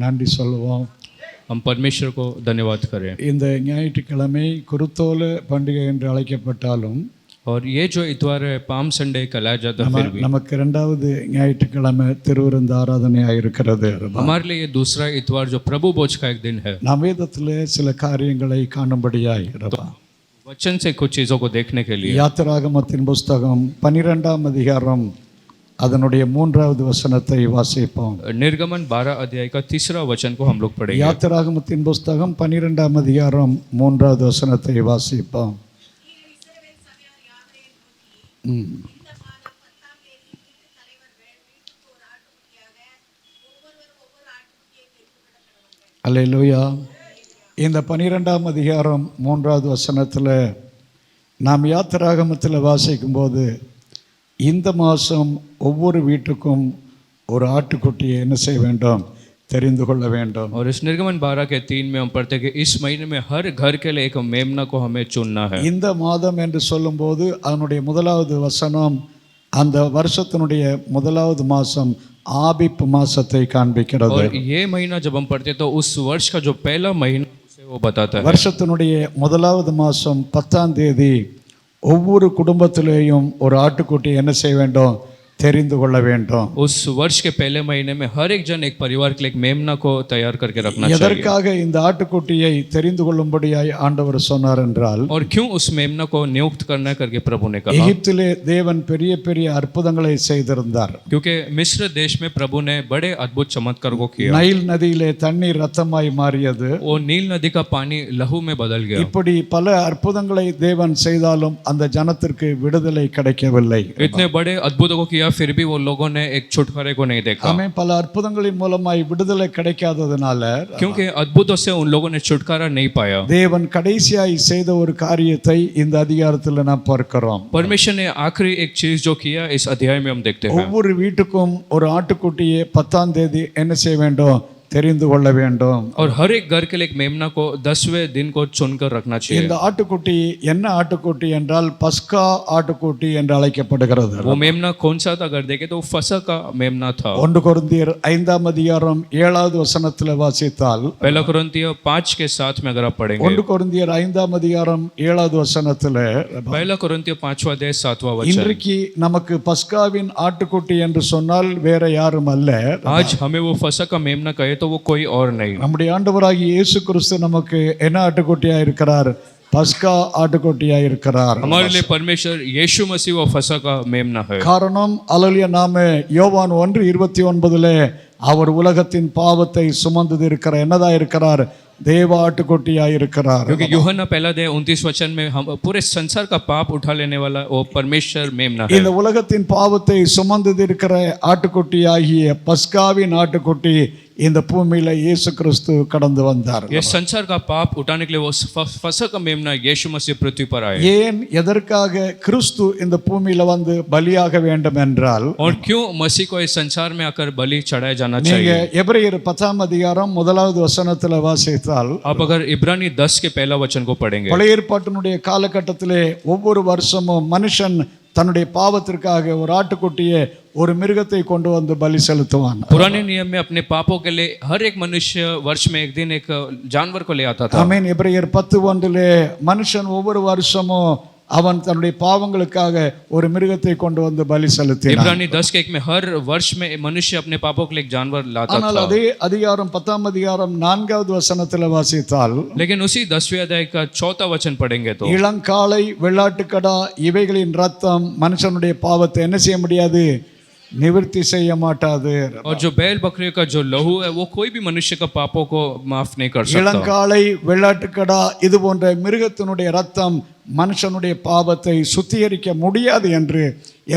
நன்றி சொல்லுவோம். हम परमेश्वर को धन्यवाद करें। இந்த ஞாயிற்றுக்கிழமை குருத்தோல பண்டிகை என்று அழைக்கப்பட்டாலும் और ये जो इतवार है पाम संडे कहलाया जाता है, फिर भी நமக்கு இரண்டாவது ஞாயிற்றுக்கிழமை திருவிருந்து ஆராதனையாக இருக்கிறது. हमारे लिए ये दूसरा इतवार जो प्रभु भोज का एक दिन है। நாம் வேதத்திலே சில காரியங்களை காணும்படியாய் वचन से कुछ चीज़ों को देखने के लिए யாத்திராகமத்தின் புஸ்தகம் 12ஆம் அதிகாரம் அதனுடைய 3வது வசனத்தை வாசிப்போம். निर्गमन 12 अध्याय का 3रा वचन को हम लोग पढ़ेंगे। யாத்திராகமத்தின் புஸ்தகம் 12ஆம் அதிகாரம் 3வது வசனத்தை வாசிப்போம். அல்லேலூயா. இந்த 12ஆம் அதிகாரம் 3வது வசனத்தில் நாம் யாத்திராகமத்தில் வாசிக்கும்போது இந்த மாதம் ஒவ்வொரு வீட்டுக்கும் ஒரு ஆட்டுக்குட்டியை என்ன செய்ய வேண்டும், தெரிந்து கொள்ள வேண்டும். और इस निर्गमन 12 के 3 में हम पढ़ते हैं कि इस महीने में हर घर के लिए एक मेमना को हमें चुनना है। இந்த மாதம் என்று சொல்லும்போது அதனுடைய முதலாவது வசனம் அந்த வருஷத்தினுடைய முதலாவது மாதம் ஆபிப் மாசத்தை காண்பிக்கிறது. और ये महीना जब हम पढ़ते तो उस वर्ष का जो पहला महीना उसे वो बताता है। வருஷத்தினுடைய முதலாவது மாதம் 10ஆம் தேதி ஒவ்வொரு குடும்பத்திலேயும் ஒரு ஆட்டுக்குட்டி என்ன செய்ய வேண்டும், தெரிந்து கொள்ள வேண்டும். उस वर्ष के पहले महीने में हर एक जन एक परिवार के लिए एक मेमना को तैयार करके रखना चाहिए। எதற்காக இந்த ஆட்டுக்குட்டியை தெரிந்து கொள்ளும்படியாய் ஆண்டவர் சொன்னார் என்றால், और क्यों उस मेमना को नियुक्त करना करके प्रभु ने कहा? எகிப்திலே தேவன் பெரிய பெரிய அற்புதங்களை செய்திருந்தார். क्योंकि मिस्र देश में प्रभु ने बड़े अद्भुत चमत्कार को किया। நைல் நதியிலே தண்ணீர் ரத்தமாய் மாறியது. वो नील नदी का पानी लहू में बदल गया। இப்படி பல அற்புதங்களை தேவன் செய்தாலும் அந்த ஜனத்திற்கு விடுதலை கிடைக்கவில்லை. इतने बड़े अद्भुतों को किया फिर भी वो लोगों ने एक छुटकारे को नहीं देखा। हमें பல அற்புதங்களின் மூலமாய் விடுதலை கிடைக்காததனால, क्योंकि अद्भुतों से उन लोगों ने छुटकारा नहीं पाया। தேவன் கடைசியாய் செய்த ஒரு காரியத்தை இந்த அதிகாரத்தில் நாம் பார்க்கிறோம். परमेश्वर ने आखिरी एक चीज जो किया इस अध्याय में हम देखते हैं। ஒவ்வொரு வீட்டுக்கும் ஒரு ஆட்டுக்குட்டியை 10ஆம் தேதி என்ன செய்ய வேண்டும், தெரிந்து கொள்ள வேண்டும். और हर एक घर के लिए एक मेमना को 10वें दिन को चुनकर रखना चाहिए। இந்த ஆட்டுக்குட்டி என்ன ஆட்டுக்குட்டி என்றால் பஸ்கா ஆட்டுக்குட்டி என்று அழைக்கப்படுகிறது. वो मेमना कौन सा था? अगर देखे तो फसह का मेमना था। 1 கொரிந்தியர் 5ஆம் அதிகாரம் 7வது வசனத்தில் வாசித்தால், पहला कुरिन्थियों 5 के 7 में अगर आप पढ़ेंगे, 1 கொரிந்தியர் 5ஆம் அதிகாரம் 7வது வசனத்தில், पहला कुरिन्थियों 5वां अध्याय 7वां वचन, இன்றைக்கு நமக்கு பஸ்காவின் ஆட்டுக்குட்டி என்று சொன்னால் வேற யாரும் அல்ல, आज हमें वो फसह का मेमना कहे तो वो कोई और नहीं, நம்முடைய ஆண்டவராகிய இயேசு கிறிஸ்து நமக்கு என்ன ஆட்டுக்குட்டியா இருக்கிறார், பஸ்கா ஆட்டுக்குட்டியா இருக்கிறார். हमारे लिए परमेश्वर यीशु मसीह वो फसह का मेमना है। காரணம் அல்லேலூயா, நாம யோவான் 1:29 அவர் உலகத்தின் பாவத்தை சுமந்து இருக்கிற என்னதா இருக்கிறார், தேவ ஆட்டுக்குட்டியா இருக்கிறார். क्योंकि यूहन्ना पहला अध्याय 29 वचन में हम पूरे संसार का पाप उठा लेने वाला वो परमेश्वर मेमना है। இந்த உலகத்தின் பாவத்தை சுமந்து இருக்கிற ஆட்டுக்குட்டியாகிய பஸ்காவின் ஆட்டுக்குட்டி இந்த பூமியில இயேசு கிறிஸ்து கடந்து வந்தார். ये संसार का पाप उठाने के लिए वो फसह का मेमना यीशु मसीह पृथ्वी पर आए। ஏன் எதற்காக கிறிஸ்து இந்த பூமியில வந்து பலியாக வேண்டும் என்றால், और क्यों मसीह को इस संसार में आकर बलि चढ़ाया जाना நீங்க चाहिए? எபிரேயர் 10ஆம் அதிகாரம் 1வது வசனத்துல வாசித்தால், आप अगर इब्रानी 10 के पहला वचन को पढ़ेंगे, பழைய ஏற்பாட்டினுடைய காலகட்டத்திலே ஒவ்வொரு வருஷமும் மனுஷன் தன்னுடைய பாவத்திற்காக ஒரு ஆட்டுக்குட்டியை ஒரு மிருகத்தை கொண்டு வந்து பலி செலுத்துவான். पुराने नियम में अपने पापों के लिए हर एक मनुष्य वर्ष में एक दिन एक जानवर को ले आता था। ஆமென். எபிரேயர் 10:1 மனுஷன் ஒவ்வொரு வருஷமும் அவன் தன்னுடைய பாவங்களுக்காக ஒரு மிருகத்தை கொண்டு வந்து பலி செலுத்தினான். इब्रानी 10 के 1 में हर वर्ष में मनुष्य अपने पापों के लिए एक जानवर लाता ஆனால் था। அதே அதிகாரம் 10ஆம் அதிகாரம் 4வது வசனத்தில் வாசித்தால், लेकिन उसी 10वें अध्याय का 4था वचन पढ़ेंगे तो, இளங்காளை வெள்ளாட்டுக்கடா இவைகளின் ரத்தம் மனுஷனுடைய பாவத்தை என்ன செய்ய முடியாது, निवृत्ति செய்ய மாட்டாது. और जो बैल बकरी का जो लहू है वो कोई भी मनुष्य का पापों को माफ नहीं कर सकता। இளங்காளை வெள்ளாட்டுக்கடா இது போன்ற மிருகத்தினுடைய ரத்தம் மனுஷனுடைய பாவத்தை சுத்திகரிக்க முடியாது என்று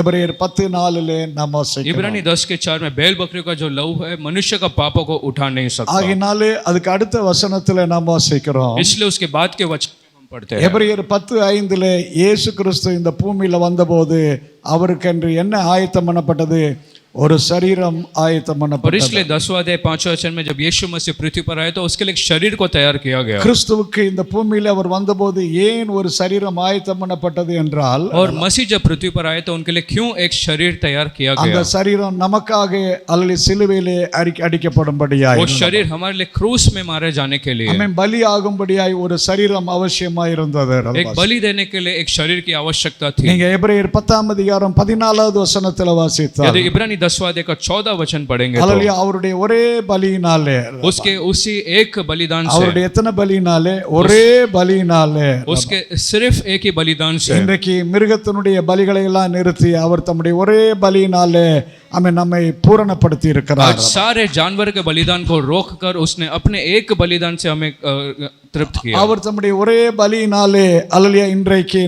எபிரேயர் 10:4 நாம் வாசிக்கிறோம். इब्रानी 10 के 4 में बैल बकरी का जो लहू है मनुष्य का पापों को उठा नहीं सकता। ஆகினாலே அதுக்கு அடுத்த வசனத்துல நாம் வாசிக்கிறோம், इसलिए उसके बाद के वचन हम पढ़ते हैं। எபிரேயர் 10:5 இயேசு கிறிஸ்து இந்த பூமியில வந்தபோது அவருக்கென்று என்ன ஆயத்தம் பண்ணப்பட்டது, ஒரு சரீரம் और ஆயத்தம் इसलिए 10वां अध्याय 5वां वचन में जब यीशु मसीह पृथ्वी पर आए तो उसके लिए एक शरीर को तैयार किया गया। கிறிஸ்துவுக்கு இந்த பூமியில அவர் வந்தபோது ஏன் ஒரு சரீரம் ஆயத்தம் பண்ணப்பட்டது என்றால் और मसीह जब पृथ्वी पर आए तो उनके लिए क्यों एक शरीर तैयार किया அந்த गया? சரீரம் நமக்காக அல்லது சிலுவையிலே அடிக்கப்படும்படியாய், वो शरीर हमारे लिए क्रूस में मारे जाने के लिए, ஆமென், பலி ஆகும்படியாய் ஒரு சரீரம் அவசியமாய் இருந்தது. एक बलि देने के लिए एक शरीर की आवश्यकता थी। நீங்க எபிரேயர் 10ஆம் அதிகாரம் 14வது வசனத்துல வாசித்தால், यदि इब्रानी 10वां अध्याय का 14 वचन पढ़ेंगे அல்லேலூயா, तो அவருடைய ஒரே பலியினாலே, उसके उसी एक बलिदान से, அவருடைய எத்தனை பலியினாலே? ஒரே பலியினாலே, उसके सिर्फ एक ही बलिदान से இன்றைக்கு மிருகத்தினுடைய பலிகளை எல்லாம் நிறுத்தி அவர் தம்முடைய ஒரே பலியினாலே நம்மை பூரணப்படுத்தி இருக்கிறார். आज सारे जानवर के बलिदान को रोककर उसने अपने एक बलिदान से हमें तृप्त किया। அவர் தம்முடைய ஒரே பலியினாலே அல்லேலூயா இன்றைக்கு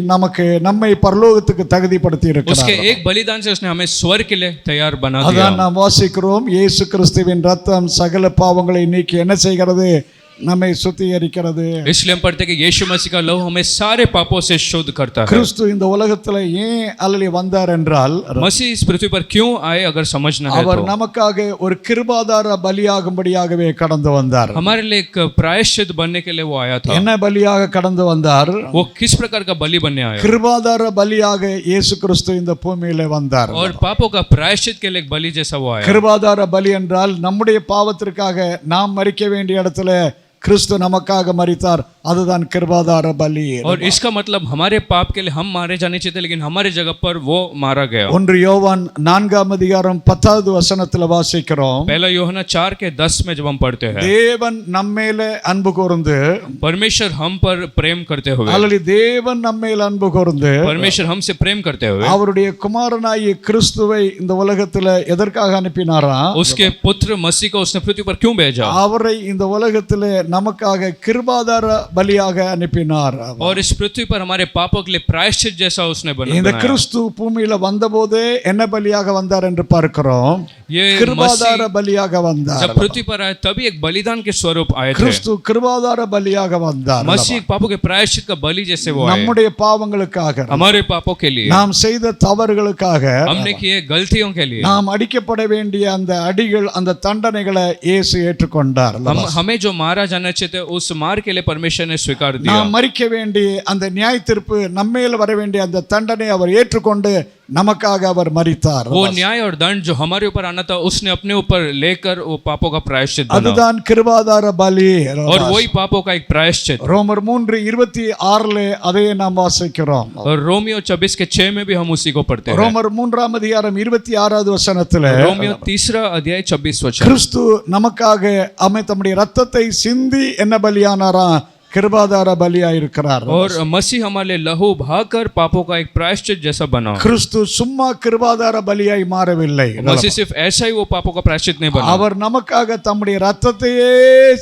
நம்மை பரலோகத்துக்கு தகுதிப்படுத்தி उसके இருக்கிறார். एक बलिदान से उसने हमें स्वर्ग के लिए तैयार बना दिया। அதான் நாம் வாசிக்கிறோம், இயேசு கிறிஸ்துவின் ரத்தம் சகல பாவங்களை நீக்கி என்ன செய்கிறது? நம்மை சுத்திகரிக்கிறது. इसलिए हम पढ़ते हैं कि यीशु मसीह का लहू हमें सारे पापों से शुद्ध करता है। கிறிஸ்து இந்த உலகத்துல ஏன் அல்லேலூயா வந்தார் என்றால், मसीह इस पृथ्वी पर क्यों आए अगर समझना है அவர் तो நமக்காக ஒரு கிருபாதார பலியாகும்படியாகவே கடந்து வந்தார். हमारे लिए एक प्रायश्चित बनने के लिए वो आया था। என்ன பலியாக கடந்து வந்தார்? वो किस प्रकार का बलि बनने आया? கிருபாதார பலியாக இயேசு கிறிஸ்து இந்த பூமியிலே வந்தார். और पापों का प्रायश्चित के लिए एक बलि जैसा वो आया। கிருபாதார பலி என்றால் நம்முடைய பாவத்திற்காக நாம் மரிக்க வேண்டிய இடத்துல கிறிஸ்து நமக்காக மரித்தார். அதுதான் கிருபாதார பலி. और इसका मतलब हमारे पाप के लिए हम मारे जाने चाहिए, लेकिन हमारे जगह पर वो मारा गया। 1 யோவான் 4ஆம் அதிகாரம் 10வது வசனத்துல வாசிக்கிறோம், पहला यूहन्ना 4 के 10 में जब हम पढ़ते हैं, தேவன் நம்மேல அன்பு கூர்ந்து, परमेश्वर हम पर प्रेम करते हुए, அல்லது தேவன் நம்மேல அன்பு கூர்ந்து परमेश्वर हमसे प्रेम करते हुए அவருடைய குமாரனாகிய கிறிஸ்துவை இந்த உலகத்துல எதற்காக அனுப்பினாராம்? उसके पुत्र मसीह को उसने पृथ्वी पर क्यों भेजा? அவரை இந்த உலகத்துல நமக்காக கிருபாதார பலியாக அனுப்பினார். और इस पृथ्वी पर हमारे पापों के लिए प्रायश्चित जैसा उसने இந்த बनाया। கிறிஸ்து பூமியில வந்தபோதே என்ன பலியாக வந்தார் என்று பார்க்கிறோம். ये கிருபாதார मसीह பலியாக வந்தார். जब पृथ्वी पर आए तभी एक बलिदान के स्वरूप आए थे। கிறிஸ்து கிருபாதார பலியாக வந்தார். मसीह पापों के प्रायश्चित का बलि जैसे वो आए, நம்முடைய பாவங்களுக்காக, हमारे पापों के लिए, நாம் செய்த தவறுகளுக்காக, हमने किए गलतियों के लिए, நாம் அடிக்கப்பட வேண்டிய அந்த அடிகள், அந்த தண்டனைகளை இயேசு ஏற்றுக்கொண்டார். हमें जो मारा जाना चाहिए उस मार के लिए परमेश्वर ने स्वीकार दिया। நாம் மரிக்க வேண்டிய அந்த நியாய தீர்ப்பு, நம்மேல் வர வேண்டிய அந்த தண்டனை அவர் ஏற்றுக்கொண்டு நமக்காக அவர் மரித்தார். वो न्याय और दंड जो हमारे ऊपर आना था उसने अपने ऊपर लेकर वो पापों का प्रायश्चित बना, அதுதான் கிருபாதார பலி. और वही पापों का एक प्रायश्चित। ரோமர் 3:26 அதையே நாம் வாசிக்கிறோம். और रोमियो 24 के 6 में भी हम उसी को पढ़ते हैं। ரோமர் 3ஆம் அதிகாரம் 26வது வசனத்துல रोमियो 3 अध्याय 26 वचन, கிறிஸ்து நமக்காக தம்முடைய ரத்தத்தை சிந்தி என்ன பலியானாராம்? கிருபாதார பலியா இருக்கிறார். और मसीह हमारे लिए लहू बहाकर पापों का एक प्रायश्चित जैसा बना। கிறிஸ்து சும்மா கிருபாதார பலியாய் மாறவில்லை. मसीह सिर्फ ऐसा ही वो पापों का प्रायश्चित नहीं बना, அவர் நமக்காக தம்முடைய ரத்தத்தையே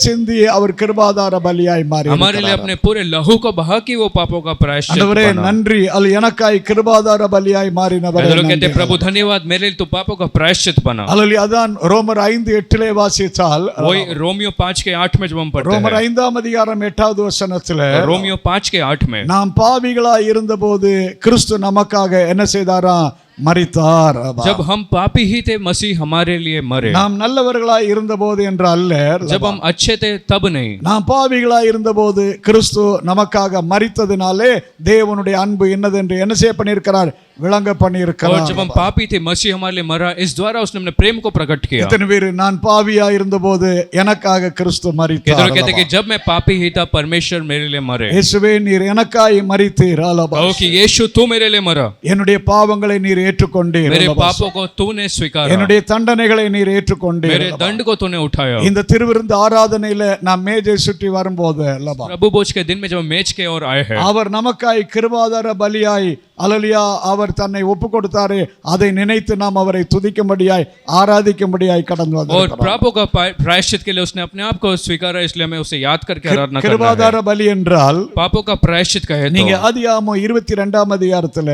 சிந்தி அவர் கிருபாதார பலியாய் மாறி हमारे लिए अपने पूरे लहू को बहा के वो पापों का प्रायश्चित ஆண்டவரே बना। நன்றி, அது எனக்காய் கிருபாதார பலியாய் மாறினவரே कहते நன்றி. प्रभु धन्यवाद, मेरे लिए तो पापों का प्रायश्चित बना। அல்லேலூயா. அதான் ரோமர் 5:8 வாசித்தால், वही रोमियो 5 के 8 में जब हम पढ़ते ரோமர் हैं, 5ஆம் அதிகாரம் 8வது வசனத்துல, रोमियो 5 के 8 में, நாம் பாவிகளாய் இருந்தபோது கிறிஸ்து நமக்காக என்ன செய்தாராம்? மரித்தார். जब हम पापी ही थे मसीह हमारे लिए मरे। நாம் நல்லவர்களாய் இருந்தபோது என்று அல்ல, जब हम अच्छे थे तब नहीं, நாம் பாவிகளாய் இருந்தபோது கிறிஸ்து நமக்காக மரித்ததினாலே தேவனுடைய அன்பு என்னதென்று என்ன செய்ய பண்ணியிருக்கிறார்? விளங்க और பண்ணியிருக்கிறார். जब हम पापी थे मसीह हमारे लिए मरा, इस द्वारा उसने अपने प्रेम को प्रकट किया। இத்தனை பேர் நான் பாவியாய் இருந்தபோது எனக்காக கிறிஸ்து மரித்தார். कहते कि जब मैं पापी ही था परमेश्वर मेरे लिए मरे। இயேசுவே நீர் எனக்காய் மரித்தீர். कहो कि यीशु तू मेरे लिए मरा, என்னுடைய பாவங்களை நீர் ஏற்றுக்கொண்டீர். मेरे पापों को तूने स्वीकारा, என்னுடைய தண்டனைகளை நீர் ஏற்றுக்கொண்டீர். मेरे दंड को तूने उठाया। இந்த திருவிருந்து ஆராதனையில நாம் மேஜை சுற்றி வரும்போது அல்லவா, प्रभु भोज के दिन में जब हम मेज के ओर आए हैं, அவர் நமக்காய் கிருபாதார பலியாய் அல்லேலூயா அவர் தன்னை ஒப்பு கொடுத்தாரே, அதை நினைத்து நாம் அவரை துதிக்கும்படியாய் ஆராதிக்கும்படியாய் கடந்து और வந்தோம். पापों का प्रायश्चित के लिए उसने अपने आप को स्वीकारा, इसलिए हमें उसे याद करके आराधना करना है। கிருபாதார பலி என்றால் पापों का प्रायश्चित कहे நீங்க तो ஆதியாகமம் 22ஆம் அதிகாரத்துல,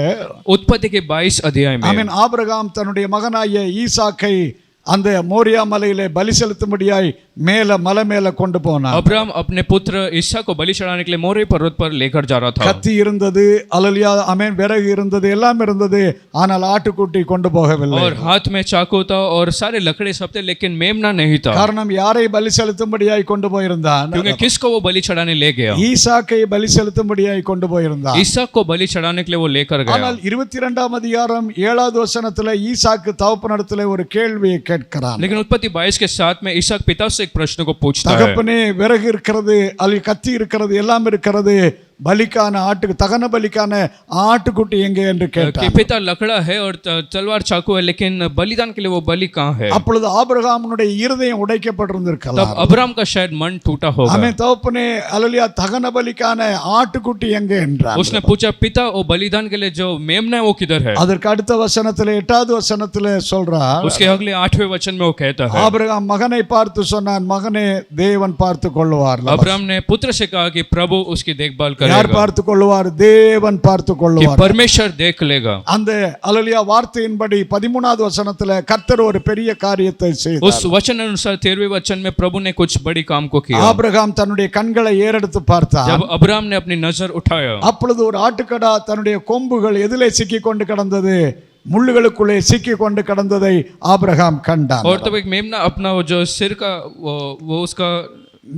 उत्पत्ति के 22 अध्याय में, ஆமென், ஆபிரகாம் தன்னுடைய மகனாகிய ஈசாக்கை அந்த மோரியா மலையிலே பலி செலுத்தும்படியாய் மேல மலை மேல கொண்டு போனான். अब्राहम अपने पुत्र ईसा को बलि चढ़ाने के लिए मोरे पर्वत पर लेकर जा रहा था. கத்தி இருந்தது, அல்லேலூயா ஆமென், விறகு இருந்தது, எல்லாம் இருந்தது. ஆனால் ஆட்டுக்குட்டி கொண்டு போகவில்லை. और हाथ में चाकू था और सारे लकड़े सब थे, लेकिन मेमना नहीं था. காரணம் யாரை பலி செலுத்தும்படியாய் கொண்டு போயிருந்தான்? क्योंकि किसको वो बलि चढ़ाने ले गया? ஈசாக்கை பலி செலுத்தும்படியாய் கொண்டு போயிருந்தான். ईसा को बलि चढ़ाने के लिए वो लेकर गया. ஆனால் 22ஆம் அதிகாரம் 7வது வசனத்துல ஈசாக்கு தகப்பனிடத்துல ஒரு கேள்வியை கேட்கிறான். लेकिन उत्पत्ति 22 के 7 में ईसाक पिता से एक प्रश्न को पूछता है. தகப்பனே, விறகு இருக்கிறது, அல்ல கத்தி இருக்கிறது, எல்லாம் இருக்கிறது, பலிக்கான ஆட்டு தகன பலிக்கான ஆட்டுக்குட்டி எங்கே என்று कि கேட்டான். पिता लकड़ा है और तलवार चाकू है, लेकिन बलिदान के लिए वो बलि कहाँ है? அப்பொழுது ஆபிரகாமுடைய இருதயம் உடைக்கப்பட்டிருந்திருக்கலாம். तब अब्राहम का शायद मन टूटा होगा. அவன் தகப்பனே, அல்லேலூயா தகன பலிக்கான ஆட்டுக்குட்டி எங்கே என்றான். उसने पूछा, पिता वो बलिदान के लिए जो मेमना है वो किधर है? அதற்கு அடுத்த வசனத்திலே 8வது வசனத்திலே சொல்றார், उसके अगले 8वें वचन में वो कहता है, ஆபிரகாம் மகனை பார்த்து சொன்னான், மகனே தேவன் பார்த்து கொள்ளுவார். अब्राहम ने पुत्र से कहा कि प्रभु उसकी देखभाल யார் करेगा, பார்த்து கொள்ளுவார்? தேவன் பார்த்து कि கொள்ளுவார். परमेश्वर देख लेगा. அந்த அல்லேலூயா வார்த்தையின்படி 13வது வசனத்துல கர்த்தர் ஒரு பெரிய காரியத்தை செய்தார். उस वचन अनुसार 13वें वचन में प्रभु ने कुछ बड़ी काम को किया. ஆபிரகாம் தன்னுடைய கண்களை ஏறெடுத்து பார்த்தான். जब अब्राहम ने अपनी नजर उठाया, அப்பொழுது ஒரு ஆட்டுக்கடா தன்னுடைய கொம்புகள் எதிலே சிக்கி கொண்டு கிடந்தது? முள்ளுகளுக்குள்ளே சிக்கி கொண்டு கிடந்ததை ஆபிரகாம் கண்டான். और तब एक मेमना अपना वो जो सिर का वो उसका,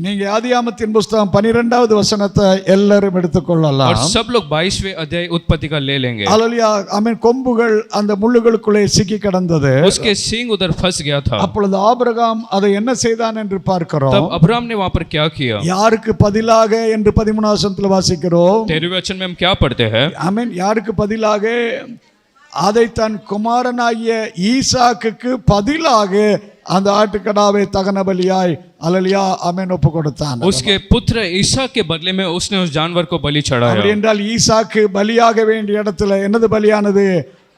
நீங்க ஆதியாமத்தின் புஸ்தகம் 12வது வசனத்தை எல்லாரும் எடுத்துக்கொள்ளலாம். और सब लोग 22वें अध्याय उत्पत्ति का ले लेंगे. அல்லேலூயா ஆமென். கொம்புகள் அந்த முள்ளுகளுக்குள்ளே சிக்கி கிடந்தது. उसके सींग उधर फंस गया था. அப்பொழுது ஆபிரகாம் அதை என்ன செய்தான் என்று பார்க்கிறோம். तब अब्राहम ने वहां पर क्या किया? யாருக்கு பதிலாக என்று 13வது வசனத்தில் வாசிக்கிறோம். 13वें वचन में हम क्या पढ़ते हैं? ஆமென். யாருக்கு பதிலாக? அதை தன் குமாரனாகிய ஈசாக்குக்கு பதிலாக அந்த ஆட்டுக்கடாவை தகன பலியாய் அல்லேலூயா ஆமென் ஒப்பு கொடுத்தான். उसके पुत्र ईसा के बदले में उसने उस जानवर को बलि அப்படி चढ़ाया. என்றால் ஈசாக்கு பலியாக வேண்டிய இடத்துல என்னது பலியானது?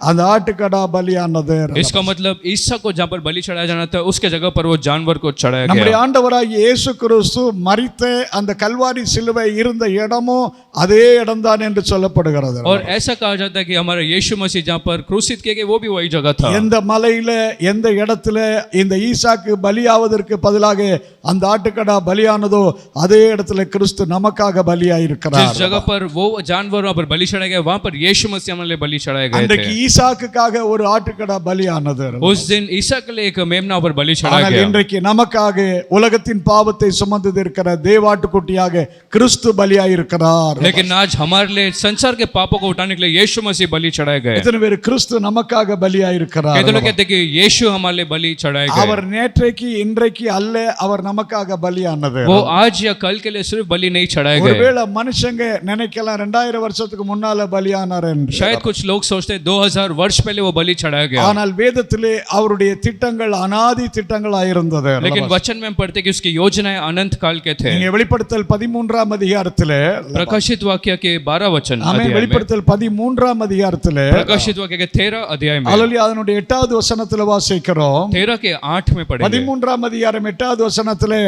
அந்த ஆட்டுக்கடா பலியானது. इसका मतलब ईसा को जहाँ पर बलि चढ़ाया जाना था, उसके जगह पर वो जानवर को चढ़ाया நம்முடைய गया. ஆண்டவராகிய இயேசு கிறிஸ்து மரித்த அந்த கல்வாரி சிலுவை இருந்த இடமும் அதே இடம்தான் என்று சொல்லப்படுகிறது. और ऐसा कहा जाता है कि हमारा यीशु मसीह जहाँ पर क्रूसित किए गए वो भी वही जगह था. எந்த மலையில எந்த இடத்துல இந்த ஈசாக்கு பலியாவதற்கு பதிலாக அந்த ஆட்டுக்கடா பலியானதோ அதே இடத்துல கிறிஸ்து நமக்காக பலியாயிருக்கிறார். जिस जगह पर वो जानवर वहाँ पर बलि चढ़ाया गया, वहाँ पर यीशु मसीह हमारे लिए बलि चढ़ाए गए அன்றைக்கு थे. ஈசாக்குக்காக ஒரு ஆட்டுக்கடா பலியானது. उस दिन ईसा के लिए एक मेमना पर बलि चढ़ाया ஆனால் गया. இன்றைக்கு நமக்காக உலகத்தின் பாவத்தை சுமந்து இருக்கிற தேவாட்டுக்குட்டியாக கிறிஸ்து பலியாயிருக்கிறார். लेकिन आज हमारे लिए संसार के पापों को उठाने के लिए यीशु मसीह बलि चढ़ाए गए. எத்தனை பேர் கிறிஸ்து நமக்காக பலியாயிருக்கிறார்? कहते लोग कहते हैं कि यीशु हमारे लिए बलि चढ़ाए गए. அவர் நேற்றைக்கு இன்றைக்கு அல்ல, அவர் நமக்காக பலியானது. वो आज या कल के लिए सिर्फ बलि नहीं चढ़ाए गए. ஒருவேளை மனுஷங்க நினைக்கலாம் 2000 வருஷத்துக்கு முன்னால பலியானார் என்று. शायद कुछ लोग सोचते हैं 2000 वर्ष पहले वो बलि चढ़ाया गया. ஆனால் வேதத்திலே அவருடைய திட்டங்கள் அனாதி திட்டங்களாயிருந்தது. लेकिन वचन में हम पढ़ते हैं कि उसकी योजनाएं अनंत काल के थे. நீங்க வெளிப்படுத்தல் 13ஆம் அதிகாரத்திலே प्रकाशित वाक्य के 12 वचन ஆமென். अध्याय में, வெளிப்படுத்தல் 13ஆம் அதிகாரத்திலே प्रकाशित वाक्य के 13 अध्याय में, அல்லேலூயா அதனுடைய 8வது வசனத்திலே வாசிக்கிறோம். 13 के 8 में पढ़ेंगे. 13ஆம் அதிகாரம் 8வது வசனத்திலே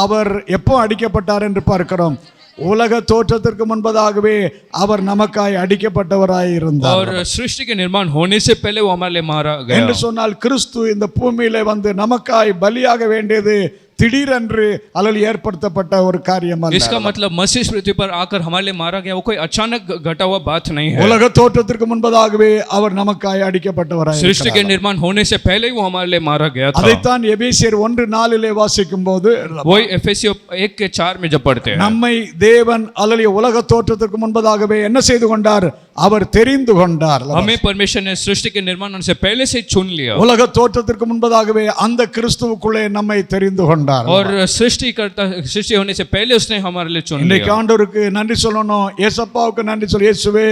அவர் எப்போ அடிக்கப்பட்டார் என்று பார்க்கிறோம். உலக தோற்றத்திற்கு முன்பதாகவே அவர் நமக்காய் அடிக்கப்பட்டவராய் இருந்தார். और सृष्टि के निर्माण होने से पहले वो हमारे लिए मारा गया. என்று சொன்னால் கிறிஸ்து இந்த பூமியிலே வந்து நமக்காய் பலியாக வேண்டியது திடீரென்று அல்லது ஏற்படுத்தப்பட்ட ஒரு காரியம் அல்ல. इसका मतलब मसीह पृथ्वी पर आकर हमारे लिए मारा गया वो कोई अचानक घटा हुआ बात नहीं है. உலக தோற்றத்திற்கு முன்பதாகவே அவர் நமக்காய் அடிக்கப்பட்டவராய் सृष्टि के निर्माण होने से पहले ही वो हमारे लिए मारा गया था. அதைத்தான் எபேசியர் 1:4 வாசிக்கும் போது वही एफेसियों 1 के 4 में जब पढ़ते हैं, நம்மை தேவன் அல்லது உலக தோற்றத்திற்கு முன்பதாகவே என்ன செய்து கொண்டார்? அவர் தெரிந்து கொண்டார். हमें परमेश्वर ने सृष्टि के निर्माण होने से पहले से चुन लिया. உலக தோற்றத்திற்கு முன்பதாகவே அந்த கிறிஸ்துவுக்குள்ளே நம்மை தெரிந்து கொண்டார். और सृष्टि होने से पहले उसने हमारे लिए चुन இன்னைக்கு लिया. ஆண்டவருக்கு நன்றி சொல்லணும். ஏசப்பாவுக்கு நன்றி சொல்லு. இயேசுவே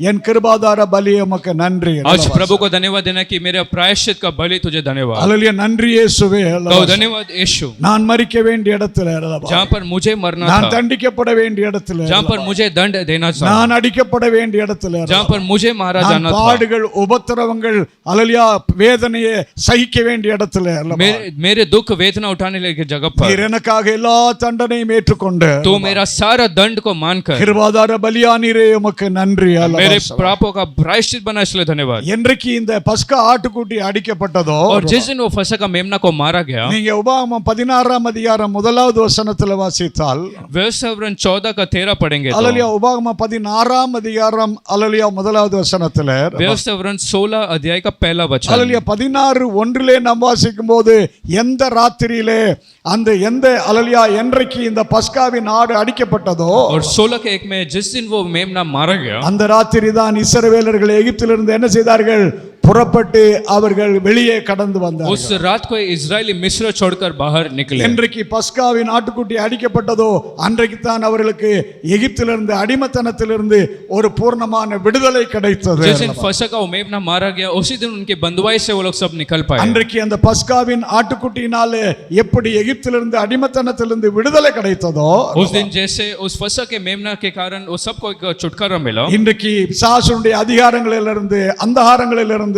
என் கிருபாதார பலி உமக்கு நன்றி. आज प्रभु को धन्यवाद देना कि मेरे प्रायश्चित का बलि तुझे धन्यवाद. அல்லேலூயா. நன்றி இயேசுவே. कहो धन्यवाद यीशु. நான் மரிக்க வேண்டிய இடத்துல, जहाँ पर मुझे मरना நான் था, தண்டிக்கப்பட வேண்டிய இடத்துல, जहाँ पर मुझे दंड देना था, நான் அடிக்கப்பட வேண்டிய இடத்துல, இடத்துல जहाँ पर मुझे मारा நான் जाना था, பாடுகள் உபத்திரவங்கள் அல்லேலூயா வேதனையை சகிக்க வேண்டிய இடத்துல அல்லவா? मेरे दुख वेदना उठाने लगे जगह पर, நீர் எனக்காக எல்லா தண்டனையும் ஏற்றுக்கொண்டு तो मेरा सारा दंड को मानकर கிருபாதார பலியானீரே உமக்கு நன்றி அல்லவா? मेरे पापों का प्रायश्चित बना, इसलिए धन्यवाद। என்றைக்கு இந்த பஸ்கா ஆட்டுக்குட்டி அடிக்கப்பட்டதோ और जिस दिन वो फसह का मेमना को मारा गया, நீங்க உபாகமம் 16ஆம் அதிகாரம் 1வது வசனத்துல வாசித்தால் व्यवस्थावरण 14 का 13 पढ़ेंगे तो, அல்லேலூயா உபாகமம் 16ஆம் அதிகாரம் அல்லேலூயா 1வது வசனத்துல व्यवस्थावरण 16 अध्याय का पहला वचन, அல்லேலூயா 16:1 நாம் வாசிக்கும் போது எந்த ராத்திரியிலே அந்த எந்த அல்லேலூயா என்றைக்கு இந்த பஸ்காவின் ஆடு அடிக்கப்பட்டதோ और 16 के 1 में जिस दिन वो मेमना मारा गया, அந்த ராத்திரி தான் இஸ்ரவேலர்கள் எகிப்திலிருந்து என்ன செய்தார்கள்? புறப்பட்டு அவர்கள் வெளியே கடந்து வந்தார்கள். उस रात को इजरायली मिस्र छोड़कर बाहर निकले। என்றைக்கு பஸ்காவின் ஆட்டுக்குட்டி அடிக்கப்பட்டதோ அன்றைக்கு தான் அவர்களுக்கு எகிப்திலிருந்து அடிமைத்தனத்திலிருந்து ஒரு பூர்ணமான விடுதலை கிடைத்தது. जिस दिन फसह का मेमना मारा गया, उसी दिन उनके बंधुआई से वो लोग सब निकल पाए। அன்றைக்கு அந்த பஸ்காவின் ஆட்டுக்குட்டியினாலே எப்படி எகிப்திலிருந்து அடிமைத்தனத்திலிருந்து விடுதலை கிடைத்ததோ, उस दिन जैसे उस फसह के मेमना के कारण वो सबको एक छुटकारा मिला, இன்றைக்கு பிசாசுடைய அதிகாரங்களிலிருந்து அந்தகாரங்களிலிருந்து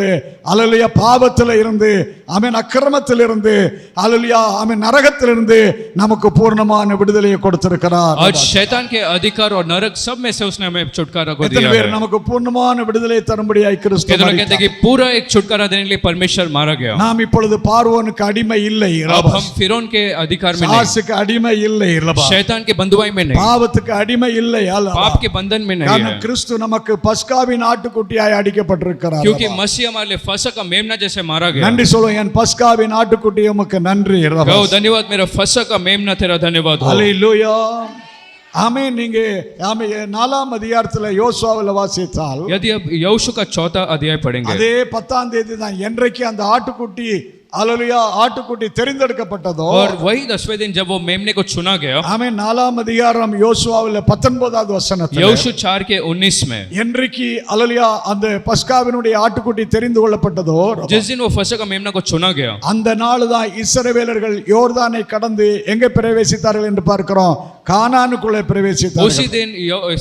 அல்லேலூயா பாவத்தில் இருந்து ஆமென் அக்கிரமத்திலிருந்து அல்லேலூயா ஆமென் நரகத்திலிருந்து நமக்கு பூர்ணமான விடுதலையை கொடுத்திருக்கிறார். आज शैतान के अधिकार और नरक सब में से उसने हमें छुटकारा को எத்தனை दिया பேர் है। நமக்கு பூர்ணமான விடுதலை தரும்படியாய் கிறிஸ்து कहते लोग कहते हैं कि पूरा एक छुटकारा देने के लिए परमेश्वर मारा गया। நாம் இப்பொழுது பார்வோனுக்கு அடிமை இல்லை, अब हम फिरौन के अधिकार में नहीं, சாசுக்கு அடிமை இல்லை, शैतान के बंधुआई में नहीं, பாவத்துக்கு அடிமை இல்லை, पाप के बंधन में नहीं காரணம் है, கிறிஸ்து நமக்கு பஸ்காவின் ஆட்டுக்குட்டியாய் அடிக்கப்பட்டிருக்கிறார். क्योंकि मसीह हमारे लिए फसह का मेमना जैसे मारा गया। நன்றி சொல்லுங்க, என் பஸ்காவின் ஆட்டுக்குட்டி உமக்கு நன்றி. कहो धन्यवाद, मेरा फसह का मेमना तेरा धन्यवाद हो। ஹல்லேலூயா. ஆமென். நீங்க ஆமென் 4ஆம் அதிகாரத்துல யோசுவாவில வாசித்தால் यदि अब यहोशू का 4था अध्याय पढ़ेंगे, அதே 10ஆம் தேதி தான் என்றைக்கு அந்த ஆட்டுக்குட்டி அல்லேலூயா ஆட்டுக்குட்டி தெரிந்தெடுக்கப்பட்டதோ, और वही 10वें दिन जब वो मेमने को चुना गया, ஆமென் 4ஆம் அதிகாரம் யோசுவாவில 19வது வசனத்துல यहोशू 4 के 19 में, என்றைக்கு அல்லேலூயா அந்த பஸ்காவினுடைய ஆட்டுக்குட்டி தெரிந்து கொள்ளப்பட்டதோ, जिस दिन वो फसह का मेमना को चुना गया, அந்த நாள் தான் இஸ்ரவேலர்கள் யோர்தானை கடந்து எங்கே பிரவேசித்தார்கள் என்று பார்க்கிறோம்? கானானுக்குள்ளே उसी பிரவேசித்தார்கள். दिन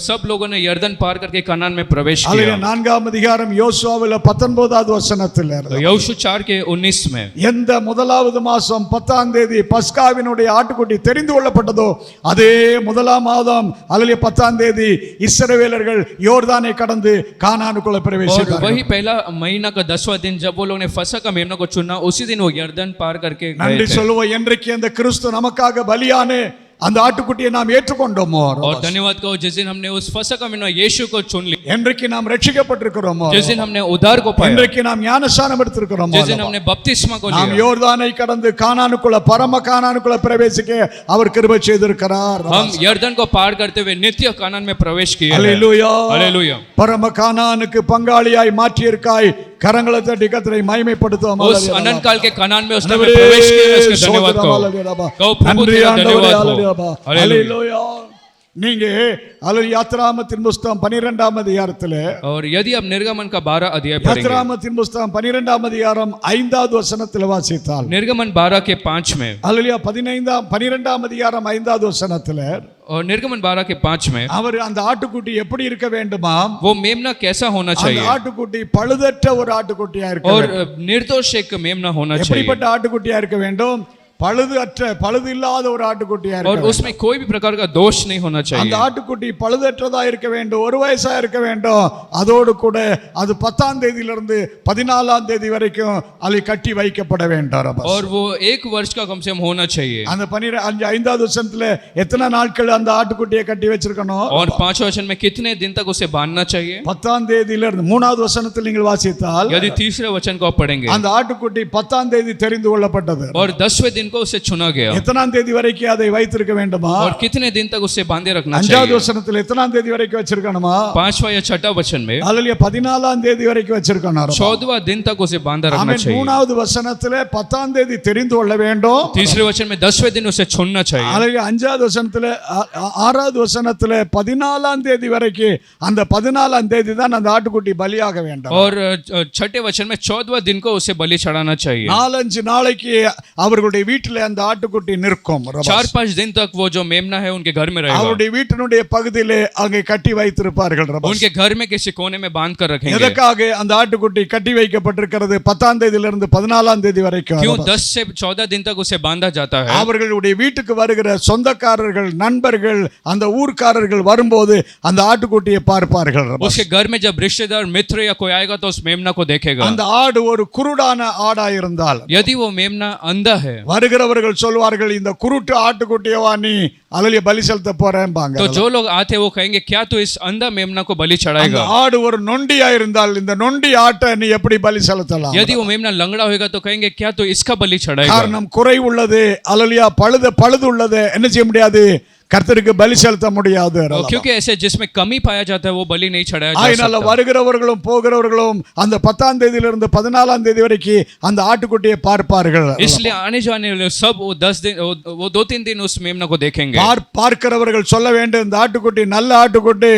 सब लोगों ने यर्दन पार करके कनान में प्रवेश அல்லேலூயா किया। 4ஆம் அதிகாரம் யோசுவாவில 19வது வசனத்தில் यहोशू 4 के 19 में, எந்த முதலாவது மாசம் 10ஆம் தேதி பஸ்காவினுடைய ஆட்டுக்குட்டி தெரிந்து கொள்ளப்பட்டதோ அதே முதலாம் மாதம் அல்லேலூயா 10ஆம் தேதி இஸ்ரவேலர்கள் யோர்தானை கடந்து கானானுக்குள்ள और பிரவேசித்தார்கள். वही पहला महीना का 10वां दिन जब वो लोग ने फसह का मेमना को चुना, उसी दिन वो यर्दन पार करके गए நன்றி थे। சொல்லுவோம், என்றைக்கு அந்த கிறிஸ்து நமக்காக பலியானே அந்த ஆட்டுக்குட்டியை நாம் ஏற்றுக்கொண்டோமோ, और धन्यवाद कहो जिस दिन हमने उस फसह का मेमना यीशु को चुन लिया, என்றைக்கு நாம் ரட்சிக்கப்பட்டிருக்கிறோமோ, जिस दिन हमने उद्धार को पाया, என்றைக்கு நாம் ஞானஸ்நானம் எடுத்திருக்கிறோமோ, जिस दिन हमने बपतिस्मा को நாம் लिया, யோர்தானை கடந்து கானானுக்குள்ள பரம கானானுக்குள்ள பிரவேசிக்க அவர் கிருபை செய்திருக்கிறார். हम यर्दन को पार करते हुए नित्य कानान में प्रवेश किए हैं। அல்லேலூயா. हालेलुया। பரம கானானுக்கு பங்காளியாய் மாற்றியிருக்காய். கரங்களை தட்டி கர்த்தரை மகிமைப்படுத்துவோம். उस अनंत काल के कनान में उसने हमें प्रवेश किया है, इसका धन्यवाद कहो। कहो प्रभु तेरा धन्यवाद हो। அல்லேலூயா. நீங்க அல்லேலூயா யாத்ராமத்தின் புஸ்தகம் 12ஆம் அதிகாரத்திலே, और यदि आप निर्गमन का 12 अध्याय पढ़ेंगे, யாத்ராமத்தின் புஸ்தகம் 12ஆம் அதிகாரம் 5வது வசனத்தில் வாசித்தால், निर्गमन 12 के 5 में, அல்லேலூயா 12ஆம் அதிகாரம் 5வது வசனத்திலே और निर्गमन 12 के 5 में, அவர் அந்த ஆட்டுக்குட்டி எப்படி இருக்க வேண்டுமாம்? वो मेमना कैसा होना அந்த चाहिए, ஆட்டுக்குட்டி பழுதற்ற ஒரு ஆட்டுக்குட்டியா இருக்க और வேண்டும். निर्दोष एक मेमना होना चाहिए, எப்படிப்பட்ட ஆட்டுக்குட்டியா இருக்க வேண்டும்? பழுது இல்லாத ஒரு ஆட்டுக்குட்டியா இருக்க और வேண்டும். उसमें कोई भी प्रकार का दोष नहीं होना அந்த चाहिए, ஆட்டுக்குட்டி பழுதற்றதா இருக்க வேண்டும், ஒரு வயசா இருக்க வேண்டும். அதோடு கூட அது 10ஆம் தேதியிலிருந்து 14ஆம் தேதி வரைக்கும் அதை கட்டி வைக்கப்பட வேண்டும். और वो 1 वर्ष का कम से कम होना चाहिए, அந்த 5வது வருஷத்துல எத்தனை நாட்கள் அந்த ஆட்டுக்குட்டியை கட்டி வச்சிருக்கணும்? और 5वें वचन में कितने दिन तक उसे बांधना चाहिए। 10ஆம் தேதியிலிருந்து 3வது வசனத்தில் நீங்கள் வாசித்தால், यदि तीसरे वचन को आप पढ़ेंगे, அந்த ஆட்டுக்குட்டி 10ஆம் தேதி தெரிந்து கொள்ளப்பட்டது. और 10वें दिन को उसे चुना गया, எத்தனாம் தேதி வரைக்கும் அதை வைத்திருக்க வேண்டுமா? और कितने दिन तक उसे बांधे रखना 5வது चाहिए। வசனத்தில் எத்தனாம் தேதி வரைக்கும் வச்சிருக்கணுமா? 5वां या 6वां वचन में அல்லேலூயா 14ஆம் தேதி வரைக்கும் வச்சிருக்கணும். 14वां दिन तक उसे बांधा रखना ஆமென். चाहिए। 3வது வசனத்துல 10ஆம் தேதி தெரிந்து கொள்ள வேண்டும். तीसरे वचन में 10वें दिन उसे चुनना चाहिए, அல்லேலூயா 5வது வசனத்துல 6வது வசனத்துல 14ஆம் தேதி வரைக்கும் அந்த 14ஆம் தேதி தான் அந்த ஆட்டுக்குட்டி பலியாக வேண்டும். और 6ठे वचन में 14वां दिन को उसे बलि चढ़ाना चाहिए। 4-5 நாளைக்கு அவர்களுடைய வீட்டிலே அந்த ஆட்டுக்குட்டி நிற்கும். 4-5 दिन तक वो जो मेमना है उनके घर में रहेगा. அவருடைய வீட்டினுடைய பகுதியிலே அங்கே கட்டி வைத்திருப்பார்கள். उनके घर में किसी कोने में बांध कर रखेंगे. எதற்காக அந்த ஆட்டுக்குட்டி கட்டி வைக்கப்பட்டிருக்கிறது? 10ஆம் தேதியிலிருந்து 14ஆம் தேதி வரைக்கும். क्यों 10 से 14 दिन तक उसे बांधा जाता है? அவர்களுடைய வீட்டுக்கு வருகிற சொந்தக்காரர்கள், நண்பர்கள், அந்த ஊர்க்காரர்கள் வரும்போது அந்த ஆட்டுக்குட்டியை பார்ப்பார்கள். उसके घर में जब रिश्तेदार, मित्र या कोई आएगा तो उस मेमना को देखेगा. அந்த ஆடு ஒரு குருடான ஆடா இருந்தால், यदि वो मेमना अंधा है, வருகிறவர்கள் சொல்வார்கள், இந்த குருட்டு ஆட்டுக்குட்டியவா நீ அல்லேலூயா பலி செலுத்த போறேன்பாங்க. तो जो लोग आते वो कहेंगे क्या तू इस अंधा मेमना को बलि அந்த चढ़ाएगा? ஆடு ஒரு நொண்டியா இருந்தால், இந்த நொண்டி ஆட்டை நீ எப்படி பலி செலுத்தலாம்? यदि वो मेमना लंगड़ा होगा तो कहेंगे क्या तू इसका बलि चढ़ाएगा? காரணம் குறை உள்ளது, அல்லேலூயா பழுது உள்ளது, என்ன செய்ய முடியாது? கர்த்தருக்கு பலி செலுத்த முடியாது. क्योंकि ऐसे जिसमें कमी पाया जाता है वो बलि नहीं चढ़ाया जा அதனால सकता. வருகிறவர்களும் போகிறவர்களும் அந்த 10ஆம் தேதியிலிருந்து 14ஆம் தேதி வரைக்கும் அந்த ஆட்டுக்குட்டியை பார்ப்பார்கள். इसलिए आने जाने वाले सब वो 10 दिन वो 2-3 दिन उस मेमना को देखेंगे. பார்க்கிறவர்கள் சொல்ல வேண்டும், இந்த ஆட்டுக்குட்டி நல்ல ஆட்டுக்குட்டி,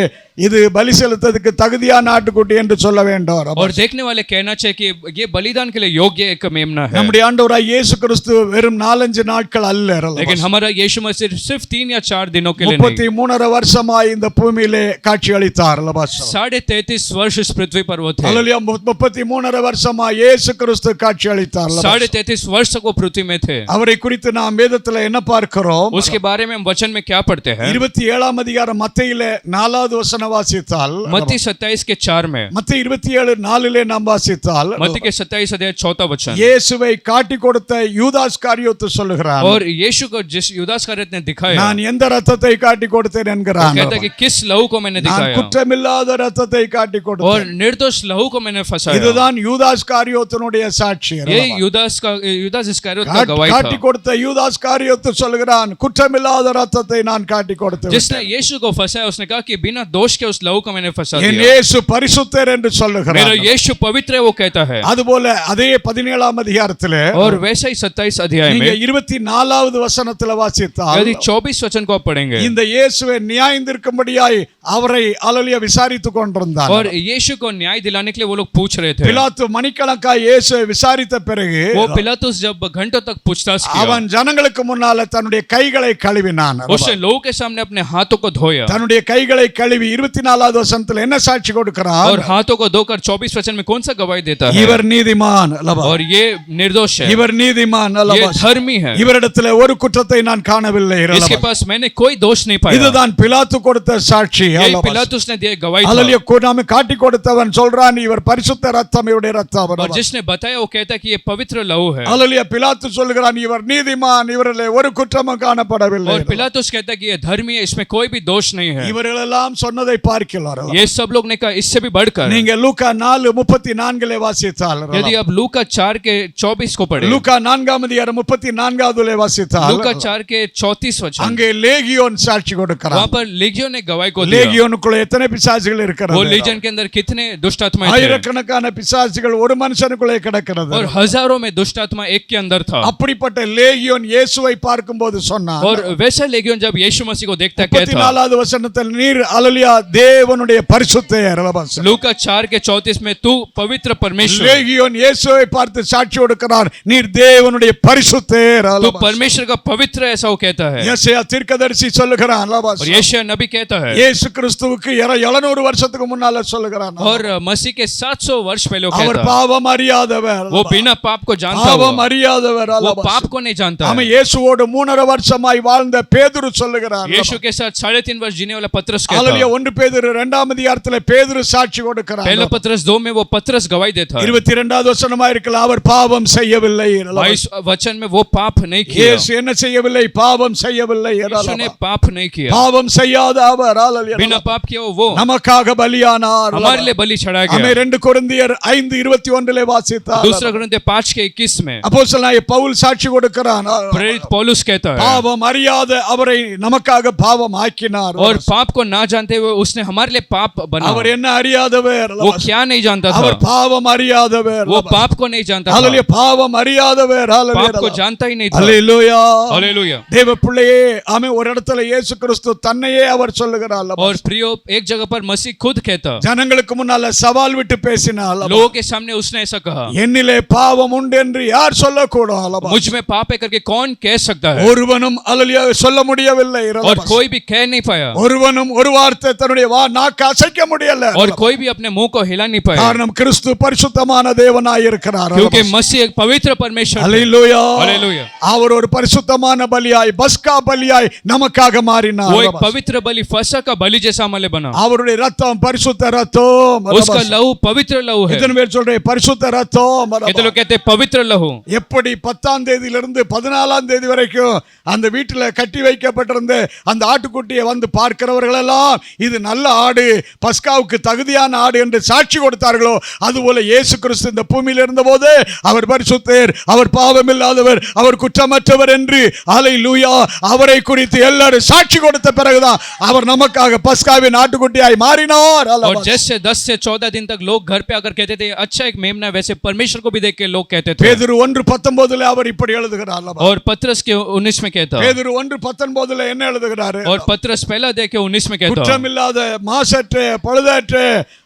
இது பலி செலுத்ததுக்கு தகுதியான ஆட்டுக்குட்டி என்று சொல்ல வேண்டும். और देखने वाले कहना चाहिए कि ये बलिदान के लिए योग्य एक मेमना है. நம்முடைய ஆண்டவராய் இயேசு கிறிஸ்து வெறும் 4-5 நாட்கள் அல்ல, लेकिन हमारा यीशु मसीह सिर्फ 3 या 4 दिनों के लिए नहीं, 33 வருஷமாய் இந்த பூமியிலே காட்சி அளித்தார். 33.5 वर्ष इस पृथ्वी पर वो थे. அல்லேலூயா 33 வருஷமாய் இயேசு கிறிஸ்து காட்சி அளித்தார். 33.5 वर्ष तक वो पृथ्वी में थे. அவரை குறித்து நாம் வேதத்துல என்ன பார்க்கிறோம்? उसके बारे में हम वचन में क्या पढ़ते हैं? 27ஆம் அதிகாரம் மத்தேயிலே 4வது வசனம் வாசித்தால், मत्ती 27 के 4 में, மத்தேயு 27:4 நாம் வாசித்தால், मत्ती के 27 अध्याय 4 वचन, இயேசுவை காட்டி கொடுத்த யூதாஸ் காரியோத்து சொல்லுகிறான், और यीशु को जिस यूदास कारियोत ने दिखाया, நான் எந்த ரத்தத்தை காட்டி கொடுத்தேன் என்கிறான். कहता है कि किस लहू को मैंने நான் दिखाया குற்றமில்லாத ரத்தத்தை காட்டி और கொடுத்தேன். निर्दोष लहू को मैंने फंसाया. இதுதான் யூதாஸ் காரியோத்தினுடைய சாட்சி. ये यूदास इस्करियोत का गवाही காட்டி था, கொடுத்த யூதாஸ் காரியோத்து சொல்லுகிறான், குற்றமில்லாத ரத்தத்தை நான் காட்டி கொடுத்தேன். जिसने यीशु को फंसाया. उसने कहा कि बिना दोष के उस लहू को मैंने फंसा என் दिया. இயேசு பரிசுத்தர் என்று சொல்லுகிறான். मेरा यीशु पवित्र है वो कहता है. அதுபோல அதே 17ஆம் அதிகாரத்திலே और वैसा ही 27 अध्याय நீங்க में 24வது வசனத்துல வாசித்தால், यदि 24 वचन को आप पढ़ेंगे, இந்த இயேசுவை நியாயந்திருக்கும்படியாய் அவரை அல்லேலூயா விசாரித்துக் கொண்டிருந்தான். और यीशु को न्याय दिलाने के लिए वो लोग पूछ रहे थे. பிலாத்து மணிக்கணக்காய் இயேசுவை விசாரித்த பிறகு वो पिलातुस जब घंटों तक पूछताछ किया, அவன் ஜனங்களுக்கு முன்னால தன்னுடைய கைகளை கழுவினான். उसने लोगों के सामने अपने हाथों को धोया தன்னுடைய கைகளை கழுவி 24வது வசனத்துல என்ன சாட்சி கொடுக்கிறான்? और हाथों को धोकर 24 वचन में कौन सा गवाही देता है? இவர் நீதிமான் அல்லவா? और ये निर्दोष है, இவர் நீதிமான் ये அல்லவா? धर्मी है, இவரிடத்துல ஒரு குற்றத்தை நான் காணவில்லை. इसके पास मैंने कोई दोष नहीं पाया. இதுதான் பிலாத்து கொடுத்த சாட்சி. यही पिलातुस ने दिया गवाही था. அல்லேலூயா நாம காட்டி கொடுத்தவன் சொல்றான், இவர் பரிசுத்த ரத்தம், இவருடைய ரத்தம். और जिसने बताया वो कहता है कि ये पवित्र लहू है. அல்லேலூயா பிலாத்து சொல்கிறான், இவர் நீதிமான், இவரிலே ஒரு குற்றமும் காணப்படவில்லை. और पिलातुस कहता है कि ये धर्मी है, इसमें कोई भी दोष नहीं है. இவர்களெல்லாம் சொன்னதை பார்க்கலாம். ये सब लोग ने कहा इससे भी बढ़कर. நீங்க லூக்கா 4:34 வாசித்தால், यदि आप लूका 4 के 24 को पढ़े, லூக்கா 4ஆம் அதிகாரம் 34வது வாசித்தால், लूका 4 के 34 वचन, அங்கே லேகியோன் சாட்சி கொடுக்கிறான். वहां पर लेगियोन ने गवाही को दिया. லேகியோனுக்குள்ள எத்தனை பிசாசுகள் वो இருக்கிறது? लेगियन के अंदर कितने दुष्ट आत्माएं थे? ஆயிரக்கணக்கான பிசாசுகள் ஒரு மனுஷனுக்குள்ளே கிடக்கிறது. और हजारों में दुष्ट आत्मा एक के अंदर था. அப்படிப்பட்ட லேகியோன் இயேசுவை பார்க்கும்போது சொன்னான், और वैसा लेगियोन जब यीशु मसीह को देखता कहता, 34வது வசனத்தில் நீர் அல்லேலூயா தேவனுடைய பரிசுத்தர் அல்லவா? लूका 4 के 34 में तू पवित्र परमेश्वर, லேகியோன் இயேசுவை பார்த்து சாட்சி கொடுக்கிறார், நீர் தேவனுடைய பரிசுத்தர் तू அல்லவா? परमेश्वर का पवित्र ऐसा वो कहता है. யெஷயா தீர்க்கதரிசி சொல்லுகிறான் அல்லவா? और यशायाह नबी कहता है, இயேசு கிறிஸ்துவுக்கு 700 வருஷத்துக்கு முன்னால சொல்லுகிறான், और मसीह के 700 वर्ष पहले वो அவர் कहता है, பாவம் அறியாதவர், वो बिना पाप को जानता பாவம் हुआ, அறியாதவர் वो அல்லவா? पाप को नहीं जानता அவன் है. இயேசுவோடு 3.5 வருஷமாய் வாழ்ந்த பேதுரு சொல்லுகிறான், यीशु के साथ 3.5 वर्ष जीने वाला पतरस कहता அல்லேலூயா है. 1 பேதுரு 2ஆம் அதிகாரத்திலே பேதுரு சாட்சி கொடுக்கிறான். पहला पतरस 2 में वो पतरस गवाही देता है. 22வது வசனமா இருக்கலாம், அவர் பாவம் செய்யவில்லை அல்லவா? 22 वचन में वो पाप नहीं किया. இயேசு என்ன செய்யவில்லை? பாவம் செய்யவில்லை यीशु ने அல்லவா? पाप नहीं किया. பாவம் செய்யாத அவர் அல்லேலூயா बिना पाप किया वो நமக்காக பலியானார். हमारे लिए बलि चढ़ाया ஆமென். गया. 2 கொரிந்தியர் 5:21 வாசித்தால், दूसरा कुरिन्थियों 5 के 21 में அப்போஸ்தலனாகிய பவுல் சாட்சி கொடுக்கிறான், प्रेरित पौलुस कहता है, பாவம் அறியாத அவரை நமக்காக பாவம் ஆக்கினார். और पाप को ना जानते हुए उसने हमारे लिए पाप बना। அவர் என்ன அறியாதவர்? वो क्या नहीं जानता था? அவர் பாவம் அறியாதவர். वो पाप को नहीं जानता था। ஹalleluya, பாவம் அறியாதவர். पाप को जानता ही नहीं था। ஹalleluya, हालेलुया। தேவ பிள்ளையே, ஆமென். ஒரு இடத்துல இயேசு கிறிஸ்து தன்னையே அவர் சொல்லுகிறார். और प्रियो, एक जगह पर मसीह खुद कहता, ஜனங்களுக்கு முன்னால சவால் விட்டு பேசினார். लोगों के सामने उसने ऐसा कहा, என்னிலே பாவம் உண்டு என்று யார் சொல்லக்கூடும்? मुझ में पाप है करके कौन कह सकता है? ஒருவனும் ஹalleluya சொல்ல முடியவில்லை. और कोई भी कह नहीं पाया, ஒருவனும் ஒரு வார்த்தை தன்னுடைய நாக்கு அசைக்க முடியல. और कोई भी अपने मुंह को हिला नहीं पाया, காரணம் கிறிஸ்து பரிசுத்தமான தேவனாய் இருக்கிறார். क्योंकि मसीह एक पवित्र परमेश्वर है। ஹalleluya, हालेलुया। அவர் ஒரு பரிசுத்தமான பலியாய், பஸ்கா பலியாய் நமக்காக மாறினார். वो एक पवित्र बलि, फसह का बलि जैसा हमारे बना। அவருடைய ரத்தம் பரிசுத்த ரத்தம். उसका लहू पवित्र लहू है। இத்தனை பேர் சொல்றேன் பரிசுத்த ரத்தம். कितने लोग कहते हैं पवित्र लहू। எப்படி 10ஆம் தேதியிலிருந்து 14ஆம் தேதி வரைக்கும் அந்த வீட்டில் கட்டி வைக்கப்பட்டிருந்த அந்த ஆட்டுக்குட்டியை வந்து பார்க்கிறவர்கள் எல்லாம் இது நல்ல ஆடு, பஸ்காவுக்கு தகுதியான ஆடு என்று சாட்சி கொடுத்தார்களோ, அதுபோல இயேசு கிறிஸ்து இந்த பூமியில் இருந்தபோது அவர் பரிசுத்தர், அவர் பாவமில்லாதவர், அவர் குற்றமற்றவர் என்று ஹல்லேலூயா அவரை குறித்து எல்லாரும் சாட்சி கொடுத்த பிறகுதான் அவர் நமக்காக பஸ்காவின் ஆட்டுக்குட்டியாய் மாறினார். और जैसे 10 से 14 दिन तक लोग घर पे आकर कहते थे अच्छा एक मेमना, वैसे परमेश्वर को भी देख के लोग कहते थे। பேதுரு 1:19 அவர் இப்படி எழுதுகிறார். और पत्रस के 19 में कहता, பேதுரு 1:19 என்ன எழுதுகிறார்? और पत्रस पहला देख के 19 में कहता, குற்றமில்லாத மாசற்ற பழுதற்ற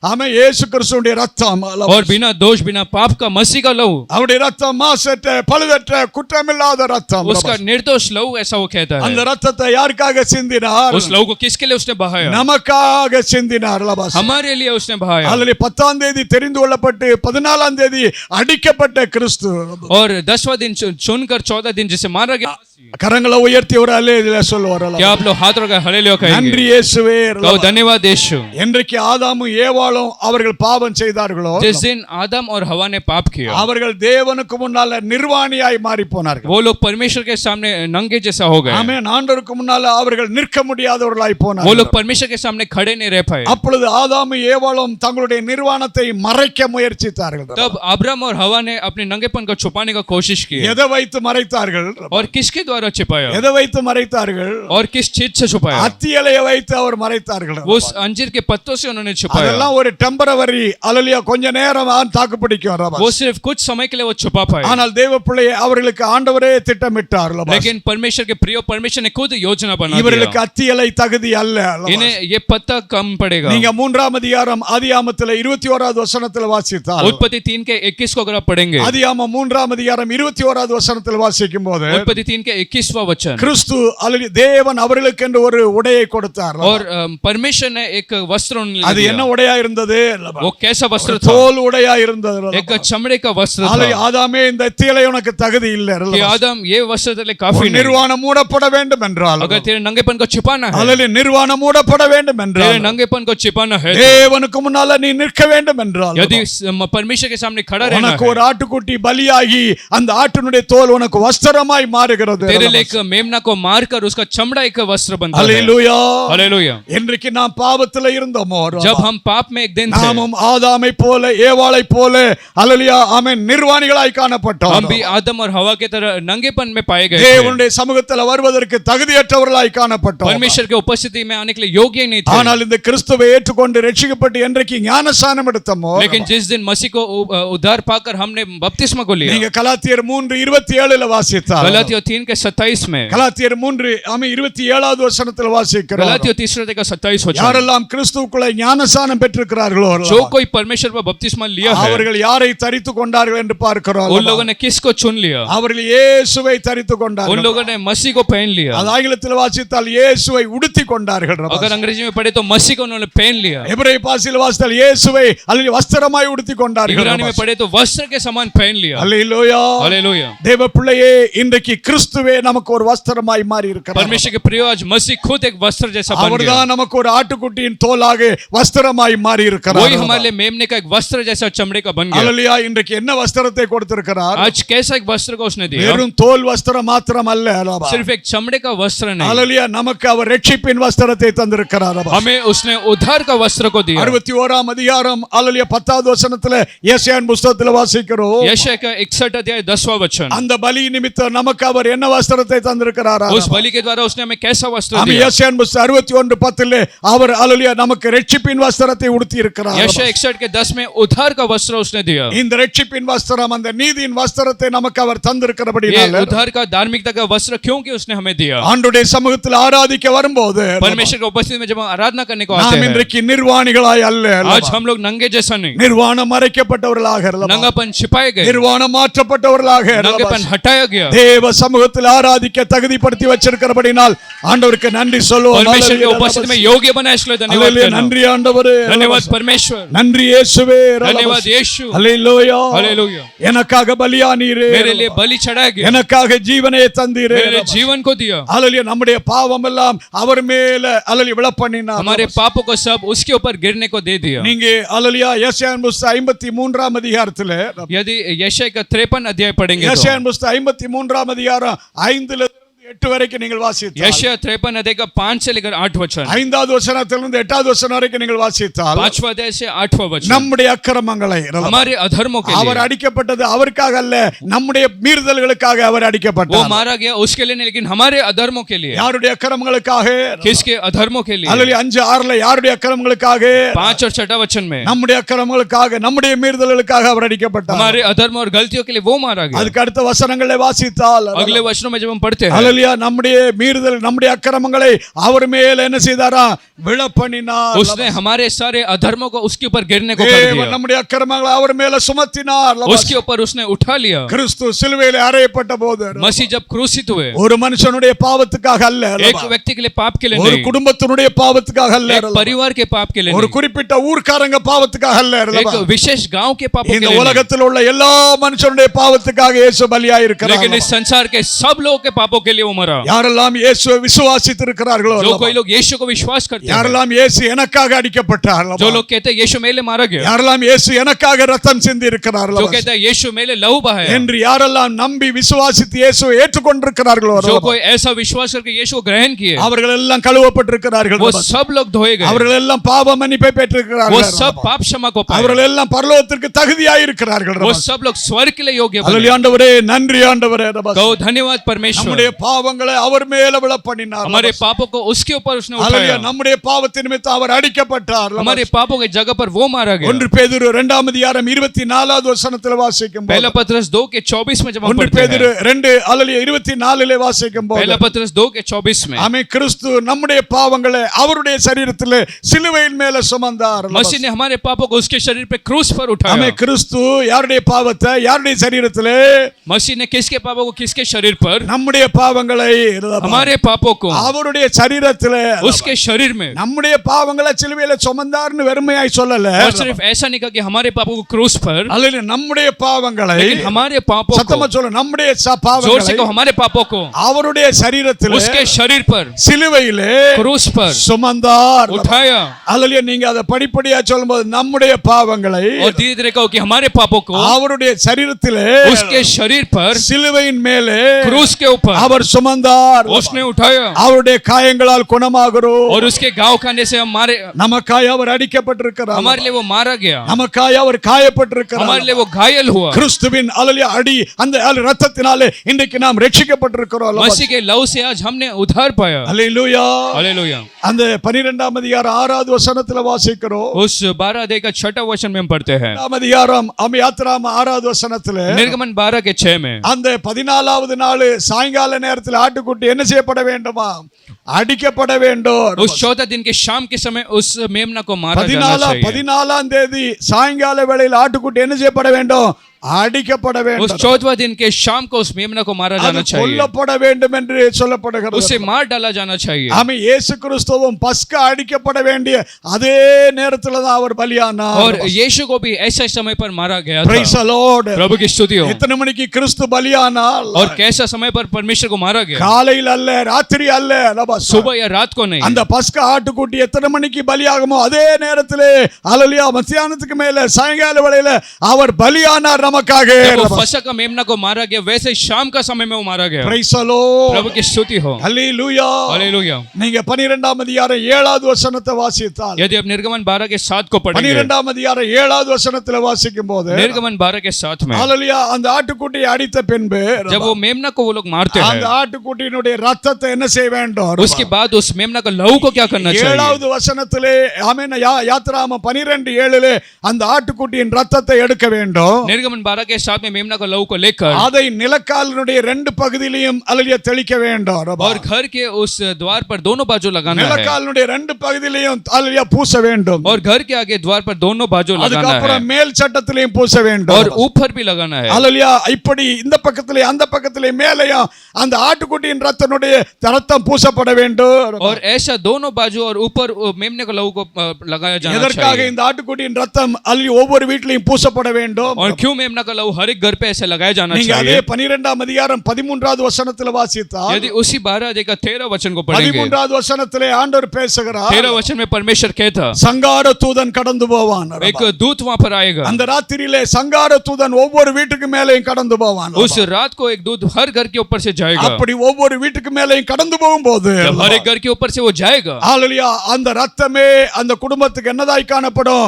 ஆமென் இயேசு கிறிஸ்துவின் ரத்தம், और बिना दोष बिना पाप का मसीह का लहू, அவருடைய ரத்தம் மாசற்ற பழுதற்ற குற்றமில்லாத ரத்தம். उसका निर्दोष लहू, ऐसा वो कहता है। அந்த ரத்தத்தை யாருக்காக சிந்தினார்? उस लहू को किसके लिए उसने बहाया? நமக்காக சிந்தினார். हमारे लिए उसने बहाया। அல்லது 10ஆம் தேதி தெரிந்து கொள்ளப்பட்டு 14ஆம் தேதி அடிக்கப்பட்ட கிறிஸ்து, और 10वां दिन चुनकर 14 दिन जिसे मारा गया। கரங்களை உயர்த்தி ஒரு அல்லேலூயா சொல்லுவார். क्या आप लोग हाथ रखकर हालेलुया நன்றி कहेंगे? இயேசுவே. कहो धन्यवाद यीशु। என்றைக்கு ஆதாமும் ஏவாளும் அவர்கள் பாவம் செய்தார்களோ, जिस दिन आदम और हवा ने पाप किया, அவர்கள் தேவனுக்கு முன்னால நிர்வாணியாய் மாறி போனார்கள். वो लोग परमेश्वर के सामने नंगे जैसा हो गए। ஆமென். ஆண்டவருக்கு முன்னால அவர்கள் நிற்க முடியாதவர்களாய் वो போனார்கள். लोग परमेश्वर के सामने खड़े नहीं रह पाए। அப்பொழுது ஆதாமும் ஏவாளும் தங்களுடைய நிர்வாணத்தை மறைக்க முயற்சித்தார்கள். तब अब्राम और हवा ने अपने नंगेपन को छुपाने का कोशिश की। எதை வைத்து மறைத்தார்கள்? और किसके द्वारा छिपाया? எதை வைத்து மறைத்தார்கள்? और किस चीज से छुपाया? அத்தி இலையை வைத்து அவர் மறைத்தார்கள். वो उस अंजीर के पत्तों से उन्होंने छुपाया। அதெல்லாம் ஒரு டெம்பரவரி அல்லேலூயா, கொஞ்ச நேரம் தாக்கு பிடிக்கும். वो सिर्फ कुछ समय के लिए वो छुपा पाए। ஆனால் தேவ பிள்ளையை அவர்களுக்கு ஆண்டவரே திட்டமிட்டார். लेकिन परमेश्वर के प्रिय परमेश्वर ने खुद योजना बना இவர்களுக்கு दिया। அத்தி இலை தகுதி அல்ல. इन्हें ये पत्ता कम पड़ेगा। நீங்க 3ஆம் அதிகாரம் ஆதியாகமத்தில் 21வது வசனத்தில் வாசித்தால், उत्पत्ति 3 के 21 को अगर आप पढ़ेंगे, ஆதியாகமம் 3ஆம் அதிகாரம் 21வது வசனத்தில் வாசிக்கும் போது उत्पत्ति 3 के 21वां वचन, கிறிஸ்து அல்லது தேவன் அவர்களுக்கு என்று ஒரு உடையை கொடுத்தார். और परमेश्वर ने एक वस्त्र उन्हें அது என்ன दिया। உடையா இருந்தது? वो कैसा वस्त्र था? தோல் உடையா இருந்தது. एक चमड़े का वस्त्र அல்லது था। ஆதாமே இந்த தீலை உனக்கு தகுதி இல்லை. कि आदम ये वस्त्र तेरे लिए काफी नहीं। நிர்வாணம் மூடப்பட வேண்டும் என்றால், अगर तेरे नंगेपन को छिपाना है, அல்லது நிர்வாணம் மூடப்பட வேண்டும் तेरे என்றால், नंगेपन को छिपाना है, தேவனுக்கு முன்னால நீ நிற்க வேண்டும் என்றால், यदि परमेश्वर के सामने खड़ा रहना உனக்கு ஒரு है, ஆட்டுக்குட்டி பலியாகி அந்த ஆட்டினுடைய தோல் உனக்கு வஸ்திரமாய் மாறுகிறது. तेरे लिए एक मेमना को मारकर उसका चमड़ा एक वस्त्र बनता है। அல்லேலூயா. हालेलुया। இன்றைக்கு நாம் பாவத்தில் இருந்தோமோ, जब हम पाप में एक दिन थे, நாமும் ஆதாமை போல ஏவாளை போல அல்லேலூயா ஆமென் நிர்வாணிகளாய் காணப்பட்டோம். हम भी आदम और हवा के तरह नंगेपन में पाए गए थे। தேவனுடைய சமூகத்தில் வருவதற்கு தகுதியற்றவர்களாய் காணப்பட்டோம். परमेश्वर के उपस्थिति में आने के लिए योग्य ही नहीं थे। ஆனால் இந்த கிறிஸ்துவை ஏற்றுக்கொண்டு ரட்சிக்கப்பட்டு என்றைக்கு ஞானஸ்நானம் எடுத்தோமோ, लेकिन जिस दिन मसीह को उद्धार पाकर हमने बपतिस्मा को लिया, நீங்க கலாத்தியர் 3:27 வாசித்தால், गलातियों 3 के 27 में, கலாத்தியர் 3:27வது வசனத்தில் வாசிக்கிறோம். गलातियों 3 का 27 वचन, யாரெல்லாம் கிறிஸ்துவுக்குள்ள ஞானஸ்நானம் பெற்றிருக்கிறார்களோ, जो कोई परमेश्वर पर बपतिस्मा लिया है, அவர்கள் யாரை தரித்துக் கொண்டார்கள் என்று பார்க்கிறோம். उन लोगों ने किसको चुन लिया? அவர்கள் இயேசுவை தரித்துக் उन கொண்டார்கள். लोगों ने मसीह को पहन लिया। அது ஆங்கிலத்தில் வாசித்தால் இயேசுவை உடுத்திக் கொண்டார்கள். अगर अंग्रेजी में पढ़े तो मसीह को उन्होंने पहन लिया। எபிரேய பாஷையில் வாசித்தால் இயேசுவை அல்லது வஸ்திரமாய் உடுத்திக் கொண்டார்கள். इब्रानी में पढ़े तो वस्त्र के समान पहन लिया। அல்லேலூயா. हालेलुया। தேவ பிள்ளையே, இன்றைக்கு கிறிஸ்துவே நமக்கு ஒரு வஸ்திரமாய் மாறி இருக்கிறார். परमेश्वर के प्रिय, आज मसीह खुद एक वस्त्र जैसा बन गया। அவர்தான் நமக்கு ஒரு ஆட்டுக்குட்டியின் தோலாக வஸ்திரமாய் மாறி இருக்கிறார். वही हमारे लिए मेमने का एक वस्त्र जैसा चमड़े का बन गया। அல்லேலூயா. இன்றைக்கு என்ன வஸ்திரத்தை கொடுத்திருக்கிறார்? आज कैसा एक वस्त्र को उसने दिया? வெறும் தோல் வஸ்திரம் மாத்திரம் அல்ல. सिर्फ एक चमड़े का वस्त्र नहीं, அல்லேலூயா. நமக்கு அவர் ரட்சிப்பின் வஸ்திரத்தை தந்திருக்கிறார். हमें उसने उद्धार का वस्त्र को दिया। 61ஆம் அதிகாரம் அல்லேலூயா 10வது வசனத்துல ஏசாயாவின் புத்தகத்துல வாசிக்கிறோம். यशायाह का 61 अध्याय 10वां वचन, அந்த பலி நிமித்தம் நமக்கு அவர் என்ன வஸ்திரத்தை தந்திருக்கிறார். उस बलि के द्वारा उसने हमें कैसा वस्त्र ஆமென். दिया? யெஷயா 61:10 அவர் அல்லேலூயா நமக்கு இரட்சிப்பின் வஸ்திரத்தை உடுத்தி இருக்கிறார். यशायाह 61 के 10 में उद्धार का वस्त्र उसने दिया. இந்த இரட்சிப்பின் வஸ்திரம் அந்த நீதியின் வஸ்திரத்தை நமக்கு அவர் ये தந்திருக்கிறபடியால் उद्धार का धार्मिकता का वस्त्र क्योंकि उसने हमें दिया. ஆண்டவருடைய சமூகத்தில் ஆராதிக்க வரும்போது परमेश्वर की उपस्थिति में जब हम आराधना करने को आते நாம் हैं, இன்றைக்கு நிர்வாணிகளாய் அல்ல, आज हम लोग नंगे जैसा नहीं, நிர்வாணம் மறைக்கப்பட்டவர்களாக அல்ல, नंगापन छिपाए गए, நிர்வாணம் மாற்றப்பட்டவர்களாக அல்ல, नंगेपन हटाया गया. தேவ சமூகத்தில் ஆராதிக்க தகுதிப்படுத்தி வச்சிருக்கிறபடினால் ஆண்டவருக்கு நன்றி சொல்லுவோம். परमेश्वर की उपस्थिति में योग्य बनाए इसलिए धन्यवाद அல்லேலூயா. करना. நன்றி ஆண்டவரே, धन्यवाद परमेश्वर, நன்றி இயேசுவே, धन्यवाद यीशु, அல்லேலூயா. हालेलुया. எனக்காக பலியானீரே, मेरे लिए बलि चढ़ाया गया, எனக்காக ஜீவனை தந்தீரே, मेरे लिए जीवन को दिया. அல்லேலூயா. நம்முடைய பாவம் எல்லாம் அவர் மேல அல்லேலூயா விழப்பண்ணினார். हमारे पापों को सब उसके ऊपर गिरने को दे दिया. நீங்க அல்லேலூயா யெஷயா 53 அதிகாரத்திலே यदि यशायाह का 53 अध्याय पढ़ेंगे யெஷயா तो 53 அதிகாரம் 5 8 வரைக்கும் நீங்கள் வாசித்தால், यशायाह 53 अध्याय का 5 से लेकर 8 वचन, 5வது வசனத்திலிருந்து 8வது வசனம் வரைக்கும் நீங்கள் வாசித்தால் 5वां अध्याय से 8वां वचन, நம்முடைய அக்கிரமங்களை हमारे अधर्मों के அவர் लिए அடிக்கப்பட்டது அவருக்காக அல்ல, நம்முடைய மீறுதல்களுக்காக அவர் वो அடிக்கப்பட்டார். मारा गया उसके लिए नहीं, लेकिन हमारे अधर्मों के लिए. யாருடைய அக்கிரமங்களுக்காக? किसके अधर्मों के लिए? அல்லேலூயா. 5:6 யாருடைய அக்கிரமங்களுக்காக? 5 और 6 वचन में நம்முடைய அக்கிரமங்களுக்காக, நம்முடைய மீறுதல்களுக்காக அவர் அடிக்கப்பட்டார். हमारे अधर्म और गलतियों के लिए वो मारा गया. அதுக்கு அடுத்த வசனங்களை வாசித்தால் अगले वचनों में जब हम पढ़ते हैं, அல்லேலூயா நம்முடைய மீறுதல் நம்முடைய அக்கிரமங்களை அவர் மேல் என்ன செய்தாரா? விழப்பண்ணினார். उसने हमारे सारे अधर्मों को उसके ऊपर गिरने को कर தேவன் दिया. நம்முடைய அக்கிரமங்களை அவர் மேல சுமத்தினார். उसके ऊपर उसने उठा लिया. கிறிஸ்து சிலுவையிலே அறையப்பட்ட போது मसीह जब क्रूसित हुए, ஒரு மனுஷனுடைய பாவத்துக்காக அல்ல, एक व्यक्ति के लिए पाप के लिए ஒரு नहीं, குடும்பத்தினுடைய பாவத்துக்காக அல்ல, एक परिवार के पाप के लिए ஒரு नहीं, குறிப்பிட்ட ஊர்க்காரங்க பாவத்துக்காக அல்ல, एक विशेष गांव के पापों के இந்த लिए नहीं, உலகத்தில் உள்ள எல்லா மனுஷனுடைய பாவத்துக்காக இயேசு பலியாய் இருக்கிறார். लेकिन इस संसार के सब लोगों के पापों के लिए वो मरा. யாரெல்லாம் இயேசுவை விசுவாசித்திருக்கிறார்களோ, जो कोई लोग यीशु को विश्वास करते हैं, யாரெல்லாம் இயேசு எனக்காக அடிக்கப்பட்டார், जो लोग कहते हैं यीशु मेरे लिए मारा गया, யாரெல்லாம் இயேசு எனக்காக ரத்தம் சிந்தி இருக்கிறார்கள், जो कहते हैं यीशु मेरे लिए लहू बहाया, என்று யாரெல்லாம் நம்பி விசுவாசித்து இயேசுவை ஏற்றுக்கொண்டிருக்கிறார்களோ, जो कोई ऐसा विश्वास करके यीशु को ग्रहण किए, அவர்கள் எல்லாம் கழுவப்பட்டிருக்கிறார்கள். वो सब लोग धोए गए, அவர்கள் எல்லாம் பாவ மன்னிப்பை वो பெற்றிருக்கிறார்கள். सब पाप क्षमा को पाए, அவர்கள் எல்லாம் பரலோகத்திற்கு தகுதியாய் இருக்கிறார்கள். वो सब लोग स्वर्ग के लिए योग्य बने. அல்லேலூயா. ஆண்டவரே நன்றி ஆண்டவரே. कहो धन्यवाद परमेश्वर, நம்முடைய பாவங்களை அவர் மேல விழப்பண்ணினார். हमारे पापों को उसके ऊपर उसने அல்லேலூயா. उठाया, நம்முடைய பாவத்தின் நிமித்தம் அவர் அடிக்கப்பட்டார். हमारे पापों की जगह पर वो मारा गया. 1 பேதுரு 2 அதிகாரம் 24வது வசனத்தில் வாசிக்கும் पहला போது, पत्रस 2 के 24 में जब हम 1 पढ़ते பேதுரு हैं, 2 அல்லேலூயா 24 வாசிக்கும் போது, पहला पत्रस 2 के 24 में, ஆமென், கிறிஸ்து நம்முடைய பாவங்களை அவருடைய சரீரத்திலே சிலுவையின் மேல சுமந்தார். मसीह ने हमारे पापों को उसके शरीर पे क्रूस पर उठाया. ஆமென். கிறிஸ்து யாருடைய பாவத்தை யாருடைய சரீரத்திலே? मसीह ने किसके पापों को किसके शरीर पर? நம்முடைய பாவங்களை हमारे पापों को அவருடைய சரீரத்திலே, उसके शरीर में. நம்முடைய பாவங்களை சிலுவையில சுமந்தார்னு வெறுமையாய் சொல்லல. और सिर्फ ऐसा नहीं कहा कि हमारे पापों को क्रूस पर, அல்லேலூயா. நம்முடைய பாவங்களை, लेकिन हमारे पापों சத்தமா को, சொல்ல, நம்முடைய जोर से பாவங்களை कहो, हमारे पापों को அவருடைய சரீரத்திலே उसके शरीर पर சிலுவையிலே क्रूस पर சுமந்தார். उठाया. அல்லேலூயா. நீங்க அதை படிப்படியா சொல்லும்போது நம்முடைய பாவங்களை और धीरे धीरे कहो कि हमारे पापों को அவருடைய சரீரத்திலே उसके शरीर पर சிலுவையின் மேலே क्रूस के ऊपर அவர் சுமந்தார். उसने उठाया, அவருடைய காயங்களால் குணமாகிறோம். और उसके घाव खाने से हमारे நமக்காய் அவர் அடிக்கப்பட்டிருக்கிறார். हमारे लिए वो मारा गया, நமக்காய் அவர் காயப்பட்டிருக்கிறார். हमारे लिए वो घायल हुआ. கிறிஸ்துவின் அல்லேலூயா அடி அந்த ரத்தத்தினாலே இன்றைக்கு நாம் ரட்சிக்கப்பட்டிருக்கிறோம். मसीह के लहू से आज हमने उद्धार पाया. அல்லேலூயா. हालेलुया. அந்த 12ஆம் அதிகாரம் 6வது வசனத்துல வாசிக்கிறோம். उस 12 अध्याय का 6वां वचन में हम पढ़ते हैं, 12ஆம் அதிகாரம் யாத்திராம் 6வது வசனத்துல निर्गमन 12 के 6 में, அந்த 14வது நாள் சாயங்கால நேரத்தில் ஆட்டுக்குட்டி என்ன செய்யப்பட வேண்டுமா? அடிக்கப்பட வேண்டும். उस 14 दिन के शाम के समय उस मेमना को मारा जाना चाहिए. 14ஆம் தேதி சாயங்கால வேளையில் ஆட்டுக்குட்டி என்ன செய்யப்பட வேண்டும்? அடிக்கப்பட उस வேண்டும். 14वां दिन के शाम को उस मेमना को मारा அது जाना चाहिए, கொல்லப்பட வேண்டும் என்று சொல்லப்படுகிறது. उसे मार डाला जाना चाहिए. ஆமென். இயேசு கிறிஸ்துவும் பஸ்கா அடிக்கப்பட வேண்டிய அதே நேரத்துல தான் அவர் பலியானார். और यीशु को भी ऐसे समय पर मारा गया Praise था. the Lord. प्रभु की स्तुति हो. எத்தனை மணிக்கு கிறிஸ்து பலியானார்? और कैसा समय पर परमेश्वर को मारा गया? காலையில் அல்ல, ராத்திரி அல்ல, லபஸ். सुबह या रात को नहीं. அந்த பஸ்கா ஆட்டுக்குட்டி எத்தனை மணிக்கு பலியாகுமோ அதே நேரத்திலே அல்லேலூயா மத்தியானத்துக்கு மேல சாயங்கால வேளையில அவர் பலியானார் நமக்காக. जब वो फसह का मेमना को मारा गया वैसे ही शाम का समय में वो मारा गया. Praise the Lord. प्रभु की स्तुति हो. Hallelujah. हालेलुया. நீங்க 12ஆம் அதிகாரம் 7வது வசனத்தை வாசித்தால், यदि आप निर्गमन 12 के 7 को पढ़ेंगे, 12ஆம் அதிகாரம் 7வது வசனத்துல வாசிக்கும் போது, निर्गमन 12 के 7 में ஹalleluya, அந்த ஆட்டுக்குட்டியை அடித்த பின்பு जब वो मेमना को वो लोग मारते அந்த हैं, ஆட்டுக்குட்டியினுடைய ரத்தத்தை என்ன செய்ய வேண்டும்? उसके बाद उस मेमना का लहू को क्या करना चाहिए? 7வது வசனத்திலே ஆமென், யாத்திராகமம் 12:7 அந்த ஆட்டுக்குட்டியின் ரத்தத்தை எடுக்க வேண்டும். निर्गमन 12 के 7 में मेमना का लहू को लेकर அதை நிலக்காலினுடைய 2 பகுதியிலும் ஹalleluya தெளிக்க வேண்டும். और घर के उस द्वार पर दोनों बाजू लगाना है, நிலக்காலினுடைய 2 பகுதியிலும் ஹalleluya பூச வேண்டும். और घर के आगे द्वार पर दोनों बाजू लगाना அதுக்கப்புறம் है, மேல் சட்டத்திலையும் பூச வேண்டும். और ऊपर भी लगाना है. ஹalleluya, இப்படி இந்த பக்கத்திலே அந்த பக்கத்திலே மேலேயும் அந்த ஆட்டுக்குட்டியின் ரத்தம் பூசப்பட வேண்டும். और ऐसा दोनों बाजू और ऊपर मेमने का लहू को लगाया जाना எதற்காக चाहिए. இந்த ஆட்டுக்குட்டியின் ரத்தம் ஹalleluya ஒவ்வொரு வீட்டிலும் பூசப்பட வேண்டும்? और क्यों मेमना का लहू हर एक घर पे ऐसे लगाया जाना நீங்க அதே चाहिए? 12ஆம் அதிகாரம் 13வது வசனத்துல வாசித்தால், यदि उसी 12 अध्याय का 13 वचन को पढ़ेंगे, 13வது வசனத்திலே ஆண்டவர் பேசுகிறார், 13 वचन में परमेश्वर कहता சங்கார தூதன் கடந்து போவான். एक दूत वहां पर आएगा. அந்த ராத்திரியிலே சங்கார தூதன் ஒவ்வொரு வீட்டுக்கு மேலேயும் கடந்து போவான். उस रात को एक दूत हर घर के ऊपर से जाएगा. அப்படி ஒவ்வொரு வீட்டுக்கு மேலேயும் கடந்து போகும்போது जब हर एक घर के ऊपर से वो जाएगा, ஹalleluya, அந்த ரத்தமே அந்த குடும்பத்துக்கு என்னதாய் காணப்படும்?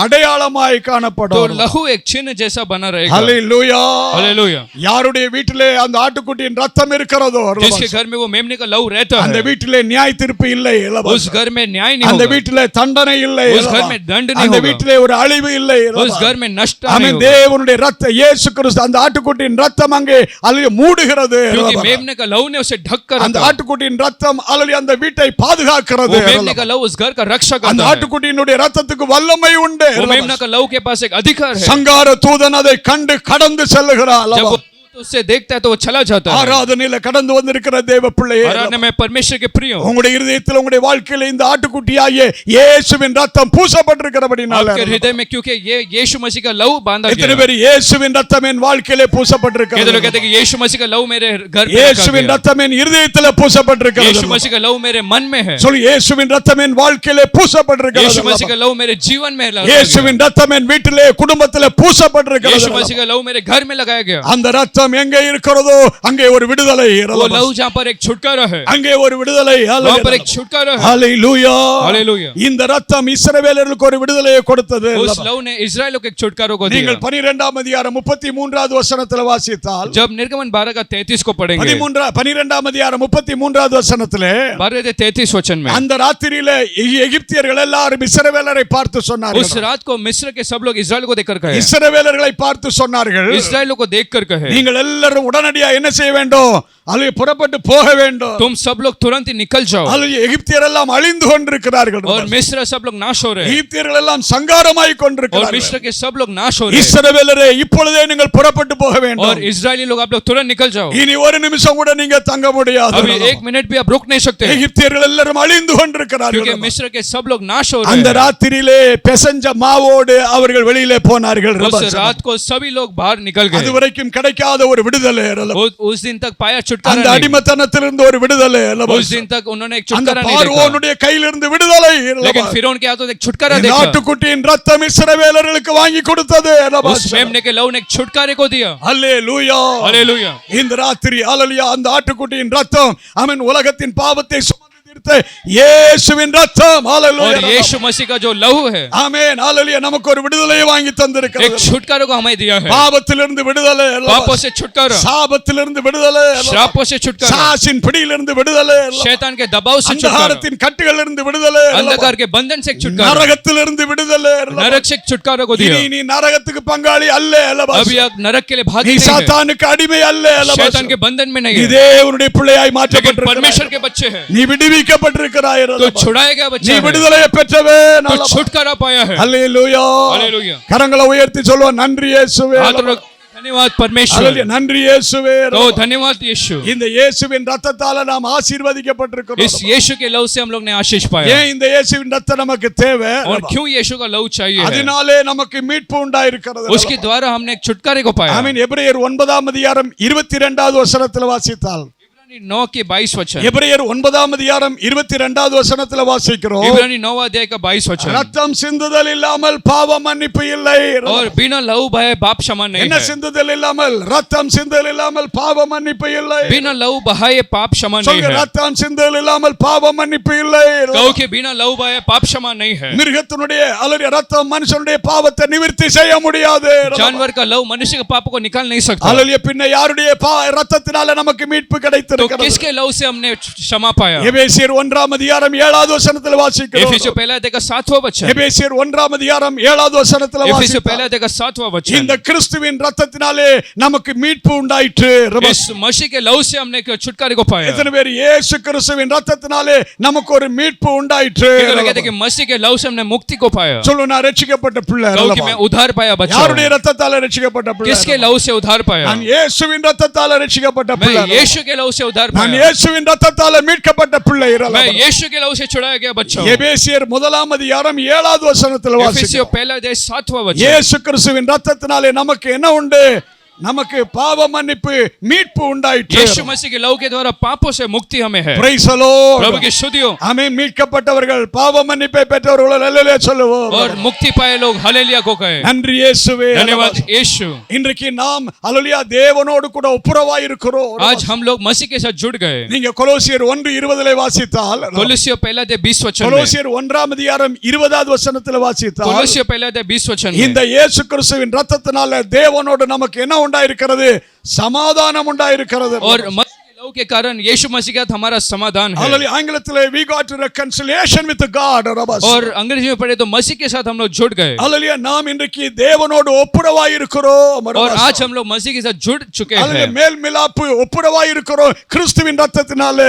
அடையாளமாய் तो காணப்படும். लहू एक चिन्ह जैसा बना रहेगा. ஹalleluya. हालेलुया. யாருடைய வீட்டிலே அந்த ஆட்டுக்குட்டியின் ரத்தம் இருக்கிறதோ जिसके घर में वो मेमने का लहू रहता அந்த है, வீட்டிலே நியாய தீர்ப்பு இல்லை. उस घर में न्याय नहीं அந்த होगा, வீட்டிலே தண்டனை இல்லை. उस घर में दंड नहीं அந்த होगा, வீட்டிலே ஒரு அழிவு இல்லை. उस घर में नष्ट नहीं ஆமென். होगा, தேவனுடைய ரத்தம் இயேசு கிறிஸ்து அந்த ஆட்டுக்குட்டியின் ரத்தம் அங்கே அல்லது மூடுகிறது. क्योंकि मेमने का लहू ने उसे ढक कर அந்த रखा. ஆட்டுக்குட்டியின் ரத்தம் அல்லது அந்த வீட்டை பாதுகாக்கிறது. वो मेमने का लहू उस घर का रक्षा அந்த करता है. ஆட்டுக்குட்டியினுடைய ரத்தத்துக்கு வல்லமை உண்டு. वो मेमना का लहू के पास एक अधिकार है. சங்கார தூதன் அதை கண்டு கடந்து செல்லுகிறான். जब वो दूत उससे देखता है तो वो चला जाता है. ஆராதனையில கடந்து வந்திருக்கிற தேவ பிள்ளையே, आराधना में परमेश्वर के प्रिय हो, உங்களுடைய இருதயத்தில் உங்களுடைய வாழ்க்கையில இந்த ஆட்டுக்குட்டியாகிய இயேசுவின் ரத்தம் பூசப்பட்டிருக்கிறபடினால, आपके हृदय में क्योंकि ये यीशु मसीह का लहू बांधा எத்தனை गया. பேர் இயேசுவின் ரத்தம் என் வாழ்க்கையிலே ये तो लोग பூசப்பட்டிருக்கிறது? कहते हैं कि यीशु मसीह का लहू मेरे घर पे रखा இயேசுவின் गया. ரத்தம் என் இருதயத்தில் பூசப்பட்டிருக்கிறது. यीशु मसीह का लहू मेरे मन में है. சொல்லு, இயேசுவின் ரத்தம் என் வாழ்க்கையிலே यीशु பூசப்பட்டிருக்கிறது. मसीह का लहू मेरे जीवन में लगा गया. இயேசுவின் ரத்தம் என் வீட்டிலே குடும்பத்திலே यीशु பூசப்பட்டிருக்கிறது. मसीह का लहू मेरे घर में लगाया गया. அந்த ரத்தம் எங்கே இருக்கிறதோ அங்கே ஒரு விடுதலை. वो लहू जहाँ पर एक छुटकारा है, அங்கே ஒரு விடுதலை. वहाँ पर एक छुटकारा है. ஹalleluya. हालेलुया. இந்த ரத்தம் இஸ்ரவேலர்களுக்கு ஒரு விடுதலையை கொடுத்தது. उस लहू ने इस्राएल को एक छुटकारा को दिया. நீங்கள் 12ஆம் அதிகாரம் 33வது வசனத்தில் வாசித்தால், जब निर्गमन 12 का 33 को पढ़ेंगे, 12ஆம் அதிகாரம் 33வது வசனத்திலே 12 से 33 वचन में, அந்த ராத்திரியிலே எகிப்தியர்கள் எல்லாரும் இஸ்ரவேலரை பார்த்து சொன்னார்கள். उस रात को मिस्र के सब लोग इस्राएल को देखकर कहे, இஸ்ரவேலர்களை பார்த்து சொன்னார்கள், इस्राएल को देखकर कहे, நீங்கள் எல்லாரும் உடனடியாக என்ன செய்ய வேண்டும்? அல்லது புறப்பட்டு போக வேண்டும். तुम सब लोग तुरंत ही निकल जाओ. அல்லது எகிப்தியர் எல்லாம் அழிந்து கொண்டிருக்கிறார்கள். और मिस्र सब लोग नाश हो रहे हैं, எகிப்தியர்கள் எல்லாம் சங்காரமாய் और கொண்டிருக்கிறார்கள். मिस्र के सब लोग नाश हो रहे हैं. இஸ்ரவேலரே, இப்பொழுதே நீங்கள் புறப்பட்டு போக और வேண்டும். इस्राएली लोग आप लोग तुरंत निकल जाओ. இனி ஒரு நிமிஷம் கூட நீங்க தங்க முடியாது. अभी एक मिनट भी आप रुक नहीं सकते, எகிப்தியர்கள் எல்லாரும் அழிந்து क्योंकि கொண்டிருக்கிறார்கள். मिस्र के सब लोग नाश हो रहे அந்த हैं. ராத்திரியிலே பெசஞ்ச மாவோடு அவர்கள் வெளியிலே போனார்கள். उस रात को सभी लोग बाहर निकल गए. அதுவரைக்கும் கிடைக்காத ஒரு விடுதலை. उस दिन तक पाया छुटकारा அந்த नहीं. அடிமைத்தனத்திலிருந்து ஒரு விடுதலை. उस दिन तक उन्होंने एक அந்த छुटकारा नहीं देखा, பார்வோனுடைய கையிலிருந்து விடுதலை. लेकिन फिरौन के हाथों से एक छुटकारा இந்த देखा. ஆட்டுக்குட்டியின் ரத்தம் இஸ்ரவேலர்களுக்கு வாங்கி கொடுத்தது. उस मेमने के लहू ने एक छुटकारे को दिया. அல்லேலூயா. हालेलुया. இந்த ராத்திரி அல்லேலூயா, அந்த ஆட்டுக்குட்டியின் ரத்தம் அவன் உலகத்தின் பாவத்தை சுமந்து தீர்த்த இயேசுவின் ரத்தம். और அல்லேலூயா. यीशु मसीह का जो लहू है, ஆமென். அல்லேலூயா. நமக்கு ஒரு விடுதலையை வாங்கி एक தந்திருக்கிறது. छुटकारा को हमें दिया है. பாவத்திலிருந்து விடுதலை. पापों से छुटकारा, சாபத்திலிருந்து விடுதலை. श्रापों से छुटकारा, சாசின் பிடியிலிருந்து விடுதலை. शैतान के दबाव से छुटकारा, அந்தகாரத்தின் கட்டுகளிலிருந்து விடுதலை. अंधकार के बंधन से एक छुटकारा, நரகத்திலிருந்து விடுதலை. नरक से एक छुटकारा को दिया. நீ நரகத்துக்கு பங்காளி அல்ல. अभी आप नरक के लिए நீ भागी नहीं है, சாத்தானுக்கு அடிமை அல்ல. शैतान के बंधन में नहीं है, இதே உன்னுடைய பிள்ளையாய் लेकिन மாற்றப்பட்டிருக்கிறாய். परमेश्वर के बच्चे हैं. நீ விடுவிக்கப்பட்டிருக்கிறாய். तो छुड़ाया गया நீ बच्चा है, விடுதலையை பெற்றவே. तो छुटकारा पाया है. அல்லேலூயா. हालेलुया. கரங்களை உயர்த்தி சொல்லுவோம், நன்றி இயேசுவே. हाथ रख, धन्यवाद परमेश्वर. அல்லேலூயா. நன்றி இயேசுவே. तो धन्यवाद यीशु. இந்த இயேசுவின் ரத்தத்தால நாம் ஆசீர்வதிக்கப்பட்டிருக்கிறோம். इस यीशु के लहू से हम लोग ने आशीष पाया. ஏன் இந்த இயேசுவின் ரத்தம் நமக்கு தேவை? और क्यों यीशु का लहू चाहिए है? அதனாலே நமக்கு மீட்பு உண்டாயிருக்கிறது. उसके द्वारा हमने एक छुटकारे को पाया. ஆமென். எபிரேயர் 9ஆம் அதிகாரம் 22வது வசனத்தில் வாசித்தால், 9 के 22 वचन, எபிரேயர் 9ஆம் அதிகாரம் 22வது வசனத்துல வாசிக்கிறோம். इब्रानी 9 अध्याय का 22 वचन, ரத்தம் சிந்துதல் இல்லாமல் பாவ மன்னிப்பு இல்லை. और बिना लहू बहाए पाप क्षमा नहीं என்ன है। சிந்துதல் இல்லாமல், ரத்தம் சிந்துதல் இல்லாமல் பாவ மன்னிப்பு இல்லை. बिना लहू बहाए पाप क्षमा नहीं சொல்லுங்க, है। ரத்தம் சிந்துதல் இல்லாமல் பாவ மன்னிப்பு இல்லை. कहो कि बिना लहू बहाए पाप क्षमा नहीं है। மிருகத்தினுடைய அல்லது ரத்தம் மனுஷனுடைய பாவத்தை நிவர்த்தி செய்ய முடியாது. जानवर का लहू मनुष्य के पाप को निकाल नहीं सकता। அல்லேலூயா. பின்ன யாருடைய ரத்தத்தினால நமக்கு மீட்பு तो கிடைத்திருக்கிறது? किसके लहू से हमने क्षमा पाया? எபேசியர் 1ஆம் அதிகாரம் 7வது வசனத்துல வாசிக்கிறோம். एफिसियों पहला अध्याय का 7वां वचन, எபேசியர் 1ஆம் அதிகாரம் 7வது வசனத்துல एफिसियों வாசிக்கிறோம். पहला अध्याय का 7वां वचन, இந்த கிறிஸ்துவின் ரத்தத்தினாலே நமக்கு மீட்பு உண்டாயிற்று. इस मसीह के लहू से हमने छुटकारे को पाया। எத்தனை பேர் இயேசு கிறிஸ்துவின் ரத்தத்தினாலே நமக்கு ஒரு மீட்பு உண்டாயிற்று? कहते कि मसीह के लहू से हमने मुक्ति को पाया। சொல்லு, நான் ரட்சிக்கப்பட்ட பிள்ளை. कहो कि मैं उद्धार पाया बच्चा। யாருடைய ரத்தத்தால ரட்சிக்கப்பட்ட பிள்ளை? किसके लहू से उद्धार पाया? நான் இயேசுவின் ரத்தத்தால ரட்சிக்கப்பட்ட मैं பிள்ளை. यीशु के लहू से उद्धार நான் पाया। இயேசுவின் ரத்தத்தால மீட்கப்பட்ட பிள்ளை. मैं यीशु के लहू से छुड़ाया गया बच्चा। எபேசியர் 1ஆம் அதிகாரம் 7வது வசனத்துல வாசிக்கிறோம். एफिसियों पहला अध्याय 7वां वचन, இயேசு கிறிஸ்துவின் ரத்தத்தினாலே நமக்கு என்ன உண்டு? நமக்கு பாவ மன்னிப்பு, மீட்பு உண்டாயிற்று. यीशु मसीह के लहू के द्वारा पापों से मुक्ति हमें है। Praise the Lord. प्रभु की स्तुति हो। ஆமென். மீட்கப்பட்டவர்கள், பாவ மன்னிப்பை பெற்றவர்கள் அல்லேலூயா சொல்லுவோம். और मुक्ति पाए लोग हालेलुया को कहे। நன்றி இயேசுவே. धन्यवाद यीशु। இன்றைக்கு நாம் அல்லேலூயா தேவனோடு கூட ஒப்புரவாய் இருக்கிறோம். आज हम लोग मसीह के साथ जुड़ गए। நீங்க கொலோசியர் 1:20 வாசித்தால், कोलोसियों पहला अध्याय 20 वचन में, கொலோசியர் 1ஆம் அதிகாரம் 20வது வசனத்துல வாசித்தால், कोलोसियों पहला अध्याय 20 वचन में, இந்த இயேசு கிறிஸ்துவின் ரத்தத்தினால தேவனோடு நமக்கு என்ன உண்டாயிருக்கிறது? சமாதானம் உண்டாயிருக்கிறது. और मसीह के लहू के कारण यीशु मसीह के साथ हमारा समाधान है। அல்லேலூயா. ஆங்கிலத்திலே we got reconciliation with God. और अंग्रेजी में पढ़े तो मसीह के साथ हम लोग जुड़ गए। அல்லேலூயா. நாம் இன்றைக்கு தேவனோடு ஒப்புரவாய் இருக்கிறோம். और आज हम लोग मसीह के साथ जुड़ चुके அல்லேலூயா. हैं। மேல் மிலாப்பு ஒப்புரவாய் இருக்கிறோம் கிறிஸ்துவின் ரத்தத்தினாலே.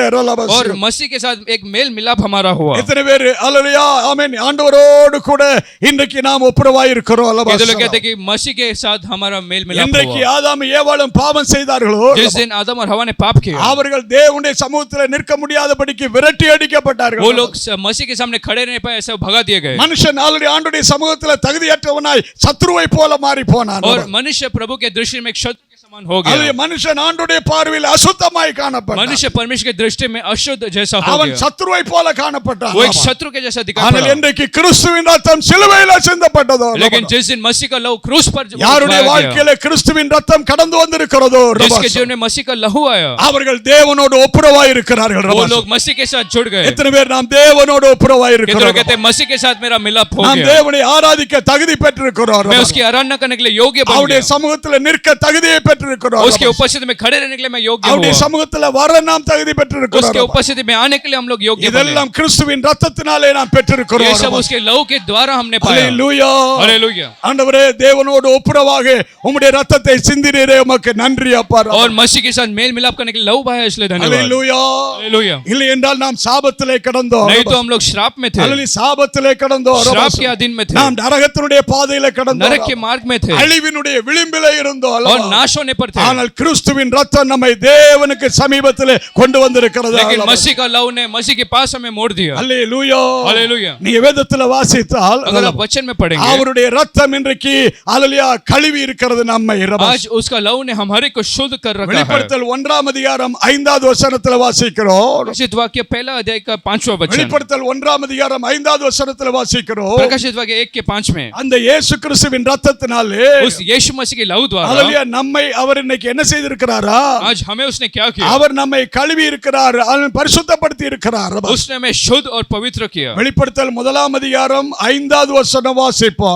और मसीह के साथ एक मेल मिलाप हमारा हुआ। எத்தனை பேர் அல்லேலூயா ஆமென் ஆண்டவரோடு கூட இன்றைக்கு நாம் ஒப்புரவாய் இருக்கிறோம். ये लोग कहते हैं कि मसीह के साथ हमारा मेल मिलाप இன்றைக்கு हुआ। ஆதாம் ஏவாளும் பாவம் செய்தார்களோ, जिस दिन आदम और हवा ने पाप किया, அவர்கள் தேவனுடைய சமூகத்தில் நிற்க முடியாதபடிக்கு விரட்டி அடிக்கப்பட்டார்கள். वो लोग मसीह के सामने खड़े नहीं पाए, ऐसे भगा दिए गए। மனுஷன் ஆல்ரெடி ஆண்டவருடைய சமூகத்தில் தகுதியற்றவனாய் சத்ருவை போல மாறி போனான். और मनुष्य प्रभु के दृष्टि में एक शत्रु के समान हो அல்லேலூயா. गया। மனுஷன் ஆண்டவருடைய பார்வையில் அசுத்தமாய் காணப்பட்டான். मनुष्य परमेश्वर के दृष्टि में अशुद्ध जैसा हो அவன் गया। சத்ருவை போல காணப்பட்டான். वो एक शत्रु के जैसा दिखाई ஆனால் पड़ा। இன்றைக்கு கிறிஸ்துவின் ரத்தம் சிலுவையில் சிந்தப்பட்டதோ, लेकिन जिस दिन मसीह का लहू क्रूस पर யாருடைய बहाया गया, வாழ்க்கையில கிறிஸ்துவின் ரத்தம் கடந்து வந்திருக்கிறதோ, जिसके जीवन में मसीह का लहू आया, அவர்கள் தேவனோடு ஒப்புரவாய் இருக்கிறார்கள். वो लोग मसीह के साथ जुड़ गए। எத்தனை பேர் நாம் தேவனோடு ஒப்புரவாய் कितने लोग இருக்கிறோம்? कहते हैं मसीह के साथ मेरा मिलाप हो நாம் गया, தேவனை ஆராதிக்க தகுதி பெற்றிருக்கிறோம். मैं उसकी आराधना करने के लिए योग्य बन அவருடைய गया, சமூகத்தில் நிற்க தகுதியை பெற்றிருக்கிறோம். उसकी उपस्थिति में खड़े रहने के लिए मैं योग्य அவருடைய हुआ, சமூகத்தில் வர நாம் தகுதி उसके பெற்றிருக்கிறோம். उपस्थिति में आने के लिए हम लोग योग्य बने। இதெல்லாம் கிறிஸ்துவின் ரத்தத்தினாலே நாம் ये सब பெற்றிருக்கிறோம். उसके लहू के द्वारा हमने पाया। அல்லேலூயா. हालेलुया। ஆண்டவரே, தேவனோடு ஒப்புரவாக உம்முடைய ரத்தத்தை சிந்தினீரே, உமக்கு நன்றி அப்பா. और मसीह के साथ मेल मिलाप करने के लिए लहू बहाया, इसलिए धन्यवाद। அல்லேலூயா. हालेलुया। இல்லை என்றால் நாம் சாபத்திலே கடந்தோம். नहीं तो हम लोग श्राप में थे, அல்லேலூயா. சாபத்திலே கடந்தோம். श्राप के अधीन में थे, நாம் நரகத்தினுடைய பாதையில கடந்தோம். नरक के मार्ग में थे, அழிவினுடைய விளிம்பிலே இருந்தோம். और नाश होने पर थे। ஆனால் கிறிஸ்துவின் ரத்தம் நம்மை தேவனுக்கு சமீபத்திலே கொண்டு வந்திருக்கிறது. लेकिन मसीह का लहू ने मसीह के पास हमें मोड़ दिया। அல்லேலூயா. हालेलुया। நீங்க வேதத்துல வாசித்தால் अगर आप वचन में पढ़ेंगे, அவருடைய ரத்தம் இன்றைக்கு அல்லேலூயா கழுவி இருக்கிறது நம்மை. आज उसका लहू ने हमारे को शुद्ध कर रखा है। வெளிப்படுத்தல் 1ஆம் அதிகாரம் 5வது வசனத்துல வாசிக்கிறோம். प्रकाशित वाक्य पहला अध्याय का 5वां वचन, வெளிப்படுத்தல் 1ஆம் அதிகாரம் 5வது வசனத்துல வாசிக்கிறோம். प्रकाशित वाक्य 1 के 5 में, அந்த இயேசு கிறிஸ்துவின் ரத்தத்தினாலே उस यीशु मसीह के लहू द्वारा அல்லேலூயா நம்மை அவர் இன்னைக்கு என்ன செய்திருக்கிறாரா? आज हमें उसने क्या किया? அவர் நம்மை கழுவி இருக்கிறார், அவர் பரிசுத்தப்படுத்தி இருக்கிறார். उसने हमें शुद्ध और पवित्र किया। வெளிப்படுத்தல் 1ஆம் அதிகாரம் 5வது வசனம் வாசிப்போம்.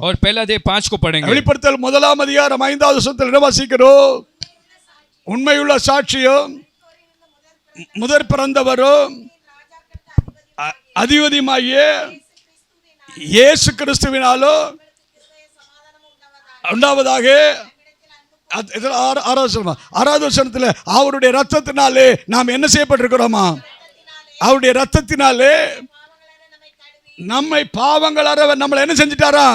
और पहला अध्याय 5 को पढ़ेंगे। வெளிப்படுத்தல் 1ஆம் அதிகாரம் 5வது வசனத்தில் என்ன வாசிக்கிறோம்? உண்மையுள்ள சாட்சியும் முதற் பிறந்தவரும் அதிபதியுமாகிய இயேசு கிறிஸ்துவினாலோ உண்டாவதாக. ஆறாவது வசனத்தில் அவருடைய ரத்தத்தினாலே நாம் என்ன செய்யப்பட்டிருக்கிறோமா? அவருடைய ரத்தத்தினாலே நம்மை பாவங்கள் நம்மளை என்ன செஞ்சிட்டாரா?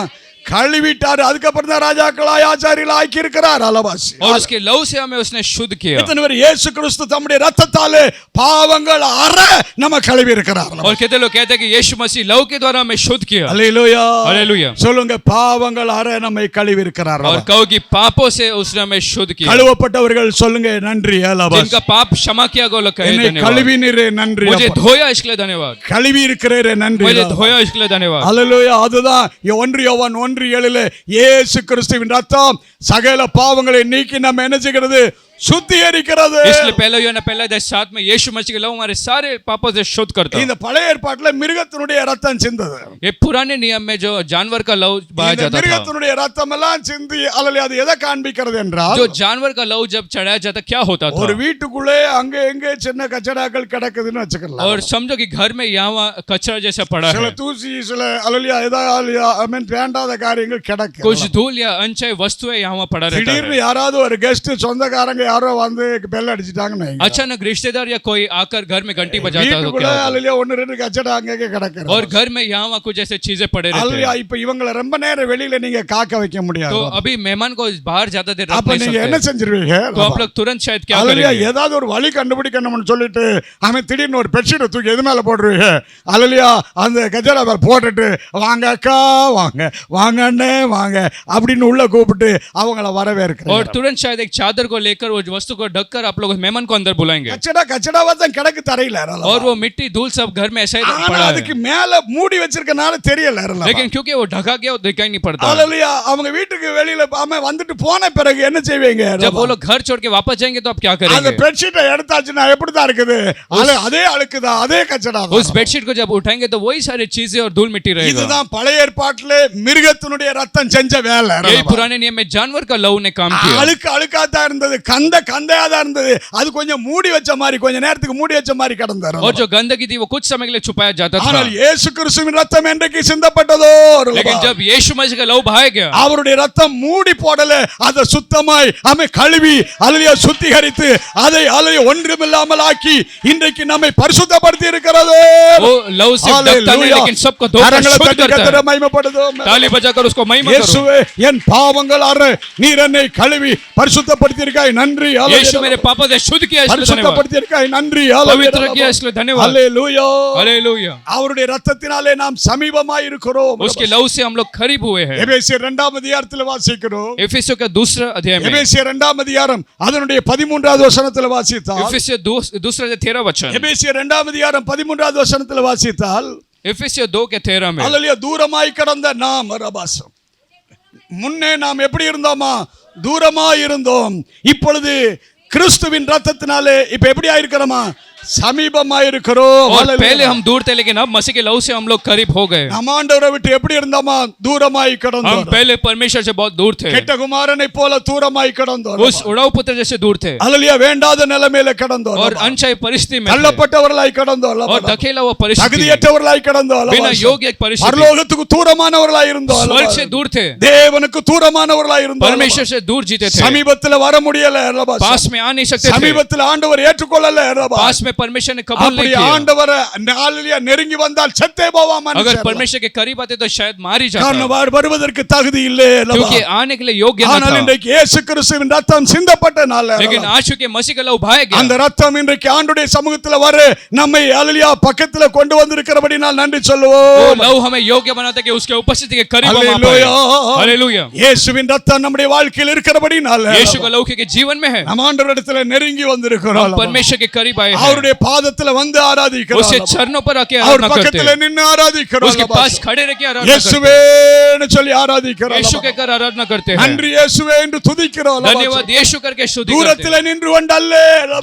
கழுவிட்டாரு. அதுக்கப்புறம் தான் ராஜாக்களாய் ஆச்சாரியர்களாய் ஆக்கி இருக்கிறார். அலவாசி. और उसके लहू से हमें उसने शुद्ध किया. இத்தனை பேர் இயேசு கிறிஸ்து தம்முடைய ரத்தத்தாலே பாவங்கள் அற நம்ம கழுவி இருக்கிறார். और कितने लोग कहते हैं कि यीशु मसीह लहू के द्वारा हमें शुद्ध किया. அல்லேலூயா. हालेलुया. சொல்லுங்க, பாவங்கள் அற நம்மை கழுவி இருக்கிறார். और कहो कि पापों से उसने हमें शुद्ध किया. கழுவப்பட்டவர்கள் சொல்லுங்க நன்றி. அலவாசி. जिनका पाप क्षमा किया गो लोग कहे என்னை धन्यवाद. கழுவினீரே நன்றி. मुझे धोया इसके लिए धन्यवाद. கழுவி இருக்கிறீரே நன்றி. मुझे धोया इसके लिए धन्यवाद. அல்லேலூயா. அதுதான் 1 யோவான் 1:7 இயேசு கிறிஸ்துவின் ரத்தம் சகல பாவங்களை நீக்கி நம்ம என்ன செய்கிறது? சுத்திகரிக்கிறது. इसलिए पहला 7 में यीशु मसीह का लहू हमारे सारे पापों से शुद्ध करता है. இந்த பழைய ஏற்பாட்டுல மிருகத்தினுடைய ரத்தம் சிந்தது. ये पुराने नियम में जो जानवर का लहू बहाया जाता था. மிருகத்தினுடைய ரத்தம் எல்லாம் சிந்தி அல்லேலூயா. அது எதை காண்பிக்கிறது என்றால், जो जानवर का लहू जब चढ़ाया जाता क्या होता था? ஒரு வீட்டுக்குள்ளே அங்க எங்க சின்ன கச்சடாக்கள் கிடக்குதுன்னு வச்சுக்கலாம். और समझो कि घर में यहाँ कचरा जैसा पड़ा சில है. தூசி, சில அல்லேலூயா ஏதாவது வேண்டாத காரியங்கள் கிடக்கு. कुछ धूल या अनचाही वस्तुएं यहाँ पड़ा रहता திடீர்னு है. யாராவது ஒரு கெஸ்ட் சொந்தக்காரங்க யாரோ வந்து பெல் அடிச்சிட்டாங்கன்னு வைங்க. अचानक रिश्तेदार या कोई आकर घर में घंटी बजाता तो வீட்டுக்குள்ள क्या होता? அல்லேலூயா 1-2 கச்சடா அங்கங்க கிடக்குது. और घर में यहाँ कुछ ऐसे चीजें पड़े रहते அல்லேலூயா. हैं. இப்ப இவங்கள ரொம்ப நேரம் வெளியில நீங்க காக்க வைக்க முடியாது. तो अभी मेहमान को बाहर ज्यादा देर रख அப்ப नहीं நீங்க என்ன सकते. செஞ்சிருவீங்க? तो आप लोग तुरंत शायद क्या அல்லேலூயா. करेंगे? ஏதாவது ஒரு வழி கண்டுபிடிக்கணும்னு சொல்லிட்டு அவன் திடீர்னு ஒரு பெட்ஷீட் தூக்கி எது மேல போடுறீங்க? அல்லேலூயா. அந்த கஜரா போட்டுட்டு வாங்க அக்கா, வாங்க வாங்க அண்ணே, வாங்க அப்படின்னு உள்ள கூப்பிட்டு அவங்கள வரவேற்கிறேன். और तुरंत शायद एक चादर को लेकर वो वस्तु को ढककर आप लोग मेहमान को अंदर बुलाएंगे. கச்சடாவா தான் கிடக்கு தரையில. और वो मिट्टी धूल सब घर में ऐसा ही ஆனா पड़ा அதுக்கு है. மேல மூடி வச்சிருக்கனால தெரியல. लेकिन क्योंकि वो ढका गया वो दिखाई नहीं पड़ता. அல்லேலூயா. அவங்க வீட்டுக்கு வெளியில அவன் வந்துட்டு போன பிறகு என்ன செய்வீங்க? जब वो लोग घर छोड़ के वापस जाएंगे तो आप क्या அந்த करेंगे? பெட்ஷீட்டை எடுத்தாச்சுன்னா எப்படிதான் இருக்குது? அதே அழுக்குதான், அதே கச்சடா. उस बेडशीट को जब उठाएंगे तो वही सारी चीजें और धूल मिट्टी रहेगा. இதுதான் பழைய ஏற்பாட்டிலே மிருகத்தினுடைய ரத்தம் செஞ்ச வேலை. यही पुराने नियम में जानवर का लहू ने काम किया. அழுக்காதான் இருந்தது, கந்தையா தான் இருந்தது. அது கொஞ்சம் மூடி வச்ச மாதிரி, கொஞ்ச நேரத்துக்கு மூடி வச்ச மாதிரி கிடந்தாரு. और जो गंदगी थी वो कुछ समय के लिए छुपाया जाता था. ஆனால் இயேசு கிறிஸ்துவின் ரத்தம் என்றைக்கு சிந்தப்பட்டதோ, लेकिन जब यीशु मसीह का लहू बहाया गया, அவருடைய ரத்தம் மூடி போடல, அதை சுத்தமாய் அமை கழுவி அல்லேலூயா சுத்திகரித்து அதை அல்லேலூயா ஒன்றுமில்லாமல் ஆக்கி இன்றைக்கு நம்மை பரிசுத்தப்படுத்தி இருக்கிறது. वो लहू सिर्फ ढकता नहीं लेकिन सबको धोकर शुद्ध करता है. மகிமைப்படுத்தும். ताली बजाकर उसको महिमा करो. இயேசுவே, என் பாவங்கள் அற நீர் என்னை கழுவி பரிசுத்தப்படுத்தி இருக்காய், நன்றி. यीशु मेरे पापों से शुद्ध किया इसलिए धन्यवाद. பரிசுத்தப்படுத்தி இருக்காய், நன்றி. पवित्र किया इसलिए धन्यवाद. அல்லேலூயா. हालेलुया. அவருடைய ரத்தத்தினாலே நாம் சமீபமாய் இருக்கிறோம். उसके लहू से हम लोग करीब हुए हैं. எபேசியர் 2ஆம் அதிகாரத்தில் வாசிக்கிறோம். एफिसियों का दूसरा अध्याय में, எபேசியர் 2ஆம் அதிகாரம் அதனுடைய 13வது வசனத்தில் வாசித்தால், एफिसियों दूसरा अध्याय 13 वचन, எபேசியர் 2ஆம் அதிகாரம் 13வது வசனத்தில் வாசித்தால், एफिसियों 2 के 13 में, அல்லேலூயா, தூரமாய் கடந்த நாம் ரபாசம். முன்னே நாம் எப்படி இருந்தோமா? தூரமாய் இருந்தோம். இப்பொழுது கிறிஸ்துவின் ரத்தத்தினாலே இப்ப எப்படி ஆயிருக்கிறோமா? சமீபமாய் இருக்கிறோம். और पहले हम दूर थे लेकिन अब मसीह के लहू से हम लोग करीब हो गए. நம்ம ஆண்டவரை விட்டு எப்படி இருந்தோமா? தூரமாய் கடந்தோம். हम पहले परमेश्वर से बहुत दूर थे. கெட்ட குமாரனை போல தூரமாய் கடந்தோம். उस उड़ाऊ पुत्र जैसे दूर थे. அல்லேலூயா. வேண்டாத நிலைமையில கடந்தோம். और अनचाही परिस्थिति में थे. தள்ளப்பட்டவர்களாய் கடந்தோம். और धकेला हुआ परिस्थिति, தகுதியற்றவர்களாய் கடந்தோம். बिना योग्य एक परिस्थिति, பரலோகத்துக்கு தூரமானவர்களாய் இருந்தோம். स्वर्ग से दूर थे. தேவனுக்கு தூரமானவர்களாய் இருந்தோம். परमेश्वर से दूर जीते थे. சமீபத்துல வர முடியல. पास में आ नहीं सकते थे. சமீபத்துல ஆண்டவர் ஏற்றுக்கொள்ளல. पास में परमेश्वर ने कबूल नहीं किया. ஆண்டவரை நாளிலே நெருங்கி வந்தால் செத்தே போவான் अगर மனுஷன். परमेश्वर के करीब आते तो शायद मार ही जाता, காரணம் வருவதற்கு தகுதி இல்லை. क्योंकि आने के लिए योग्य न ஆனால் था. இன்றைக்கு இயேசு கிறிஸ்துவின் ரத்தம் சிந்தப்பட்டனால, लेकिन आज के मसीह का लहू बहाया गया. அந்த ரத்தம் இன்றைக்கு ஆண்டவருடைய சமூகத்துல வர நம்மை அல்லேலூயா பக்கத்துல கொண்டு வந்திருக்கிறபடினால் நன்றி वो சொல்லுவோம். लहू हमें योग्य बनाता कि उसके उपस्थिति के करीब हम आ அல்லேலூயா. पाए. हालेलुया. இயேசுவின் ரத்தம் நம்முடைய வாழ்க்கையில் இருக்கிறபடினால் यीशु का लहू के जीवन में है. நம்ம ஆண்டவரிடத்துல நெருங்கி வந்திருக்கிறோம். हम परमेश्वर के करीब आए हैं. அவருடைய பாதத்துல வந்து ஆராதிக்கிறோம். उसके चरणों पर आके அவர் आराधना करते பக்கத்துல हैं. நின்னு ஆராதிக்கிறோம். उसके पास खड़े रह के आराधना करते இயேசுவேன்னு சொல்லி हैं. ஆராதிக்கிறோம். यीशु के कर आराधना करते हैं. நன்றி இயேசுவே என்று துதிக்கிறோம். धन्यवाद यीशु करके स्तुति करते தூரத்துல हैं. நின்று கொண்டல்ல,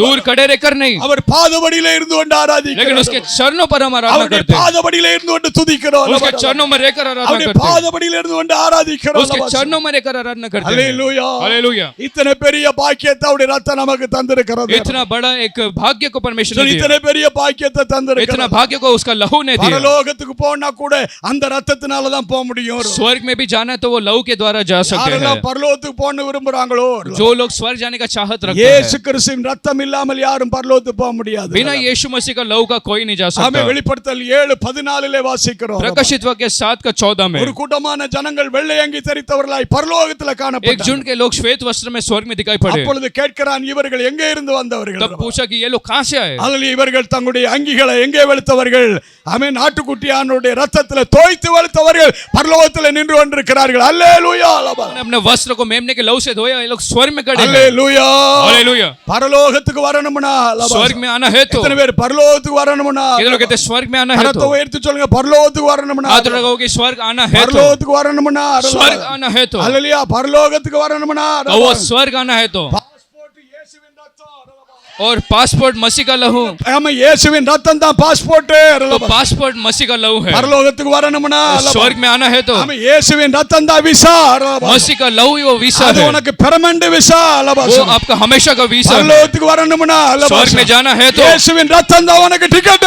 दूर खड़े रहकर नहीं, அவர் பாதபடியில இருந்து கொண்டு लेकिन ஆராதிக்கிறோம். उसके चरणों पर हम आराधना அவருடைய करते हैं. பாதபடியில இருந்து கொண்டு துதிக்கிறோம். उसके चरणों में रहकर आराधना அவருடைய करते हैं. பாதபடியில இருந்து கொண்டு ஆராதிக்கிறோம். उसके चरणों में रहकर आराधना करते हैं. அல்லேலூயா. हालेलुया. இத்தனை பெரிய பாக்கியத்தை அவருடைய ரத்தம் நமக்கு தந்திருக்கிறது. इतना बड़ा एक भाग्य को परमेश्वर परमेश्वर ने दिया। இத்தனை பெரிய பாக்கியத்தை इतना தந்திருக்கிறார். भाग्य को उसका लहू ने दिया। பரலோகத்துக்கு போனா கூட அந்த ரத்தத்தினால தான் போக முடியும். स्वर्ग में भी जाना है तो वो लहू के द्वारा जा सकते हैं। யாரெல்லாம் பரலோகத்துக்கு போக விரும்புறாங்களோ, जो लोग स्वर्ग जाने का चाहत रखते இயேசு हैं, கிறிஸ்துவின் ரத்தம் இல்லாமல் யாரும் பரலோகத்துக்கு போக முடியாது. बिना यीशु मसीह का लहू का कोई नहीं जा ஆமென். सकता। வெளிப்படுத்தல் 7:14 வாசிக்கிறோம். प्रकाशित वाक्य 7:14 में ஒரு கூட்டமான ஜனங்கள் வெள்ளை அங்கி தரித்தவர்களாய் பரலோகத்துல एक காணப்பட்டார்கள். झुंड के लोग श्वेत वस्त्र में स्वर्ग में दिखाई पड़े। அப்பொழுது கேட்கிறான், இவர்கள் எங்கே இருந்து வந்தவர்கள்? तब पूछा कि ये लोग कहां से आए? அதில் இவர்கள் தங்களுடைய அங்கிகளை எங்கே வெளுத்தவர்கள்? ஆமென். ஆட்டுக்குட்டியானுடைய ரத்தத்தில் தோய்த்து வெளுத்தவர்கள் பரலோகத்தில் நின்று கொண்டிருக்கிறார்கள். அல்லேலூயா. अपने वस्त्र को मेमने के लहू से धोया, ये लोग स्वर्ग में खड़े हैं। அல்லேலூயா. हालेलुया। பரலோகத்துக்கு வரணும்னா, स्वर्ग में आना है तो எத்தனை பேர் பரலோகத்துக்கு வரணும்னா? ये लोग कहते हैं स्वर्ग में आना है கரத்தை तो உயர்த்தி சொல்லுங்க, பரலோகத்துக்கு வரணும்னா. हाथ लगाओ कि स्वर्ग आना है तो பரலோகத்துக்கு வரணும்னா, स्वर्ग आना है तो அல்லேலூயா. பரலோகத்துக்கு வரணும்னா वो स्वर्ग आना है तो பாஸ்போர்ட் இயேசுவின் ரத்தம். और पासपोर्ट मसीह का लहू, ஆமா, இயேசுவின் ரத்தம் தான் பாஸ்போர்ட். तो पासपोर्ट मसीह का लहू है। பரலோகத்துக்கு வரணும்னா स्वर्ग में आना है तो ஆமா, இயேசுவின் ரத்தம் தான் விசா. मसीह का लहू ही वो वीसा அது है, உனக்கு பெர்மனன்ட் விசா. वो आपका हमेशा का वीसा है। பரலோகத்துக்கு வரணும்னா स्वर्ग में जाना है तो இயேசுவின் ரத்தம் தான் உனக்கு டிக்கெட்.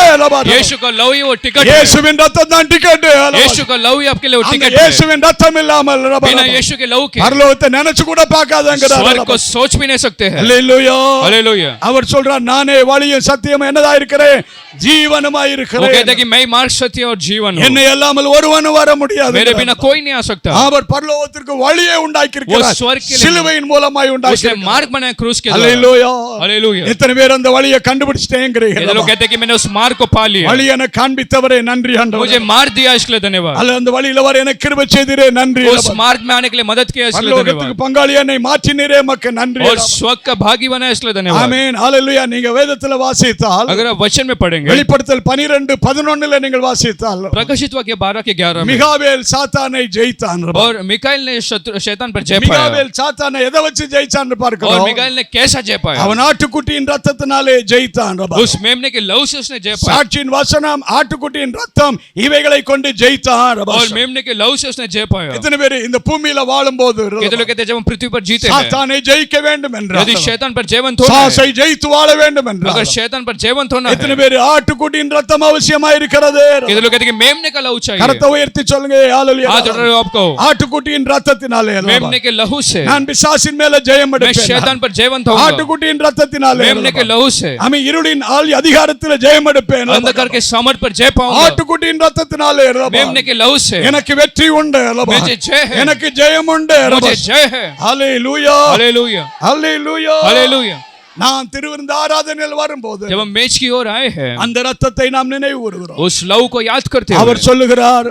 यीशु का लहू ही वो टिकट है। இயேசுவின் ரத்தம் தான் டிக்கெட். यीशु का लहू ही आपके लिए वो அந்த टिकट है। இயேசுவின் ரத்தம் இல்லாமல் बिना यीशु के लहू के பரலோகத்தை நினைச்சு கூட பார்க்காதங்கறார். स्वर्ग को सोच भी नहीं सकते हैं। அல்லேலூயா. हालेलुया। அவர் சொல்றார், நானே வழியும் சத்தியமும் என்னதா இருக்கிறேன், ஜீவனுமாய் वो இருக்கிறேன். कहते हैं कि मैं ही मार्ग, सत्य और जीवन हूँ, என்னை அல்லாமல் ஒருவனும் வர முடியாது. मेरे बिना कोई नहीं आ सकता। அவர் பரலோகத்திற்கு வழியை உண்டாக்கி वो இருக்கிறார். स्वर्ग के लिए சிலுவையின் மூலமாய் உண்டாக்கி उसने இருக்கிறார். मार्ग बनाया क्रूस के द्वारा। அல்லேலூயா. हालेलुया। எத்தனை பேர் அந்த வழியை கண்டுபிடிச்சிட்டேங்கிறீங்க? ये लोग कहते हैं कि मैंने उस मार्ग को पा लिया, வழி எனக்கு காண்பித்தவரே நன்றி ஆண்டவரே. मुझे मार्ग दिया इसके लिए धन्यवाद, அல்ல அந்த வழியில வர எனக்கு கிருபை செய்தீரே நன்றி. उस मार्ग में आने के लिए मदद किया इसके लिए பரலோகத்துக்கு धन्यवाद, பங்காளி என்னை மாற்றினீரே மக்கு நன்றி. और स्वर्ग का भागी बनाया इसके लिए धन्यवाद। ஆமென். ஹalleluya. நீங்க வேதத்துல வாசித்தால், अगर आप वचन में पढ़ेंगे, வெளிப்படுத்தல் 12:11 நீங்கள் வாசித்தால், प्रकाशित वाक्य 12:11 में, மிகாவேல் சாத்தானை ஜெயித்தான். और मिकाएल ने शैतान पर जय पाया, மிகாவேல் சாத்தானை எதை வச்சு ஜெயிச்சான்னு और பார்க்கிறோம். मिकाएल ने कैसा जय पाया? அவன் ஆட்டுக்குட்டியின் ரத்தத்தினாலே ஜெயித்தான். उस मेमने के लहू से उसने जय पाया, சாட்சியின் வசனம், ஆட்டுக்குட்டியின் ரத்தம், இவைகளை கொண்டு ஜெயித்தான். और मेमने के लहू से उसने जय पाया। எத்தனை பேர் இந்த பூமியில வாழும்போது कहते लोग कहते हैं जब हम पृथ्वी पर जीते हैं, சாத்தானை ஜெயிக்க வேண்டும் என்றால், यदि शैतान पर जयवंत होना है, சாசை ஜெயித்து வாழ வேண்டும் என்றால், अगर शैतान पर जयवंत होना है, எத்தனை பேர் ஆட்டுக்குட்டியின் ரத்தம் அவசியமா இருக்கிறது? कहते लोग कहते हैं कि मेमने का लहू चाहिए। கரத்தை உயர்த்தி சொல்லுங்க, ஹalleluya. हाथ उठाओ आपको, ஆட்டுக்குட்டியின் ரத்தத்தினாலே मेमने के लहू से நான் பிசாசின் மேல ஜெயம் मैं எடுப்பேன். शैतान पर जयवंत होऊंगा, ஆட்டுக்குட்டியின் ரத்தத்தினாலே मेमने के लहू से ஆமென். இருளின் ஆள் அதிகாரத்தில் ஜெயம் எடுப்பேன். अंधकार के सामर्थ पर जय पाऊंगा, ஆட்டுக்குட்டியின் ரத்தத்தினாலே मेमने के लहू से எனக்கு வெற்றி உண்டு. मुझे जय है, எனக்கு ஜெயம் உண்டு. मुझे जय है। ஹalleluya. हालेलुया, ஹalleluya. हालेलुया। நாம் திருவிருந்த ஆராதனையில் வரும்போது जब हम मेज की ओर आए हैं, அந்த ரத்தத்தை நாம் நினைவு கூறுகிறோம். उस लहू को याद करते அவர் हुए சொல்லுகிறார்,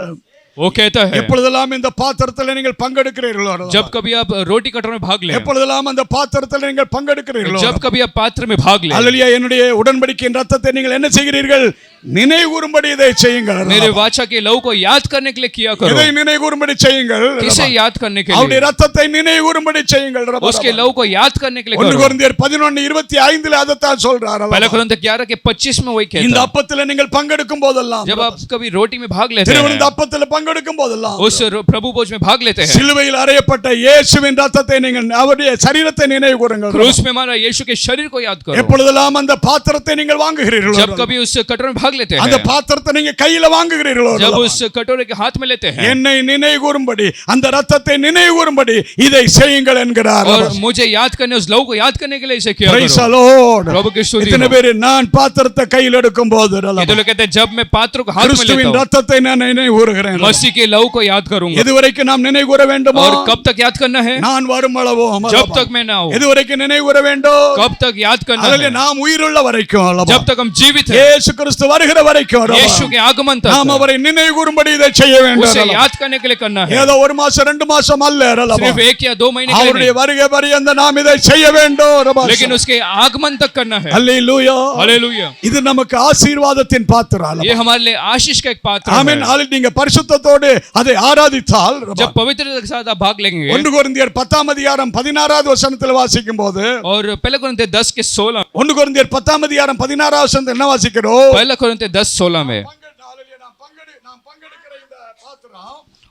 वो कहता है, எப்பொழுதெல்லாம் இந்த பாத்திரத்தில் நீங்கள் பங்கெடுக்கிறீர்களோ, जब कभी आप रोटी कटर में भाग लें, எப்பொழுதெல்லாம் அந்த பாத்திரத்தில் நீங்கள் பங்கெடுக்கிறீர்களோ, जब कभी आप पात्र में भाग लें, அல்லேலூயா. என்னுடைய உடன்படிக்கையின் ரத்தத்தை நீங்கள் என்ன செய்கிறீர்கள்? நினைவு கூறும்படி இதை செய்யுங்கள். मेरे वाचा के लहू को याद करने के लिए किया करो। இதை நினைவு கூறும்படி செய்யுங்கள். किसे याद करने के அவருடைய लिए? ரத்தத்தை நினைவு கூறும்படி செய்யுங்கள். उसके लहू को याद करने के लिए 1 करो। கொரிந்தியர் 11:25 அதைத்தான் சொல்றார். पहला कुरिन्थियों 11:25 में वही இந்த कहता है, அப்பத்தில் நீங்கள் பங்கெடுக்கும் போதெல்லாம், जब आप कभी रोटी में भाग लेते திருவிருந்த हैं, அப்பத்தில் பங்கெடுக்கும் போதெல்லாம், उस प्रभु भोज में भाग लेते हैं, சிலுவையில் அறையப்பட்ட இயேசுவின் ரத்தத்தை நீங்கள், அவருடைய சரீரத்தை நினைவு கூறுங்கள். क्रूस में मारा यीशु के शरीर को याद करो। எப்பொழுதெல்லாம் அந்த பாத்திரத்தை நீங்கள் வாங்குகிறீர்களோ, जब कभी उस कटोरे में भाग लेते அந்த हैं, பாத்திரத்தை நீங்க கையில வாங்குகிறீர்களோ, जब उस कटोरे के हाथ में लेते हैं, என்னை நினைவு கூறும்படி, அந்த ரத்தத்தை நினைவு கூறும்படி இதை செய்யுங்கள் என்கிறார். और मुझे याद करने, उस लहू को याद करने के लिए इसे किया Praise the करो। Lord. प्रभु की स्तुति இத்தனை हो। பேர் நான் பாத்திரத்தை கையில் எடுக்கும் போது ये तो लोग कहते हैं जब मैं पात्र को हाथ में கிறிஸ்துவின் लेता हूं, ரத்தத்தை நான் நினைவு கூறுகிறேன். मसीह के लहू को याद करूंगा। எதுவரைக்கும் நாம் நினைவு கூற வேண்டுமோ? और कब तक याद करना है? நான் வரும் அளவோ, जब तक मैं ना हूं। எதுவரைக்கும் நினைவு கூற வேண்டும்? कब तक याद करना அதிலே है? நாம் உயிருள்ள வரைக்கும், जब तक हम जीवित हैं, இயேசு கிறிஸ்து வருகிற வரைக்கும் यीशु के आगमन நாம் तक அவரை நினைவு கூறும்படி இதை செய்ய उसे வேண்டும். याद करने के लिए करना है। ஏதோ ஒரு மாசம் 2 மாசம் அல்ல, सिर्फ 1 या 2 महीने के लिए அவருடைய नहीं, வருகை பரியந்த நாம் இதை செய்ய வேண்டும். लेकिन उसके आगमन तक करना है। அல்லேலூயா. हालेलुया। இது நமக்கு ஆசீர்வாதத்தின் பாத்திரம். ये हमारे लिए आशीष का एक पात्र ஆமென். है। நீங்க பரிசுத்தத்தோடு அதை ஆராதித்தால், जब पवित्रता के साथ आप भाग लेंगे, 1 கொரிந்தியர் 10:16 வசனத்தில் வாசிக்கும் போது, और पहला कुरिन्थियों 10:16, 1 கொரிந்தியர் 10:16 வசனத்தில் என்ன வாசிக்கிறோம்? पहला कुरिन्थियों 10:16 में,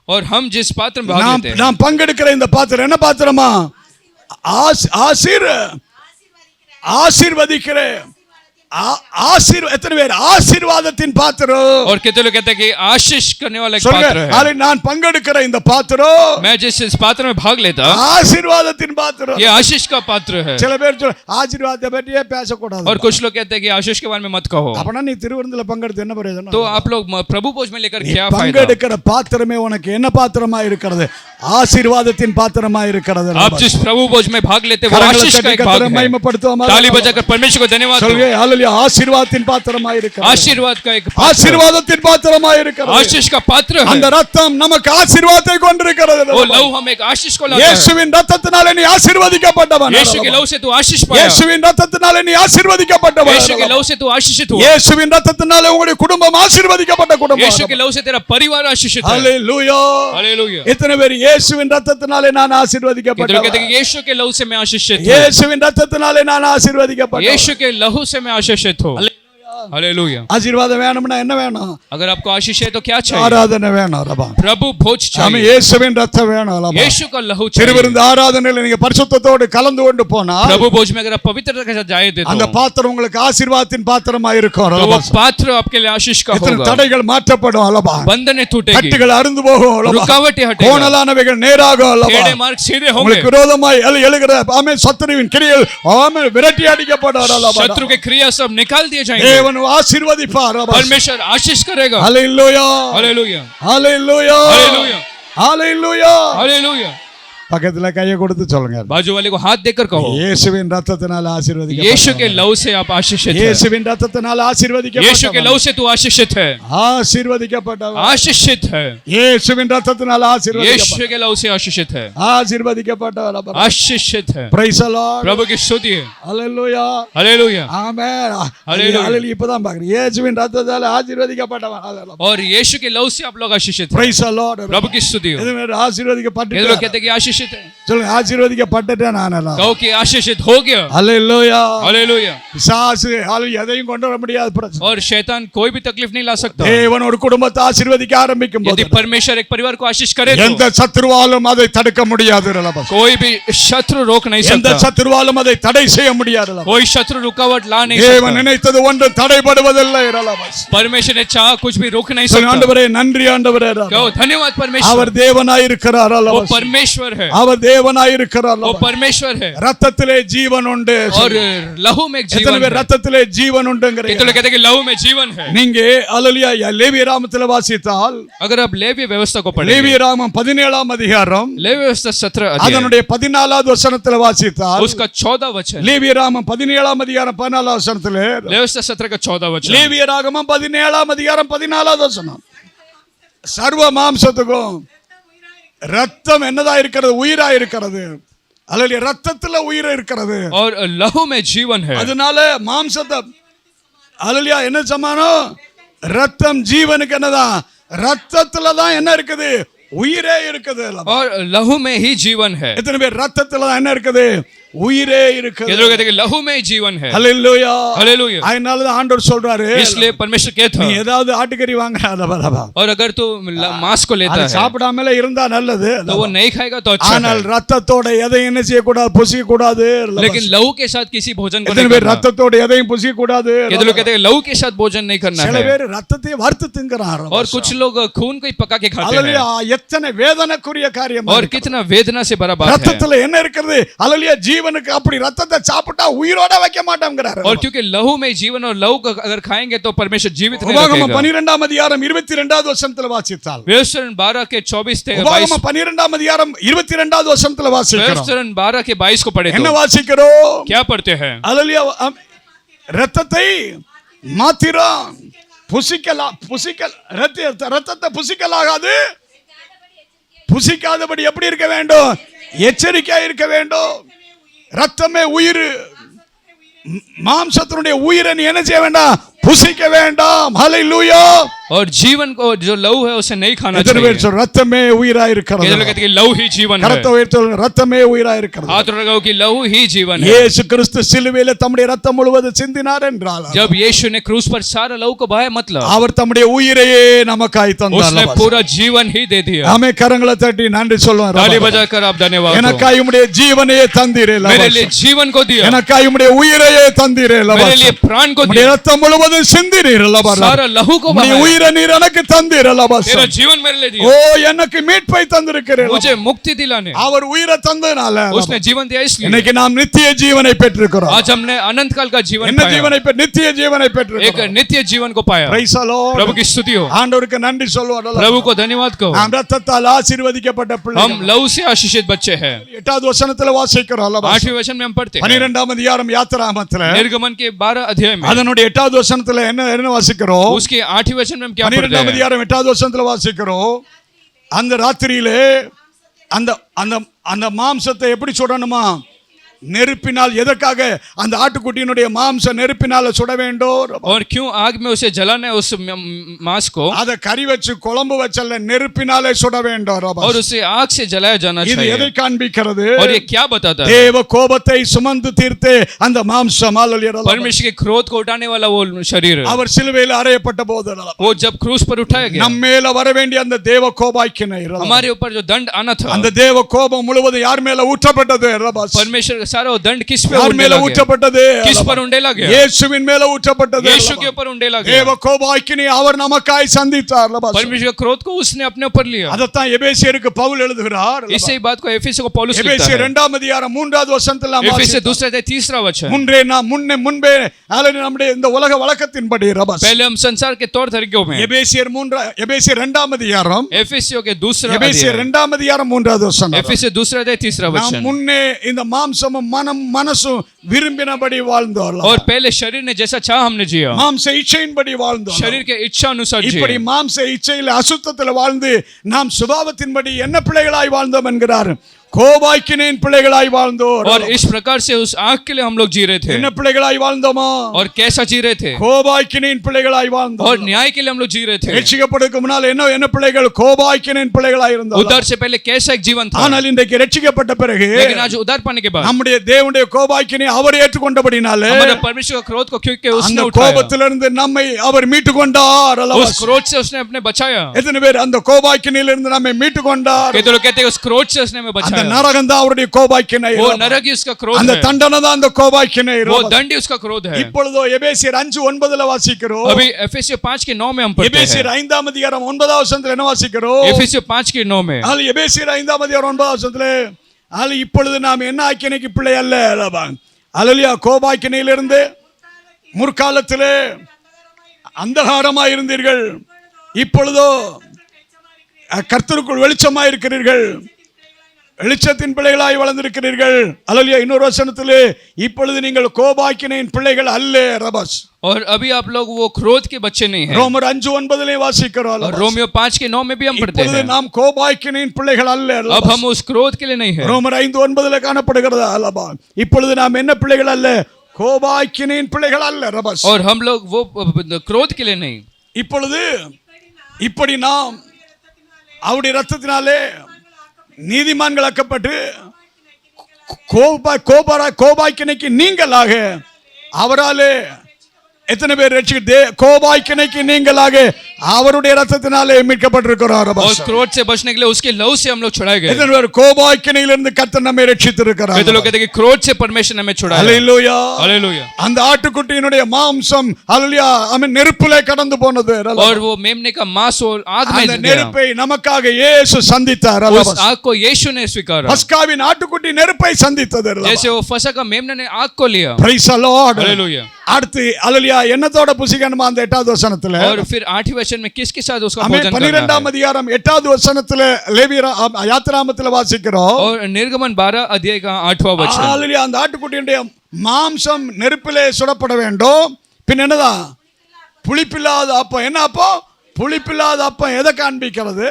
और हम जिस पात्र में भाग लेते हैं, நாம் பங்கெடுக்கிற இந்த பாத்திரம் என்ன பாத்திரமா? ஆசீர்வதிக்கிற எத்தனை பேர் ஆசீர்வாதத்தின் பாத்திரம்? और कितने लोग कहते हैं कि आशीष करने वाला एक சொல்லுங்க, पात्र है। அதை நான் பங்கெடுக்கிற இந்த பாத்திரம் मैं जिस इस पात्र में भाग लेता, ஆசீர்வாதத்தின் பாத்திரம். ये आशीष का पात्र है। சில பேர் சொல்ல ஆசீர்வாதத்தை பற்றியே பேசக்கூடாது. और कुछ लोग कहते हैं कि आशीष के बारे में मत कहो। அப்பனா நீ திருவிருந்துல பங்கெடுத்து என்ன பிரயோஜனம்? तो आप लोग प्रभु भोज में लेकर क्या फायदा? பங்கெடுக்கிற பாத்திரமே உனக்கு என்ன பாத்திரமா இருக்கிறது? ஆசீர்வாதத்தின் பாத்திரமா இருக்கிறது. आप जिस प्रभु भोज में भाग लेते वो आशीष का एक भाग है। மகிமைப்படுத்துவோமா? ताली बजाकर परमेश्वर को धन्यवाद दो। சொல்லுங்க, ஹalleluya. ஆசீர்வாதத்தின் பாத்திரமா இருக்கிறது. आशीर्वाद का एक ஆசீர்வாதத்தின் பாத்திரமா இருக்கிறது. आशीष का पात्र है। அந்த ரத்தம் நமக்கு ஆசீர்வாதத்தை கொண்டிருக்கிறது. वो लहू हम एक आशीष को लाता है। இயேசுவின் ரத்தத்தினாலே நீ ஆசீர்வதிக்கப்பட்டவன். यीशु के लहू से तू आशीष पाया। இயேசுவின் ரத்தத்தினாலே நீ ஆசீர்வதிக்கப்பட்டவன். यीशु के लहू से तू आशीषित हुआ। இயேசுவின் ரத்தத்தினாலே உங்களுடைய குடும்பம் ஆசீர்வதிக்கப்பட்ட குடும்பம். यीशु के लहू से तेरा परिवार आशीषित है। ஹalleluya. हालेलुया। இத்தனை பேர் இயேசுவின் ரத்தத்தினாலே நான் ஆசீர்வதிக்கப்பட்டவன். कहते हैं कि यीशु के लहू से मैं आशीषित हूं। இயேசுவின் ரத்தத்தினாலே நான் ஆசீர்வதிக்கப்பட்டவன். यीशु के लहू से मैं आशीषित हूं। हालेलुया। ஆசீர்வாதம் வேணும்னா என்ன வேணும்? अगर आपको आशीष है तो क्या चाहिए? ஆராதனை வேணும் ரபா. प्रभु भोज ஆமென். चाहिए। இயேசுவின் ரத்தம் வேணும் ரபா. यीशु का लहू चाहिए। திருவிருந்து ஆராதனையில நீங்க பரிசுத்தத்தோடு கலந்து கொண்டு போனா प्रभु भोज में अगर आप पवित्रता के साथ जाए थे அந்த तो பாத்திரம் உங்களுக்கு ஆசீர்வாதத்தின் பாத்திரமா இருக்கும் वो ரபா. पात्र आपके लिए आशीष का இத்தனை होगा। தடைகள் மாற்றப்படும் ரபா. बंधनें टूटेगी, கட்டுகள் அறுந்து போகும் ரபா. रुकावटें हटेगी, கோணலானவைகள் நேராகும் ரபா. टेढ़े मार्ग सीधे होंगे, உங்களுக்கு விரோதமாய் எழுகிற ஆமென் சத்துருவின் கிரியைகள் ஆமென் விரட்டி அடிக்கப்படும் ரபா. शत्रु के क्रिया सब निकाल दिए जाएंगे। தேவன் ஆசீர்வதிப்பார் ரபா. परमेश्वर आशीष करेगा। ஹalleluya. हालेलुया। ஹalleluya. हालेलुया। ஹalleluya. हालेलुया। பக்கத்துல கையை கொடுத்து சொல்லுங்க, बाजू वाले को हाथ देकर कहो, இயேசுவின் ரத்தத்தினால ஆசீர்வதிக்கப்பட்டவன். यीशु के लहू से आप आशीषित हैं। இயேசுவின் ரத்தத்தினால ஆசீர்வதிக்கப்பட்டவன். यीशु के लहू से तू आशीषित है। ஆசீர்வதிக்கப்பட்டவன். आशीषित है। இயேசுவின் ரத்தத்தினால ஆசீர்வதிக்கப்பட்டவன். यीशु के लहू से आशीषित है। ஆசீர்வதிக்கப்பட்டவன் அப்பா. आशीषित है। Praise the Lord. प्रभु की स्तुति है। ஹalleluya. हालेलुया। ஆமென். Hallelujah. ஹalleluya. இப்பதான் பாக்குறேன், இயேசுவின் ரத்தத்தால ஆசீர்வதிக்கப்பட்டவன். ஹalleluya. और यीशु के लहू से आप लोग आशीषित हैं। Praise the Lord. प्रभु की स्तुति हो। இது மேல ஆசீர்வதிக்கப்பட்டு ये लोग कहते हैं कि आशीषित है। சொல்லுங்க, ஆசீர்வதிக்கப்பட்டுட்டேன் நானெல்லாம். कहो कि आशीषित हो गया। ஹalleluya. हालेलुया। பிசாசு எதையும் கொண்டு வர முடியாது பிரச்சனை. और शैतान कोई भी तकलीफ नहीं ला सकता। தேவன் ஒரு குடும்பத்தை ஆசீர்வதிக்க ஆரம்பிக்கும் यदि போது परमेश्वर एक परिवार को आशीष करे எந்த तो சத்துருவாலும் அதை தடுக்க முடியாது ரலபா. कोई भी शत्रु रोक नहीं எந்த सकता। சத்துருவாலும் அதை தடை செய்ய முடியாது ரலபா. कोई शत्रु रुकावट ला नहीं தேவன் सकता। நினைத்தது ஒன்று தடைபடுவதில்லை ரலபா. परमेश्वर ने चाहा कुछ भी रोक नहीं சொல்லுங்க, सकता। ஆண்டவரே நன்றி ஆண்டவரே ரலபா. कहो धन्यवाद परमेश्वर। அவர் தேவனாய் இருக்கிறார் वो ரலபா. परमेश्वर है। அவர் தேவனாய் இருக்கிறார் वो ரலபா. परमेश्वर है। ரத்தத்திலே ஜீவன் உண்டு. और लहू में एक எத்தனை जीवन பேர் है। ரத்தத்திலே ஜீவன் உண்டுங்கறீங்க? कितने लोग कहते हैं कि लहू में जीवन है। நீங்க அல்லேலூயா லேவியராமத்திலே வாசித்தால் अगर आप लेवी व्यवस्था को पढ़ेंगे, லேவியராமம் 17ஆம் அதிகாரம் लेवी व्यवस्था 17 अध्याय, அதனுடைய 14வது வசனத்திலே வாசித்தால் उसका 14 वचन, லேவியராமம் 17ஆம் அதிகாரம் 14வது வசனத்திலே व्यवस्था 17 का 14 वचन, லேவியராகமம் 17ஆம் அதிகாரம் 14வது வசனம். சர்வ மாம்சத்துக்கும் ரத்தம் என்னதா இருக்கிறது? உயிரா இருக்கிறது. அல்லேலூயா. ரத்தத்துல உயிர் இருக்கிறது. और लहू में जीवन है। அதனால மாம்சத்தை அல்லேலூயா என்ன சமானம்? ரத்தம் ஜீவனுக்கு என்னதான்? ரத்தத்துல தான் என்ன இருக்குது? உயிரே இருக்குது. और लहू में ही जीवन है। எத்தனை பேர் ரத்தத்துல தான் என்ன இருக்குது? உயிரே இருக்குது. कितने लोग कहते हैं कि लहू में ही जीवन है। ஹalleluya. हालेलुया। அதனால தான் ஆண்டவர் சொல்றாரு, इसलिए परमेश्वर कहता நீ है, ஏதாவது ஆட்டுக்கறி வாங்காதபா. और अगर तू मांस को लेता அது है சாப்பிடாமலே இருந்தா நல்லது. तो वो नहीं खाएगा तो अच्छा ஆனால் है। ரத்தத்தோட எதையும் என்ன செய்ய கூடாது? புசிக்க கூடாது. लेकिन लहू के साथ किसी भोजन को எத்தனை नहीं பேர் करना। ரத்தத்தோட எதையும் புசிக்க கூடாது? कितने लोग कहते हैं लहू के साथ भोजन नहीं करना சில है। பேர் ரத்தத்தை வறுத்து திங்கறாங்க. और कुछ लोग खून को ही पका के खाते हैं। அல்லேலூயா. எத்தனை வேதனைக்குரிய காரியம். और कितना वेदना से भरा बात है। ரத்தத்துல என்ன இருக்குது? அல்லேலூயா. ஜீவனுக்கு அப்படி ரத்தத்தை சாப்பிட்டா உயிரோட வைக்க மாட்டாங்கறாரு. और क्योंकि लहू में जीवन और लहू को अगर खाएंगे तो परमेश्वर जीवित नहीं உபாகமம் रखेगा। 12ஆம் அதிகாரம் 22வது வசனத்துல வாசித்தால், व्यवस्था 12 के 24 से 22, உபாகமம் 12ஆம் அதிகாரம் 22வது வசனத்துல வாசிக்கிறோம். व्यवस्था 12 के 22 को पढ़े என்ன तो வாசிக்கிறோம்? क्या पढ़ते हैं? அல்லேலூயா. ரத்தத்தை மாத்திரம் ரத்தத்தை புசிக்கலாகாது. புசிக்காதபடி எப்படி இருக்க வேண்டும்? எச்சரிக்கையா இருக்க வேண்டும். ரத்தமே உயிர். மாம்சத்தினுடைய உயிரை நீ என்ன செய்ய வேண்டாம்? புசிக்க வேண்டாம். ஹalleluya. और जीवन को जो लहू है उसे नहीं खाना எத்தனை चाहिए। பேர் சொல்ற ரத்தமே உயிரா இருக்கிறது? ये लोग कहते हैं कि लहू ही जीवन है। கரத்தை உயர்த்தி சொல்லுங்க, ரத்தமே உயிரா இருக்கிறது. हाथ लगाओ कि लहू ही जीवन है। இயேசு கிறிஸ்து சிலுவையிலே தம்முடைய ரத்தம் முழுவதும் சிந்தினார் என்றால் जब यीशु ने क्रूस पर सारा लहू को बहाया, मतलब அவர் தம்முடைய உயிரையே நமக்காய் उसने தந்தார். पूरा जीवन ही दे दिया। ஆமே, கரங்களை தட்டி நன்றி சொல்லுவோம். ताली बजाकर आप धन्यवाद दो। எனக்காய் உம்முடைய ஜீவனையே தந்தீரே, मेरे लिए जीवन को दिया, எனக்காய் உம்முடைய உயிரையே தந்தீரே, मेरे लिए प्राण को உம்முடைய दिया, ரத்தம் முழுவதும் சிந்தினீர், सारा लहू को உம்முடைய बहाया, உயிரை நீர் எனக்கு தந்தீர். तेरा जीवन मेरे लिए ஓ, दिया, எனக்கு மீட்பை தந்திருக்கிறீர். मुझे मुक्ति दिलाने அவர் உயிரை தந்ததனால उसने जीवन दिया, इसलिए இன்னைக்கு நாம் நித்திய ஜீவனை பெற்றிருக்கிறோம். आज हमने अनंत काल का जीवन என்ன पाया, ஜீவனை நித்திய ஜீவனை एक பெற்றிருக்கிறோம். नित्य जीवन को पाया। Praise the Lord. प्रभु की स्तुति हो, ஆண்டவருக்கு நன்றி சொல்லுவோம். प्रभु को धन्यवाद कहो। நாம் ரத்தத்தால் ஆசீர்வதிக்கப்பட்ட हम பிள்ளைகள். लहू से आशीषित बच्चे हैं। 8வது வசனத்துல வாசிக்கிறோம். 8वें वचन में हम पढ़ते हैं, 12வது அதிகாரம் யாத்திராகமத்துல निर्गमन के 12 अध्याय में அதனுடைய 8வது வசனத்துல என்ன வாசிக்கிறோம்? उसके 8वें वचन में हम क्या पढ़ते 12வது हैं? அதிகாரம் 8வது வசனத்துல வாசிக்கிறோம். அந்த ராத்திரியிலே அந்த அந்த அந்த மாம்சத்தை எப்படி சுடணுமா? நெருப்பினால். எதற்காக அந்த ஆட்டுக்குட்டியினுடைய மாம்சம் நெருப்பினால சுட வேண்டும்? और क्यों आग में उसे जलाना है उस मांस को? அத கறி வச்சு குழம்பு வச்சல்ல, நெருப்பினாலே சுட வேண்டும். और उसे आग से जलाया जाना இது எதை चाहिए। காண்பிக்கிறது? और ये क्या बताता है? தேவ கோபத்தை சுமந்து தீர்த்து அந்த மாம்சம் परमेश्वर के क्रोध को उठाने वाला वो शरीर, அவர் சிலுவையில் அறையப்பட்ட போது वो जब क्रूस पर उठाया गया, நம்ம மேல வர வேண்டிய அந்த தேவ கோபாக்கினை, हमारे ऊपर जो दंड आना था, அந்த தேவ கோபம் முழுவதும் யார் மேல ஊற்றப்பட்டது? परमेश्वर का सारा वो दंड किस पे யார் उंडेला மேல गया? ஊற்றப்பட்டது? किस पर उंडेला गया? இயேசுவின் மேல ஊற்றப்பட்டது. यीशु के ऊपर उंडेला गया। தேவ கோபாக்கினை அவர் நமக்காய் சந்தித்தார். परमेश्वर के क्रोध को उसने अपने ऊपर लिया। அதத்தான் எபேசியருக்கு பவுல் எழுதுகிறார். इसी बात को एफेसियों को पौलुस लिखता எபேசியர் है। 2வது அதிகாரம் 3வது வசனத்துல நாம் एफेसियों 2 अध्याय 3 वचन, முன்பே நம்முடைய இந்த உலக வழக்கத்தின்படி ரபஸ் पहले हम संसार के तौर तरीकों में, எபேசியர் 2வது அதிகாரம் एफेसियों के 2 எபேசியர் अध्याय, 2வது அதிகாரம் 3வது வசனம். एफेसियों 2 अध्याय 3 நாம் वचन, முன்னே இந்த மாம்சமும் மனசும் விரும்பினபடி வாழ்ந்தோம். और पहले शरीर ने जैसा चाहा हमने जिया, மாம்ச இச்சையின்படி வாழ்ந்தோம். शरीर के इच्छा अनुसार இப்படி जिए। மாம்ச இச்சையில அசுத்தத்தில் வாழ்ந்து நாம் சுபாவத்தின்படி என்ன பிள்ளைகளாய் வாழ்ந்தோம் என்கிறார்? கோபாக்கினின் பிள்ளைகளாய் வாழ்ந்தோம். और इस प्रकार से उस आग के लिए हम लोग जी रहे थे। என்ன பிள்ளைகளாய் வாழ்ந்தோமா? और कैसा जी रहे थे? கோபாக்கினின் பிள்ளைகளாய் வாழ்ந்தோம். और न्याय के लिए हम लोग जी रहे थे। ரட்சிக்கப்படுவதற்கு முன்னால் என்ன பிள்ளைகள்? கோபாக்கினின் பிள்ளைகளாய் இருந்தோம். उद्धार से पहले कैसा एक जीवन था, ஆனால் இன்றைக்கு ரட்சிக்கப்பட்ட பிறகு लेकिन आज उद्धार पाने के बाद நம்முடைய தேவனுடைய கோபாக்கினை அவர் ஏற்றுக்கொண்டபடினாலே हमारे परमेश्वर का क्रोध को क्योंकि उसने அந்த उठाया, கோபத்திலிருந்து நம்மை அவர் மீட்டு கொண்டார். उस क्रोध से उसने अपने बचाया। எத்தனை பேர் அந்த கோபாக்கினிலிருந்து நம்மை மீட்டு கொண்டார்? कहते लोग कहते हैं उस क्रोध से उसने हमें அந்த बचाया। நரகம் தான் அவருடைய கோபாக்கினை. वो नरक ही उसका क्रोध அந்த है, தண்டனை தான் அந்த கோபாக்கினை. वो दंड ही उसका क्रोध है। இப்பொழுதோ எபேசியர் 5:9 வாசிக்கிறோம். अभी एफेसियों 5 के 9 में हम पढ़ते எபேசியர் हैं। 5ஆம் அதிகாரம் 9வது வசனத்துல என்ன வாசிக்கிறோம்? एफेसियों 5 के 9 में, ஆல எபேசியர் 5ஆம் அதிகாரம் 9வது வசனத்துல ஆல இப்பொழுது நாம் என்ன ஆக்கினைக்கு பிள்ளை அல்ல. அல்லேலூயா. கோபாக்கினையிலிருந்து முற்காலத்திலே அந்தகாரமாய் இருந்தீர்கள், இப்பொழுதோ கர்த்தருக்குள் வெளிச்சமாய் இருக்கிறீர்கள், வெளிச்சத்தின் பிள்ளைகளாய் வளர்ந்திருக்கிறீர்கள். அல்லேலூயா. இன்னொரு வசனத்திலே இப்பொழுது நீங்கள் கோபாக்கினையின் பிள்ளைகள் அல்ல ரபஸ். और अभी आप लोग वो क्रोध के बच्चे नहीं हैं। ரோமர் 5:9 வாசிக்கிறோம். और रोमियो 5 के 9 में भी हम पढ़ते இப்பொழுது हैं, நாம் கோபாக்கினையின் பிள்ளைகள் அல்ல. अब हम उस क्रोध के लिए नहीं है। ரோமர் 5:9 காணப்படுகிறது அல்லவா? இப்பொழுது நாம் என்ன பிள்ளைகள் அல்ல? கோபாக்கினையின் பிள்ளைகள் அல்ல ரபஸ். और हम लोग वो क्रोध के लिए नहीं। இப்பொழுது இப்படி நாம் அவருடைய ரத்தத்தினாலே நீதிமான்களாக்கப்பட்டு கோபாக்கினைக்கு நீங்களாக அவராலே எத்தனை பேர் கோபாக்கினைக்கு நீங்களாக அவருடைய ரத்தத்தினாலே மீட்கப்பட்டிருக்கிறார். और क्रोध से बचने के लिए उसके लहू से हम लोग छुड़ाए गए। எத்தனை பேர் கோபாக்கினையிலிருந்து கர்த்தர் நம்மை ரட்சித்திருக்கிறார்? कहते लोग कहते हैं कि क्रोध से परमेश्वर ने हमें छुड़ाया। அல்லேலூயா. हालेलुया। அந்த ஆட்டுக்குட்டியினுடைய மாம்சம் அல்லேலூயா அவன் நெருப்பிலே கடந்து போனது. और वो मेमने का मांस और आग में அந்த गया। நெருப்பை நமக்காக இயேசு சந்தித்தார். उस आग को यीशु ने स्वीकारा, பஸ்காவின் ஆட்டுக்குட்டி நெருப்பை சந்தித்தது. जैसे वो फसह का मेमने ने आग को लिया। Praise the Lord. हालेलुया। அடுத்து அல்லேலூயா என்னத்தோட புசிக்கணுமா? அந்த 8வது வசனத்துல और फिर 8वें वचन में किसके साथ उसका ஆமென். भोजन करना 12ஆம் அதிகாரம் 8வது வசனத்துல லேவியர் யாத்திராமத்துல வாசிக்கிறோம். है। और निर्गमन 12 अध्याय का 8वां वचन, அல்லேலூயா. அந்த ஆட்டுக்குட்டியுடைய மாம்சம் நெருப்பிலே சுடப்பட வேண்டும். பின் என்னதான்? புளிப்பில்லாத அப்பம். என்ன அப்பம்? புளிப்பில்லாத அப்பம். எதை காண்பிக்கிறது?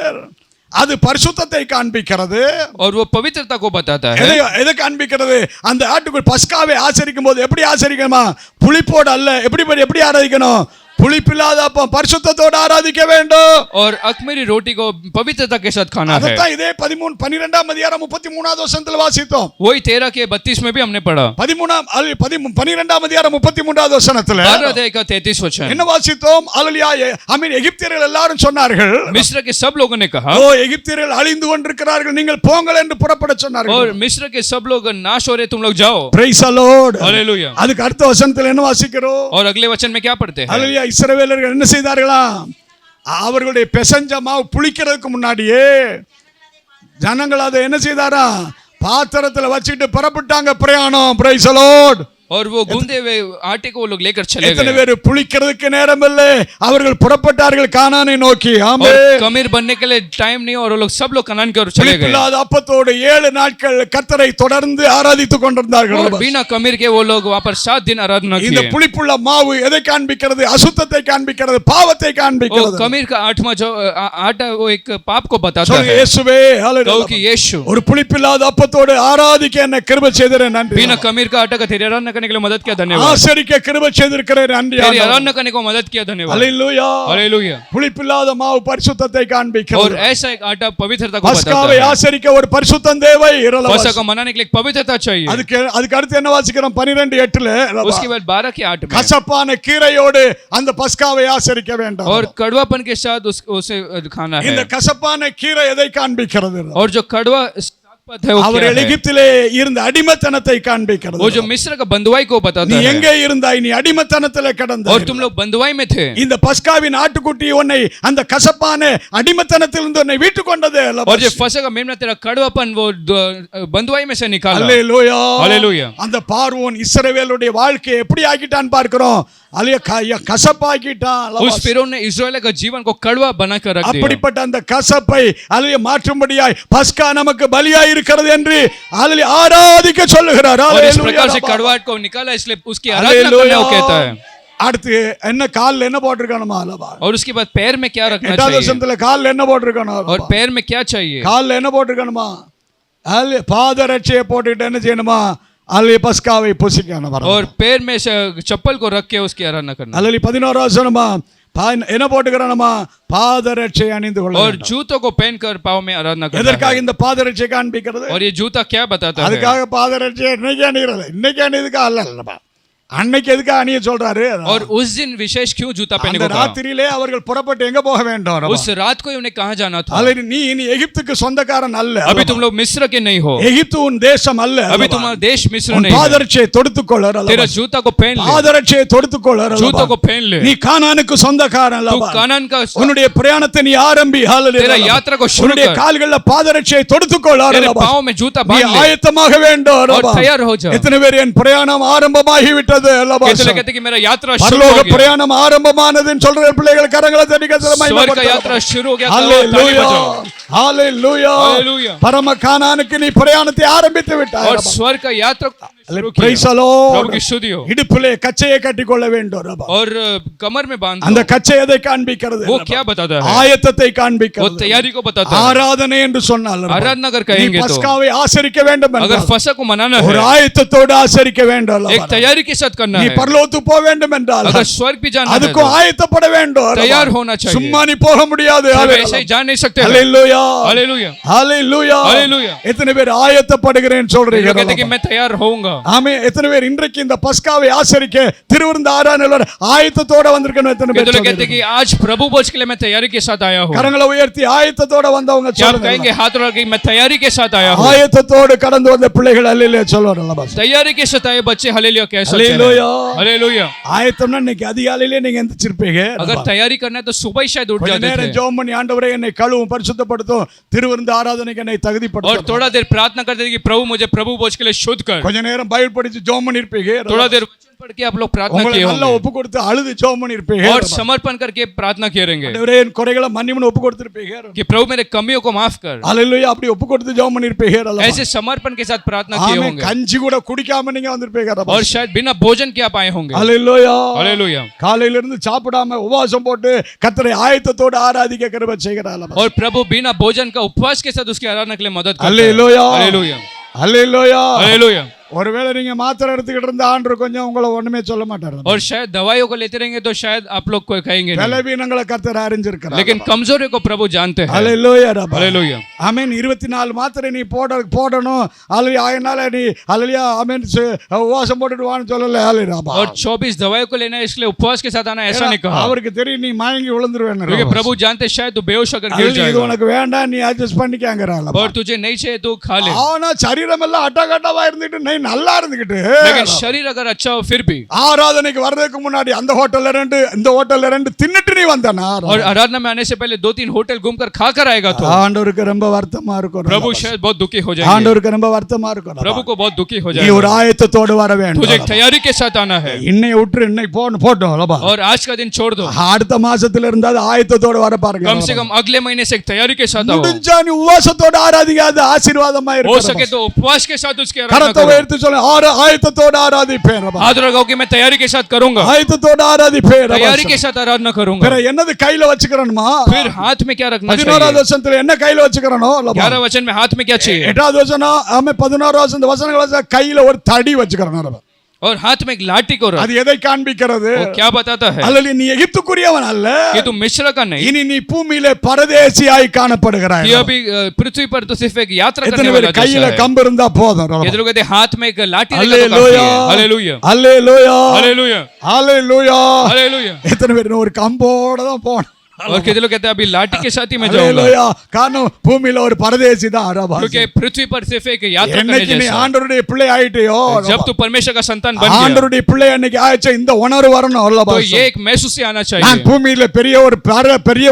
அது பரிசுத்தத்தை காண்பிக்கிறது. और वो पवित्रता को बताता है। எதை காண்பிக்கிறது? அந்த ஆட்டுக்குட்டி பஸ்காவை ஆசரிக்கும் போது எப்படி ஆசரிக்கணுமா? புளிப்போடு அல்ல. எப்படி ஆராதிக்கணும்? புளிப்பில்லாத அப்பம் பரிசுத்தத்தோடு ஆராதிக்க வேண்டும். और अखमीरी रोटी को पवित्रता के साथ खाना है. அதத்தான் இதே 12ஆம் அதிகாரம் 33வது வசனத்தில் வாசித்தோம். वही 13 के 32 में भी हमने पढ़ा. 12ஆம் அதிகாரம் 33வது வசனத்தில் 12 अध्याय का 33 वचन. என்ன வாசித்தோம்? அல்லேலூயா. ஆமென். எகிப்தியர்கள் எல்லாரும் சொன்னார்கள், मिस्र के सब लोगों ने कहा, ஓ எகிப்தியர்கள் அழிந்து கொண்டிருக்கிறார்கள், நீங்கள் போங்கள் என்று புறப்பட சொன்னார்கள். और मिस्र के सब लोग नाश हो रहे, तुम लोग जाओ. Praise the Lord. हालेलुया. அதுக்கு அடுத்த வசனத்தில் என்ன வாசிக்கிறோம்? और अगले वचन में क्या पढ़ते हैं? அல்லேலூயா. இஸ்ரவேலர்கள் என்ன செய்தார்களாம்? அவர்களுடைய பெசஞ்ச மாவு புளிக்கிறதுக்கு முன்னாடியே ஜனங்கள் அதை என்ன செய்தாரா? பாத்திரத்துல வச்சிட்டு புறப்பட்டாங்க பிரயாணம். Praise the Lord. और वो गूंदे हुए आटे को वो लोग लेकर चले எத்தனை गए. பேர் புளிக்கிறதுக்கு நேரம் இல்லை, அவர்கள் புறப்பட்டார்கள் கானானை நோக்கி. और ஆமென். कमीर बनने के लिए टाइम नहीं, और वो लोग सब लोग कनान की ओर चले गए. புளிப்பில்லாத அப்பத்தோடு 7 நாட்கள் கர்த்தரை தொடர்ந்து ஆராதித்துக் கொண்டிருந்தார்கள். और बिना कमीर के वो लोग वहां पर 7 दिन आराधना இந்த किए. புளிப்புள்ள மாவு எதை காண்பிக்கிறது? அசுத்தத்தை காண்பிக்கிறது, பாவத்தை वो காண்பிக்கிறது. कमीर का 8वां जो आटा वो एक पाप को बताता சொல்லுங்க है. இயேசுவே. कहो ஹalleluya. कि यीशु, ஒரு புளிப்பில்லாத அப்பத்தோடு ஆராதிக்க என்ன கிருபை செய்தீரே நன்றி. बिना कमीर का आटा का तेरी आराधना करने के लिए मदद किया, धन्यवाद. ஆசரிக்க கிருபை செய்திருக்கிறே நன்றி. तेरी आराधना करने को मदद किया, धन्यवाद. ஹalleluya. हालेलुया. புளிப்பில்லாத மாவு பரிசுத்தத்தை और காண்பிக்கிறது. ऐसा एक आटा पवित्रता को बताता பஸ்காவை है. ஆசரிக்க ஒரு பரிசுத்தம் தேவை. फसह को मनाने के लिए एक पवित्रता चाहिए. அதுக்கு அடுத்து என்ன வாசிக்கிறோம்? 12:8 उसके बाद 12 के 8 में, கசப்பான கீரையோடு அந்த பஸ்காவை ஆசரிக்க வேண்டும். और कड़वापन के साथ उसे खाना है. இந்த கசப்பான கீரை எதை காண்பிக்கிறது? और जो कड़वा सागपत है वो அவர் क्या है? எகிப்திலே இருந்த அடிமைத்தனத்தை காண்பிக்கிறது. वो जो मिस्र का बंधुआई को बताता நீ है. எங்கே இருந்தாய்? நீ அடிமைத்தனத்திலே கிடந்தாய். और तुम लोग बंधुआई में थे. இந்த பஸ்காவின் ஆட்டுக்குட்டி உன்னை அந்த கசப்பான அடிமைத்தனத்திலிருந்து உன்னை வீட்டு கொண்டது. और जो फसह का मेमना तेरा कड़वापन वो बंधुआई में से निकाला. அல்லேலூயா. हालेलुया. அந்த பார்வோன் இஸ்ரவேலுடைய வாழ்க்கையை எப்படி ஆக்கிட்டான் பார்க்கிறோம். கசப்பாக்கிட்டான். उस फिरौन ने इस्राएल का जीवन को कड़वा बनाकर रख दिया. அப்படிப்பட்ட அந்த கசப்பை அல்லேலூயா மாற்றும்படியாய் பஸ்கா நமக்கு பலியாய் இருக்கிறது என்று அல்லேலூயா ஆராதிக்க சொல்லுகிறார். और इस அல்லேலூயா. प्रकार से कड़वाहट को निकाला, इसलिए उसकी आराधना करने को कहता है. அடுத்து என்ன கால்ல என்ன போட்டிருக்கணுமா? அல்லவா. और उसके बाद पैर में क्या रखना 8வது चाहिए? வசனத்துல கால்ல என்ன போட்டிருக்கணும்? और पैर में क्या चाहिए? கால்ல என்ன போட்டிருக்கணுமா? பாதரட்சையை போட்டுட்டு என்ன செய்யணுமா? அல்லேலூயா பஸ்காவை புசிக்கணும். और पैर में चप्पल को रख के उसकी आराधना करना. அல்லேலூயா 11வது வசனமா என்ன போட்டுக்கிறணுமா? பாதரட்சை அணிந்து கொள்ள और வேண்டும். जूतों को पहनकर पाँव में आराधना करना எதற்காக है. இந்த பாதரட்சை காண்பிக்கிறது? और ये जूता क्या बताता है? அதுக்காக பாதரட்சை இன்னைக்கு அணிகிறது. இன்னைக்கு அணியதுக்கு அல்ல, அன்னைக்கு எதுக்கு அணிய சொல்றாரு? और उस दिन विशेष क्यों जूता पहनने அந்த को कहा? ராத்திரியிலே அவர்கள் புறப்பட்டு எங்க போக வேண்டும்? उस रात को उन्हें कहाँ जाना था? அல்லேலூயா. நீ இனி எகிப்துக்கு சொந்தக்காரன் அல்ல. अभी तुम लोग मिस्र के नहीं हो. எகிப்து உன் தேசம் அல்ல. अभी तुम्हारा देश मिस्र உன் नहीं है. பாதரட்சையை தொடுத்துக்கொள். तेरा जूता को पहन ले. பாதரட்சையை தொடுத்துக்கொள். जूतों को पहन ले. நீ கானானுக்கு சொந்தக்காரன் तू அல்லவா. कानान का உன்னுடைய பிரயாணத்தை நீ ஆரம்பி. அல்லேலூயா. तेरा यात्रा को शुरू உன்னுடைய कर. கால்கள்ல பாதரட்சையை தொடுத்துக்கொள். तेरे அல்லவா. पाँव में जूता நீ बांध ले ஆயத்தமாக வேண்டும். और அல்லவா. तैयार हो जा. எத்தனை பேர் என் பிரயாணம் ஆரம்பமாகி விட்டது? அல்லவா. कहते कि मेरा यात्रा शुरू பரலோக हो गया. பிரயாணம் ஆரம்பமானதுன்னு சொல்ற பிள்ளைகள் கரங்களை தட்டி கர்த்தரை स्वर्ग का மகிமைப்படுத்துங்க. यात्रा शुरू हो गया. ஹalleluya. ஹalleluya. हालेलुया. பரம கானானுக்கு நீ பிரயாணத்தை ஆரம்பித்து விட்டாய். और स्वर्ग का यात्रा शुरू Praise किया. the Lord. प्रभु की स्तुति हो. இடுப்பிலே கச்சையை கட்டிக்கொள்ள வேண்டும். ரபா. और कमर में बांध அந்த दो. கச்சை எதை காண்பிக்கிறது? वो क्या बताता है? ஆயத்தத்தை वो காண்பிக்கிறது. तैयारी को बताता है. ஆராதனை என்று சொன்னால் ரபா. आराधना कर நீ कहेंगे तो பஸ்காவை ஆசரிக்க வேண்டும் अगर என்றால் फसह को मनाना ஒரு है, ஆயத்தத்தோடு ஆசரிக்க வேண்டும். एक तैयारी के साथ करना நீ है. பரலோகத்துக்கு போக வேண்டும் என்றால் अगर स्वर्ग भी जाना है அதுக்கும் तो ஆயத்தப்பட வேண்டும். तैयार होना चाहिए. சும்மா நீ போக முடியாது. सिर्फ ऐसे ही जा नहीं सकते हैं. ஹalleluya. हालेलुया. ஹalleluya. हालेलुया. எத்தனை பேர் ஆயத்தப்படுகிறேன்னு लोग कहते हैं कि சொல்றீங்க? मैं तैयार होऊंगा. ஆமே. எத்தனை பேர் இன்றைக்கு இந்த பஸ்காவை ஆசரிக்க திருவிருந்து ஆராதனையில ஆயத்தத்தோட வந்திருக்கணும்? எத்தனை कहते பேர் लोग कहते हैं कि आज प्रभु भोज के लिए मैं तैयारी के साथ आया हूँ. கரங்களை உயர்த்தி ஆயத்தத்தோட வந்தவங்க क्या आप சொல்லுங்க. कहेंगे हाथ उठा के मैं तैयारी के साथ आया हूँ? ஆயத்தத்தோடு கடந்து வந்த பிள்ளைகள் அல்லேலூயா சொல்லுவாங்க. तैयारी के साथ आए बच्चे हालेलुया कह सकते हालेलुया. हैं. हालेलुया. ஆயத்தம்னா இன்னைக்கு அதிகாலையிலே நீங்க எந்திரிச்சிருப்பீங்க. अगर तैयारी करना है तो सुबह ही शायद उठ கொஞ்ச जाते நேரம் थे. ஜெபம் பண்ணி ஆண்டவரே என்னை கழுவும் பரிசுத்தப்படுத்தும் திருவிருந்து ஆராதனைக்கு என்னை और தகுதிப்படுத்தும். थोड़ा देर प्रार्थना करते थे कि प्रभु मुझे प्रभु भोज के लिए शुद्ध कर. கொஞ்ச நேரம் பைபிள் படிச்சு ஜெபம் பண்ணி இருப்பீங்க. थोड़ा देर वचन पढ़ के आप लोग प्रार्थना உங்களை किए நல்லா होंगे ஒப்பு கொடுத்து அழுது ஜெபம் பண்ணி இருப்பீங்க. और समर्पण करके प्रार्थना किए रहेंगे ஆண்டவரே என் குறைகளை மன்னிப்புன்னு ஒப்பு கொடுத்திருப்பீங்க. कि प्रभु मेरे कमियों को माफ कर. ஹalleluya. அப்படி ஒப்பு கொடுத்து ஜெபம் பண்ணி இருப்பீங்க. ऐसे समर्पण के साथ प्रार्थना किए ஆமென். होंगे கஞ்சி கூட குடிக்காம நீங்க வந்திருப்பீங்க. और शायद बिना भोजन के आप आए होंगे. ஹalleluya. हालेलुया. காலையில இருந்து சாப்பிடாம உபவாசம் போட்டு கர்த்தரை ஆயத்தத்தோடு ஆராதிக்க கிருபை செய்கிறார். और प्रभु बिना भोजन का उपवास के साथ उसकी आराधना के लिए मदद करता है. हालेलुया. हालेलुया. ஹalleluya. हालेलुया. ஒருவேளை நீங்க மாத்திரை எடுத்துக்கிட்டு இருந்த ஆண்டு கொஞ்சம் உங்களை ஒண்ணுமே சொல்ல மாட்டாரு. और शायद दवाइयों को लेते रहेंगे तो शायद आप लोग को कहेंगे नहीं। பலவீனங்களை கர்த்தர் அறிஞ்சிருக்கிறார். लेकिन कमजोरी को प्रभु जानते हैं। ஹalleluya ரப்பா. हालेलुया। ஆமென். 24 மாத்திரை நீ போடணும். ஹalleluya. அதனால நீ ஹalleluya ஆமென் உபவாசம் போட்டுட்டு வான்னு சொல்லல. ஹalleluya ரப்பா. और 24 दवाइयों को लेना है इसलिए उपवास के साथ आना ऐसा नहीं कहा, அவருக்கு தெரியும் நீ மயங்கி விழுந்துருவேன்னு. क्योंकि प्रभु जानते शायद तू बेहोश अगर गिर இது जाएगा உனக்கு வேண்டாம் நீ அட்ஜஸ்ட் பண்ணிக்கங்கறால. और तुझे नहीं चाहिए तो खा ले। ஆனா சரீரம் எல்லாம் அட்டகட்டவா இருந்துட்டு நீ நல்லா இருந்துக்கிட்டு लेकिन शरीर अगर अच्छा हो फिर भी ஆராதனைக்கு வர்றதுக்கு முன்னாடி அந்த ஹோட்டல்ல ரெண்டு இந்த ஹோட்டல்ல ரெண்டு தின்னுட்டு நீ வந்தனா और आराधना में आने से पहले 2-3 होटल घूमकर खाकर आएगा तो ஆண்டவருக்கு ரொம்ப வருத்தமா இருக்கும். प्रभु शायद बहुत दुखी हो जाएंगे। ஆண்டவருக்கு ரொம்ப வருத்தமா இருக்கும். प्रभु को बहुत दुखी हो நீ जाएगा। ஒரு ஆயத்தத்தோட வர வேண்டும். तुझे एक तैयारी के साथ आना है இன்னை விட்டு இன்னை போட்டோம். और आज का दिन छोड़ दो। அடுத்த மாசத்துல இருந்தா ஆயத்தத்தோட வர பாருங்க. कम से कम अगले महीने से एक तैयारी के साथ आओ। முடிஞ்சா நீ உபவாசத்தோட ஆராதிக்காத ஆசீர்வாதமா हो இருக்கும். सके तो उपवास के साथ उसके आराधना கரத்தை करो। உயர்த்தி சொல்ல ஆயத்தத்தோட ஆராதிப்பேன். हाथ लगाओ कि मैं तैयारी के साथ करूंगा, ஆயத்தத்தோட ஆராதிப்பேன். तैयारी के साथ आराधना करूंगा। பிற என்னது கையில வச்சுக்கறணுமா? फिर हाथ में क्या रखना 11வது चाहिए? வசனத்துல என்ன கையில வச்சுக்கறனோ? 11 वचन में हाथ में क्या चाहिए? 8வது வசனம் ஆமே 11வது வசனங்கள கையில ஒரு தடி வச்சுக்கறனோ. और हाथ में एक लाठी को रख। அது எதை காண்பிக்கிறது? वो क्या बताता है? அல்ல நீ எகிப்துக்குரியவன் அல்ல, ये तू मिस्र का नहीं, இனி நீ பூமியிலே பரதேசியாய் காணப்படுகிறாய். ये अभी पृथ्वी पर तो सिर्फ एक यात्रा करने எத்தனை वाला பேர் கையில जैसा है। கம்பு இருந்தா போதும். ये लोग कहते हैं हाथ में एक लाठी रखा तो काफी அல்லேலூயா है। हालेलुया அல்லேலூயா हालेलुया அல்லேலூயா. हालेलुया। எத்தனை பேர் ஒரு கம்போட தான் போணும். और कितने लोग कहते हैं अभी लाठी के साथ ही मैं जाऊंगा, அல்லேலூயா. காரணம் பூமியில ஒரு பரதேசி தான் அரபா. क्योंकि पृथ्वी पर सिर्फ एक यात्रा करने என்னைக்கு நீ जैसा। ஆண்டவருடைய பிள்ளை ஆயிட்டியோ, जब तू परमेश्वर का संतान बन गया ஆண்டவருடைய பிள்ளை அன்னைக்கு ஆயிடுச்சு இந்த உணர்வு வரணும். तो ये एक महसूस आना நான் चाहिए பூமியில பெரிய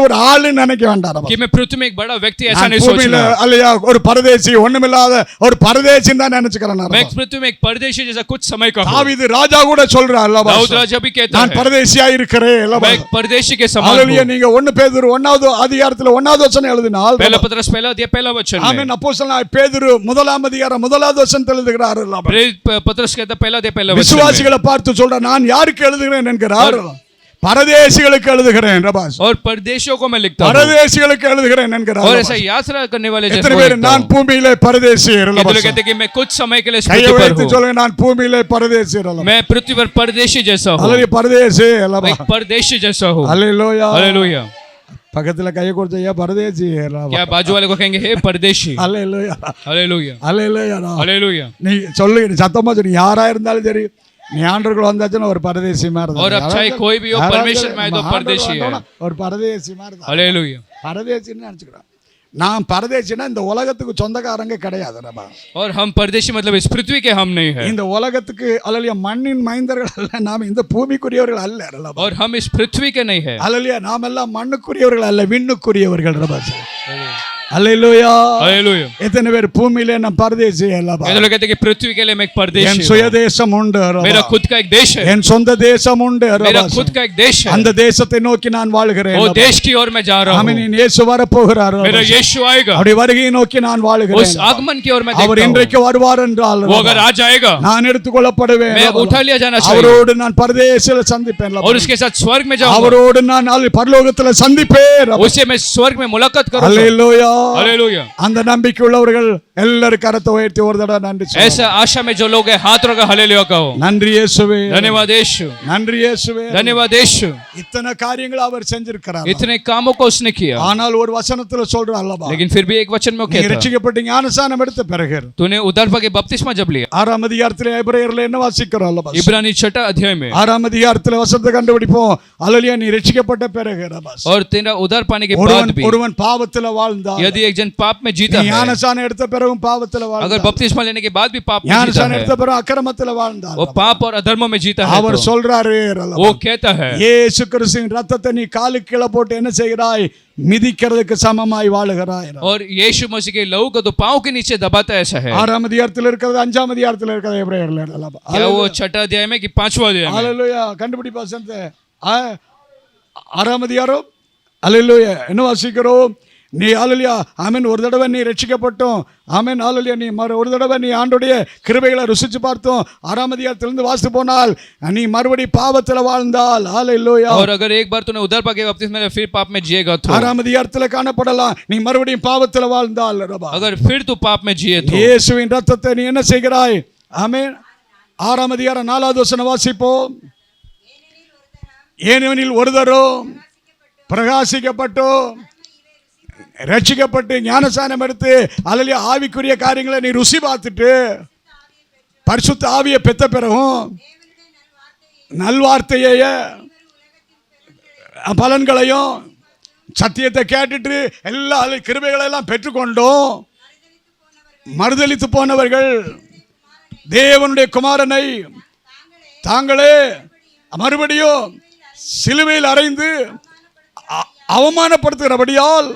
ஒரு ஆளுன்னு நினைக்க வேண்டாம். कि मैं पृथ्वी में एक बड़ा व्यक्ति ऐसा நான் नहीं பூமியில सोचना। அல்லையா ஒரு பரதேசி ஒண்ணுமில்லாத ஒரு பரதேசின்னு தான் நினைச்சுக்கிறேன். मैं पृथ्वी में एक परदेशी जैसा कुछ समय का हूं। தாவீது ராஜா கூட சொல்றார் அல்லவா, दाऊद राजा भी कहता நான் है பரதேசியா இருக்கிறேன் அல்லவா. मैं एक परदेशी के समान அல்லேலூயா. हूं। நீங்க 1 பேதுரு 1வது அதிகாரத்துல 1வது வசனம் எழுதினால் पहला पत्रस पहला अध्याय पहला वचन में ஆமென். அப்போஸ்தலனாகிய பேதுரு 1ஆம் அதிகாரம் 1வது வசனத்தில் எழுதுகிறார் அல்லவா. प्रेरित पत्रस कहता पहला अध्याय पहला वचन में விசுவாசிகளை பார்த்து சொல்ற நான் யாருக்கு எழுதுகிறேன் என்கிறார்? பரதேசிகளுக்கு எழுதுகிறேன் ரபாஸ். और परदेशियों को मैं लिखता हूं பரதேசிகளுக்கு எழுதுகிறேன் என்கிறார். और ऐसा यात्रा करने वाले जैसे எத்தனை பேர் நான் பூமியிலே பரதேசி ये ரபாஸ்? लोग कहते हैं कि मैं कुछ समय के लिए इस கையை पृथ्वी पर வைத்து हूं, சொல்லுங்க நான் பூமியிலே பரதேசி ரபாஸ். मैं पृथ्वी पर परदेशी जैसा हूं, அல்லேலூயா பரதேசி मैं ரபாஸ். एक परदेशी जैसा हूं। அல்லேலூயா. हालेलुया। பக்கத்துல கையை கொடுத்து ஐயா பரதேசி ரபாஸ். क्या बाजू वाले को कहेंगे हे परदेशी? அல்லேலூயா हालेलुया அல்லேலூயா. हालेलुया। நீ சொல்லு சத்தமா சொல்லு யாரா இருந்தாலும் சரி நீ ஆண்டவர்கள் வந்தாச்சுன்னா ஒரு பரதேசி மாதிரி தான். और अब चाहे कोई भी हो யாராவது परमेश्वर में आए तो परदेशी है। ஒரு பரதேசி மாதிரி தான். हालेलुया। பரதேசின்னு நினைச்சுக்கிறேன். நான் பரதேசினா இந்த உலகத்துக்கு சொந்தக்காரங்க கிடையாது ரபா. और हम परदेशी मतलब इस पृथ्वी के हम नहीं है, இந்த உலகத்துக்கு அல்லலியா மண்ணின் மைந்தர்கள் அல்ல, நாம் இந்த பூமிக்குரியவர்கள் அல்ல ரபா. और हम इस पृथ्वी के नहीं है। அல்லலியா நாம் எல்லாம் மண்ணுக்குரியவர்கள் அல்ல விண்ணுக்குரியவர்கள் ரபா. அல்லேலூயா. हालेलुया। எத்தனை பேர் பூமியிலே நான் பரதேசி அல்லபா. ये लोग कहते हैं कि पृथ्वी के लिए मैं एक என் परदेशी சுய हूं, தேசம் உண்டு ரபா. मेरा खुद का एक देश है, என் சொந்த தேசம் உண்டு मेरा ரபா. खुद का एक देश है, அந்த தேசத்தை நோக்கி நான் வாழ்கிறேன். वो देश की ओर मैं जा रहा ஆமென். हूं, இயேசு வரப்போகிறார். मेरा यीशु आएगा, அவருடைய வருகையை நோக்கி நான் उस வாழ்கிறேன். आगमन की ओर मैं அவர் देखता हूं। இன்றைக்கு வருவார் என்றால் वो अगर आ जाएगा நான் எடுத்துக்கொள்ளப்படுவேன். मैं उठा लिया जाना चाहिए அவரோடு நான் பரதேசில சந்திப்பேன். और उसके साथ स्वर्ग में जाऊंगा, அவரோடு நான் பரலோகத்துல சந்திப்பேன். उससे मैं स्वर्ग में मुलाकात करूंगा। அல்லேலூயா. हालेलुया। அந்த நம்பிக்கை உள்ளவர்கள் எல்லாரும் கரத்தை உயர்த்தி ஒரு தடவை நன்றி சொல்லுங்க. ऐसा आशा में जो लोग हैं हाथ रखा हालेलुया कहो। நன்றி இயேசுவே. धन्यवाद यीशु, நன்றி இயேசுவே. धन्यवाद यीशु। இத்தனை காரியங்களை அவர் செஞ்சிருக்கிறார். इतने कामों को उसने किया, ஆனால் ஒரு வசனத்துல சொல்றார் அல்லவா, लेकिन फिर भी एक वचन में वो நீ कहता है, ரட்சிக்கப்பட்டு ஞானஸ்நானம் எடுத்த பிறகு तूने उद्धार पाके बपतिस्मा जब लिया। 6ஆம் அதிகாரத்திலே எபிரேயர்ல என்ன வாசிக்கிறோம் அல்லவா? इब्रानी 6 अध्याय में 6ஆம் அதிகாரத்திலே வசனத்தை கண்டுபிடிப்போம். அல்லேலூயா. நீ ரட்சிக்கப்பட்ட பிறகு ரபாஸ். और तेरा उद्धार पाने के बाद भी ஒருவன் பாவத்துல வாழ்ந்தா, यदि एक जन पाप में जीता है, ஞானஸ்நானம் எடுத்த பிறகும் பாவத்துல अगर வாழ்ந்தா, बपतिस्मा लेने के बाद भी पाप में जीता ஞானஸ்நானம் है, எடுத்த பிறகு அக்கிரமத்துல வாழ்ந்தா, वो पाप और अधर्म में जीता है, அவர் तो சொல்றாரு वो कहता है இயேசு கிறிஸ்துவின் ரத்தத்தை நீ காலுக்கு கீழே போட்டு என்ன செய்கிறாய்? மிதிக்கிறதுக்கு சமமாய் வாழுகிறாய். और यीशु मसीह के लहू को तो पांव के नीचे दबाता ऐसा है। 6ஆம் அதிகாரத்தில் இருக்கிறது 5ஆம் அதிகாரத்தில் இருக்கிறது எபிரேயர்ல அல்லவா? क्या वो 6 अध्याय में कि 5वां अध्याय में? அல்லேலூயா. கண்டுபிடி வசனத்தை. 6ஆம் அதிகாரம். அல்லேலூயா. என்ன வாசிக்கிறோம்? நீ அல்லேலூயா ஆமென். ஒரு தடவை நீ ரட்சிக்கப்பட்டோம். ஆமென். அல்லேலூயா. நீ ஒரு தடவை நீ ஆண்டவருடைய கிருபைகளை ருசிச்சு பார்த்தோம். 6ஆம் அதிகாரத்திலிருந்து வாசித்து போனால் நீ மறுபடி பாவத்துல வாழ்ந்தால் அல்லேலூயா. और अगर एक बार तूने उद्धार पाके बपतिस्मा में फिर पाप में जिएगा तो 6ஆம் அதிகாரத்துல காணப்படலாம். நீ மறுபடியும் பாவத்துல வாழ்ந்தால் ரபா. अगर फिर तू पाप में जिए तो இயேசுவின் ரத்தத்தை நீ என்ன செய்கிறாய்? ஆமென். 6ஆம் அதிகாரம் 4வது வசனம் வாசிப்போம். ஏனெனில் ஒரு தரம் பிரகாசிக்கப்பட்டோம், ரட்சிக்கப்பட்டு ஞானஸ்நானம் எடுத்து அல்லது ஆவிக்குரிய காரியங்களை நீ ருசி பார்த்துட்டு பரிசுத்த ஆவியை பெற்ற பிறகும் நல்வார்த்தைய பலன்களையும் சத்தியத்தை கேட்டுட்டு எல்லா கிருபைகளை எல்லாம் பெற்றுக்கொண்டோம். மறுதலித்து போனவர்கள் தேவனுடைய குமாரனை தாங்களே மறுபடியும் சிலுவையில் அறைந்து அவமானப்படுத்துகிறபடியால்,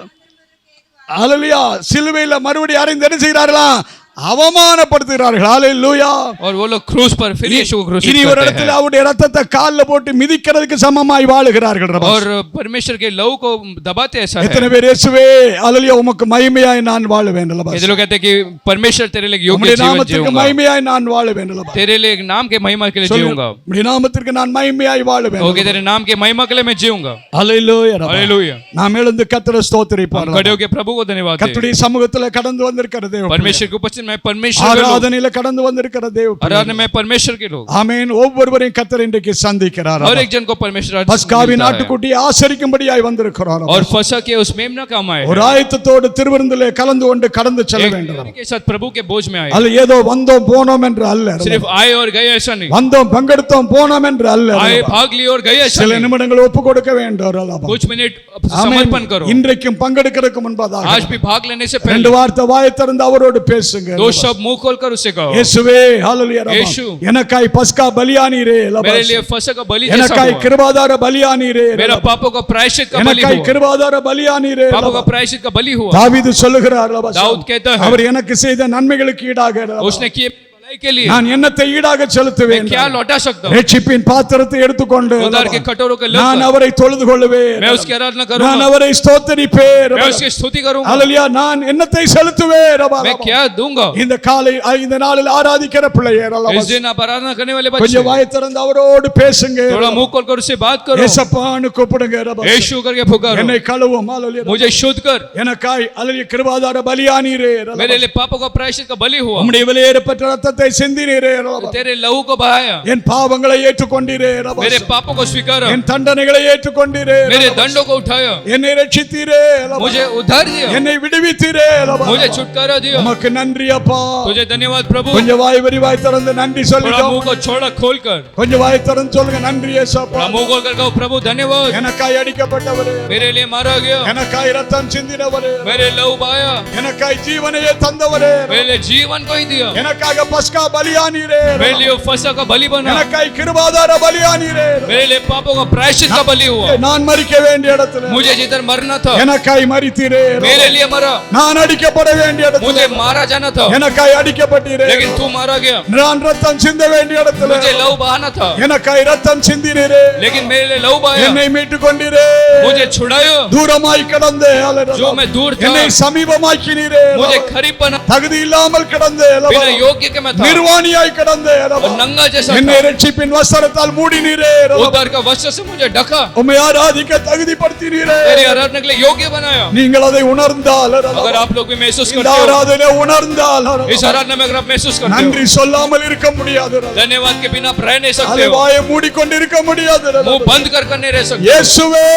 அல்லேலூயா, சிலுவையில் மறுபடியும் அறைந்து என்ன செய்கிறார்களாம்? அவமானப்படுத்துகிறார்கள். ஹalleluya. और वो लोग क्रूस पर फिर यीशु को क्रूसिफाई இனி ஒரு करते இடத்துல हैं அவருடைய ரத்தத்தை கால்ல போட்டு மிதிக்கிறதுக்கு சமமாய் வாழுகிறார்கள். और परमेश्वर के लहू को दबाते ऐसा है. எத்தனை பேர் இயேசுவே ஹalleluya உமக்கு மகிமையாய் நான் வாழுவேன் அல்லவா? ये लोग कहते हैं कि परमेश्वर तेरे लिए योग्य உம்முடைய जीवन நாமத்திற்கு जीऊंगा, மகிமையாய் நான் வாழுவேன் அல்லவா? तेरे लिए नाम के महिमा के लिए जीऊंगा, உம்முடைய நாமத்திற்கு நான் மகிமையாய் வாழுவேன். ओके तेरे नाम के महिमा के लिए मैं जीऊंगा. ஹalleluya. हालेलुया. நாம் எழுந்து கர்த்தரை ஸ்தோத்திரிப்போம். खड़े होकर प्रभु को धन्यवाद दें. கர்த்தருடைய சமூகத்தில் கடந்து வந்திருக்கிற தேவ परमेश्वर के उपस्थित में परमेश्वर के लोग, ஆராதனையில கடந்து வந்திருக்கிற தேவ आराधना में परमेश्वर के लोग, ஆமென். ஒவ்வொருவரையும் கர்த்தர் இன்றைக்கு சந்திக்கிறார். हर एक जन को परमेश्वर आज பஸ்காவின் मिलता है. ஆட்டுக்குட்டியை ஆசரிக்கும்படியாய் வந்திருக்கிறார். और फसह के उस मेमना काम आए ஒரு ஆயத்தத்தோடு திருவிருந்திலே கலந்து கொண்டு கடந்து செல்ல வேண்டும். के साथ प्रभु के बोझ में आए, அல்ல ஏதோ வந்தோம் போனோம் என்று அல்ல, सिर्फ आए और गए ऐसा नहीं, வந்தோம் பங்கெடுத்தோம் போனோம் என்று அல்ல, आए भाग लिए और गए ऐसा சில नहीं. நிமிடங்கள் ஒப்பு கொடுக்க வேண்டும் அல்லவா? कुछ मिनट ஆமென். समर्पण करो. இன்றைக்கும் பங்கெடுக்கிறதுக்கு முன்பதாக आज भी भाग लेने से ரெண்டு पहले வார்த்தை வாயை திறந்து அவரோடு பேசுங்க. दो शब्द मुंह खोलकर उसे कहो, இயேசுவே ஹalleluya. இயேசு, எனக்காய் பஸ்கா பலியானீரே அல்லவா? मेरे लिए फसह का बलि जैसा எனக்காய் हुआ, கிருபாதார பலியானீரே, मेरा पापों का प्रायश्चित का बलि எனக்காய் हुआ, கிருபாதார பலியானீரே. पापों का प्रायश्चित का बलि हुआ. தாவீது சொல்லுகிறார் அல்லவா? दाऊद कहता है, அவர் எனக்கு செய்த நன்மைகளுக்கு ஈடாக அல்லவா? उसने किए भलाई के लिए நான் என்னத்தை ஈடாக मैं செலுத்துவேன்? क्या लौटा सकता हूँ? ரட்சிப்பின் பாத்திரத்தை எடுத்துக்கொண்டு उधार के कटोरों के நான் लेकर அவரை தொழுது கொள்வேன், मैं उसकी आराधना நான் करूंगा, அவரை ஸ்தோத்திரிப்பேன், मैं उसकी स्तुति करूंगा, ஹalleluya. நான் என்னத்தை செலுத்துவேன்? मैं क्या दूंगा? இந்த காலை இந்த நாளில் ஆராதிக்கிற பிள்ளையர் அல்லவா? इस दिन आप आराधना करने वाले बच्चे கொஞ்சம் வாயை திறந்து அவரோடு பேசுங்க. थोड़ा मुंह खोलकर उससे बात करो, ஏசப்பான்னு கூப்பிடுங்க. यीशु करके पुकारो, என்னை கழுவும் ஹalleluya. मुझे शुद्ध कर, எனக்காய் ஹalleluya கிருபாதார பலியானீரே, मेरे लिए पापों का प्रायश्चित का बलि हुआ, உம்முடைய விலையேறப்பட்ட ரத்தத்தை சிந்தினீரே, तेरे लहू को बहाया, என் பாவங்களை ஏற்றுக்கொண்டீரே, मेरे पापों को स्वीकारा, என் தண்டனைகளை ஏற்றுக்கொண்டீரே, मेरे दंडों को उठाया, என்னை ரட்சித்தீரே, मुझे उद्धार दिया, என்னை விடுவித்தீரே, मुझे छुटकारा दिया. உமக்கு நன்றி அப்பா. तुझे धन्यवाद प्रभु. கொஞ்சம் வாய் விரிவாய் திறந்து நன்றி थोड़ा சொல்லுங்க. मुंह को छोड़ा खोल कर, கொஞ்சம் வாய் திறந்து சொல்லுங்க நன்றி ஏசப்பா. थोड़ा मुंह खोल कर कहो प्रभु धन्यवाद, எனக்காய் அடிக்கப்பட்டவரே, मेरे लिए मारा गया, எனக்காய் ரத்தம் சிந்தினவரே, मेरे लहू बहाया, எனக்காய் ஜீவனையே தந்தவரே, मेरे लिए जीवन को ही दिया, எனக்காக பஸ்கா பலியானீரே, मेरे लिए फसह का बलि बना, எனக்காய் கிருபாதார பலியானீரே. मेरे लिए पापों का प्रायश्चित का बलि हुआ, நான் மரிக்க வேண்டிய இடத்துல मुझे जिधर मरना था எனக்காய் மரித்தீரே, मेरे लिए मरा, நான் அடிக்கப்பட வேண்டிய இடத்துல मुझे मारा जाना था எனக்காய் அடிக்கப்பட்டீரே, लेकिन तू मारा गया, நான் ரத்தம் சிந்த வேண்டிய இடத்துல मुझे लहू बहाना था எனக்காய் ரத்தம் சிந்தினீரே, लेकिन मेरे लिए लहू बहाया, என்னை மீட்டு கொண்டீரே, मुझे छुड़ायो, தூரமாய் கடந்தே जो मैं दूर था என்னை சமீபமாக்கினீரே, मुझे करीब बना, தகுதி இல்லாமல் கடந்தே, बिना योग्य के मैं था நிர்வாணியாய் கடந்தே, और नंगा जैसा என்னை था, ரட்சிப்பின் வஸ்திரத்தால் மூடினீரே, उद्धार का वस्त्र से मुझे ढका, உம்மை ஆராதிக்க தகுதிப்படுத்தினீரே. तेरी आराधना के लिए योग्य बनाया. நீங்கள் அதை உணர்ந்தால் अगर आप लोग भी महसूस இந்த करते हो, ஆராதனை உணர்ந்தால் इस आराधना में अगर आप महसूस करते हो, நன்றி சொல்லாமல் இருக்க முடியாது, धन्यवाद के बिना आप रह नहीं सकते அதை हो, வாயை மூடிக்கொண்டிருக்க முடியாது. मुंह बंद कर नहीं रह सकते. இயேசுவே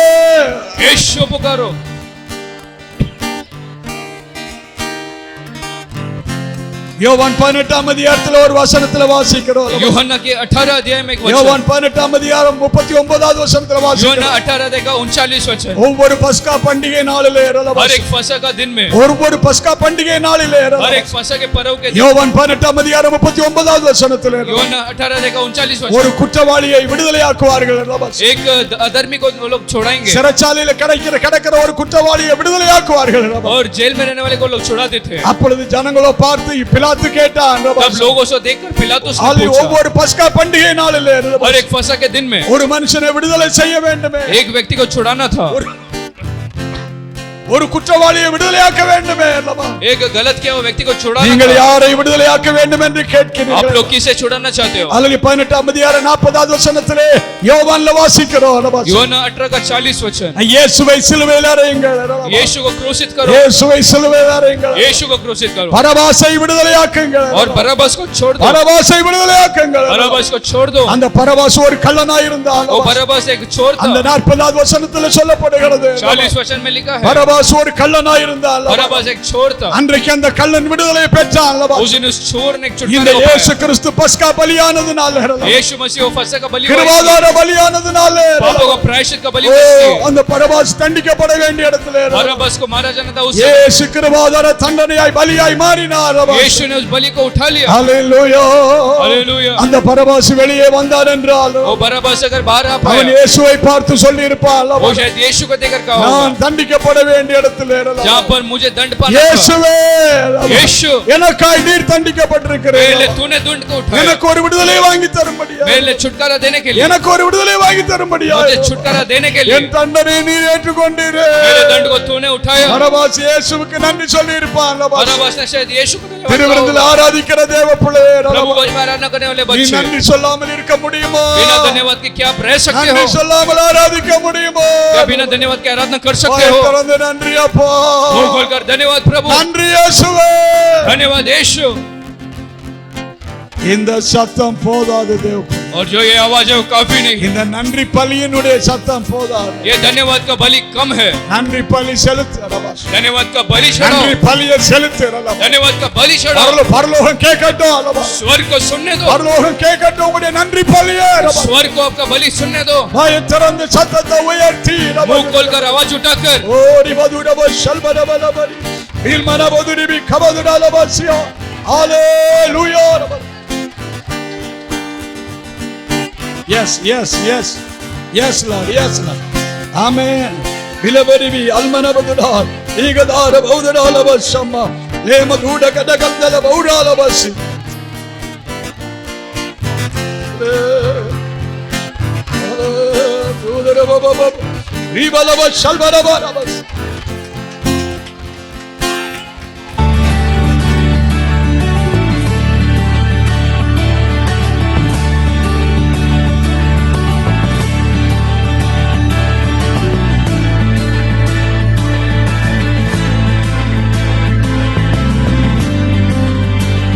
यीशु पुकारो. யோவான் 18ஆம் அதிகாரத்தில் ஒரு வசனத்தில் வாசிக்கிறோம். यूहन्ना के 18 अध्याय में एक वचन, யோவான் 18ஆம் அதிகாரம் 39வது வசனத்தில் यूहन्ना வாசிக்கிறோம். 18 अध्याय का 39 वचन, ஒவ்வொரு பஸ்கா பண்டிகை நாளிலே हर एक फसह का दिन में, ஒவ்வொரு பஸ்கா பண்டிகை நாளிலே हर एक फसह के पर्व के दिन, யோவான் 18ஆம் அதிகாரம் 39வது வசனத்தில் यूहन्ना 18 अध्याय का 39 वचन, ஒரு குற்றவாளியை விடுதலையாக்குவார்கள். एक अधर्मी को वो लोग छोड़ाएंगे சிறைச்சாலையில் கிடக்கிற ஒரு குற்றவாளியை விடுதலையாக்குவார்கள். और जेल में रहने वाले को लोग छुड़ा देते हैं. அப்பொழுது ஜனங்களோ பார்த்து பிலாத்து கேட்டான், तब लोगों से देखकर पिलातुस ने அது पूछा, ஒவ்வொரு பஸ்கா பண்டிகை நாளிலே हर एक फसह के दिन में ஒரு மனுஷனை விடுதலை செய்ய வேண்டுமே, एक व्यक्ति को छुड़ाना था, ஒரு குற்றவாளியை விடுதலையாக்க வேண்டுமே அல்லவா? एक गलत किया हुआ व्यक्ति को छुड़ाना நீங்கள் था। யாரை விடுதலையாக்க வேண்டும் என்று आप கேட்கிறீர்கள்? लोग किसे छुड़ाना चाहते हो? அல்லது 18ஆம் அதிகாரம் 40வது வசனத்திலே யோவான்ல வாசிக்கிறோம் அல்லவா? யோனா 18 का 40 वचन, இயேசுவை சிலுவையில் அறையுங்கள் அல்லவா? यीशु को क्रूसित करो, இயேசுவை சிலுவையில் அறையுங்கள். यीशु को क्रूसित करो பரபாசை விடுதலையாக்குங்கள். और बरअब्बास को छोड़ दो, பரபாசை விடுதலையாக்குங்கள். बरअब्बास को छोड़ दो। அந்த பரபாஸ் ஒரு கள்ளனாய் இருந்தான். वो बरअब्बास एक चोर அந்த था। 40வது வசனத்திலே சொல்லப்படுகிறது. 40 वचन में लिखा है பரபாஸ் ஒரு கள்ளனாய் இருந்தான். बरअब्बास एक चोर था। அன்றைக்கு அந்த கள்ளன் விடுதலை பெற்றான் அல்லவா? उस दिन उस चोर ने एक இந்த छुटकारा இயேசு पाया। கிறிஸ்து பஸ்கா பலியானதுனால यीशु मसीह वो फसह का बलि हुआ, கிருபாதார பலியானதுனால पापों का प्रायश्चित का बलि ஓ, हुआ। அந்த பரபாஸ் தண்டிக்கப்பட வேண்டிய இடத்திலே बरअब्बास को मारा जाना था। उस இயேசு கிருபாதார தண்டனையாய் பலியாய் மாறினார் அல்லவா? यीशु ने उस बलि को उठा लिया। ஹalleluya. हालेलुया। அந்த பரபாஸ் வெளியே வந்தார் என்றால் वो बरअब्बास अगर बाहर आ அவன் पाया, இயேசுவை பார்த்து சொல்லி இருப்பான் அல்லவா? वो शायद यीशु को देखकर कहा நான் होगा, தண்டிக்கப்பட வேண்டிய இடத்திலே जहाँ पर मुझे दंड पाना था, இயேசுவே यीशु எனக்காய் நீர் मेरे தண்டிக்கப்பட்டிருக்கிறீர். लिए तूने दंड को उठाया, எனக்கு ஒரு விடுதலை வாங்கி தரும்படியா, मेरे लिए छुटकारा देने के लिए, எனக்கு ஒரு விடுதலை வாங்கி தரும்படியா मुझे छुटकारा देने के लिए, என் தண்டனை நீர் ஏற்றுக்கொண்டீரே. मेरे दंड को तूने उठाया। பரபாஸ் இயேசுவுக்கு நன்றி சொல்லி இருப்பான் அல்லவா? बरअब्बास ने शायद यीशु को धन्यवाद திருவிருந்தில் कहा होगा। ஆராதிக்கிற தேவ பிள்ளையே प्रभु அல்லவா? भोज में आराधना करने वाले நீ बच्चे நன்றி சொல்லாமல் இருக்க முடியுமா? बिना धन्यवाद के क्या आप रह सकते நன்றி हो? சொல்லாமல் ஆராதிக்க முடியுமா? क्या बिना धन्यवाद के आराधना कर सकते வாயை हो? திறந்து நன்றி அப்பா, मुंह खोलकर धन्यवाद प्रभु, நன்றி இயேசுவே. धन्यवाद यीशु। இந்த சத்தம் போதாது தேவ, और जो ये आवाज है वो काफी नहीं, இந்த நன்றி பலியினுடைய சத்தம் போதாது. ये धन्यवाद का बलि कम है। நன்றி பலி செலுத்து அல்லவா? धन्यवाद का बलि நன்றி चढ़ाओ, பலியை செலுத்து அல்லவா? धन्यवाद का बलि चढ़ाओ। பரலோகம் கேட்கட்டும் அல்லவா? स्वर्ग को सुनने दो, பரலோகம் கேட்கட்டும் உங்களுடைய நன்றி பலியே அல்லவா? स्वर्ग को आपका बलि सुनने दो। வாயை திறந்து சத்தத்தை உயர்த்தி मुंह खोलकर आवाज उठाकर, ஓடி வதுடவ ஷல்படபலபரி இல்மனபதுரிபி கபதுடலபசியா. ஹalleluya. Yes, yes, yes. Yes, Lord. Yes, Lord. Amen. Bilabaribi almanabadal igadara baudaralabashamma lemaduda kadagandala bauralabasi. Ribalaba shalbarabas.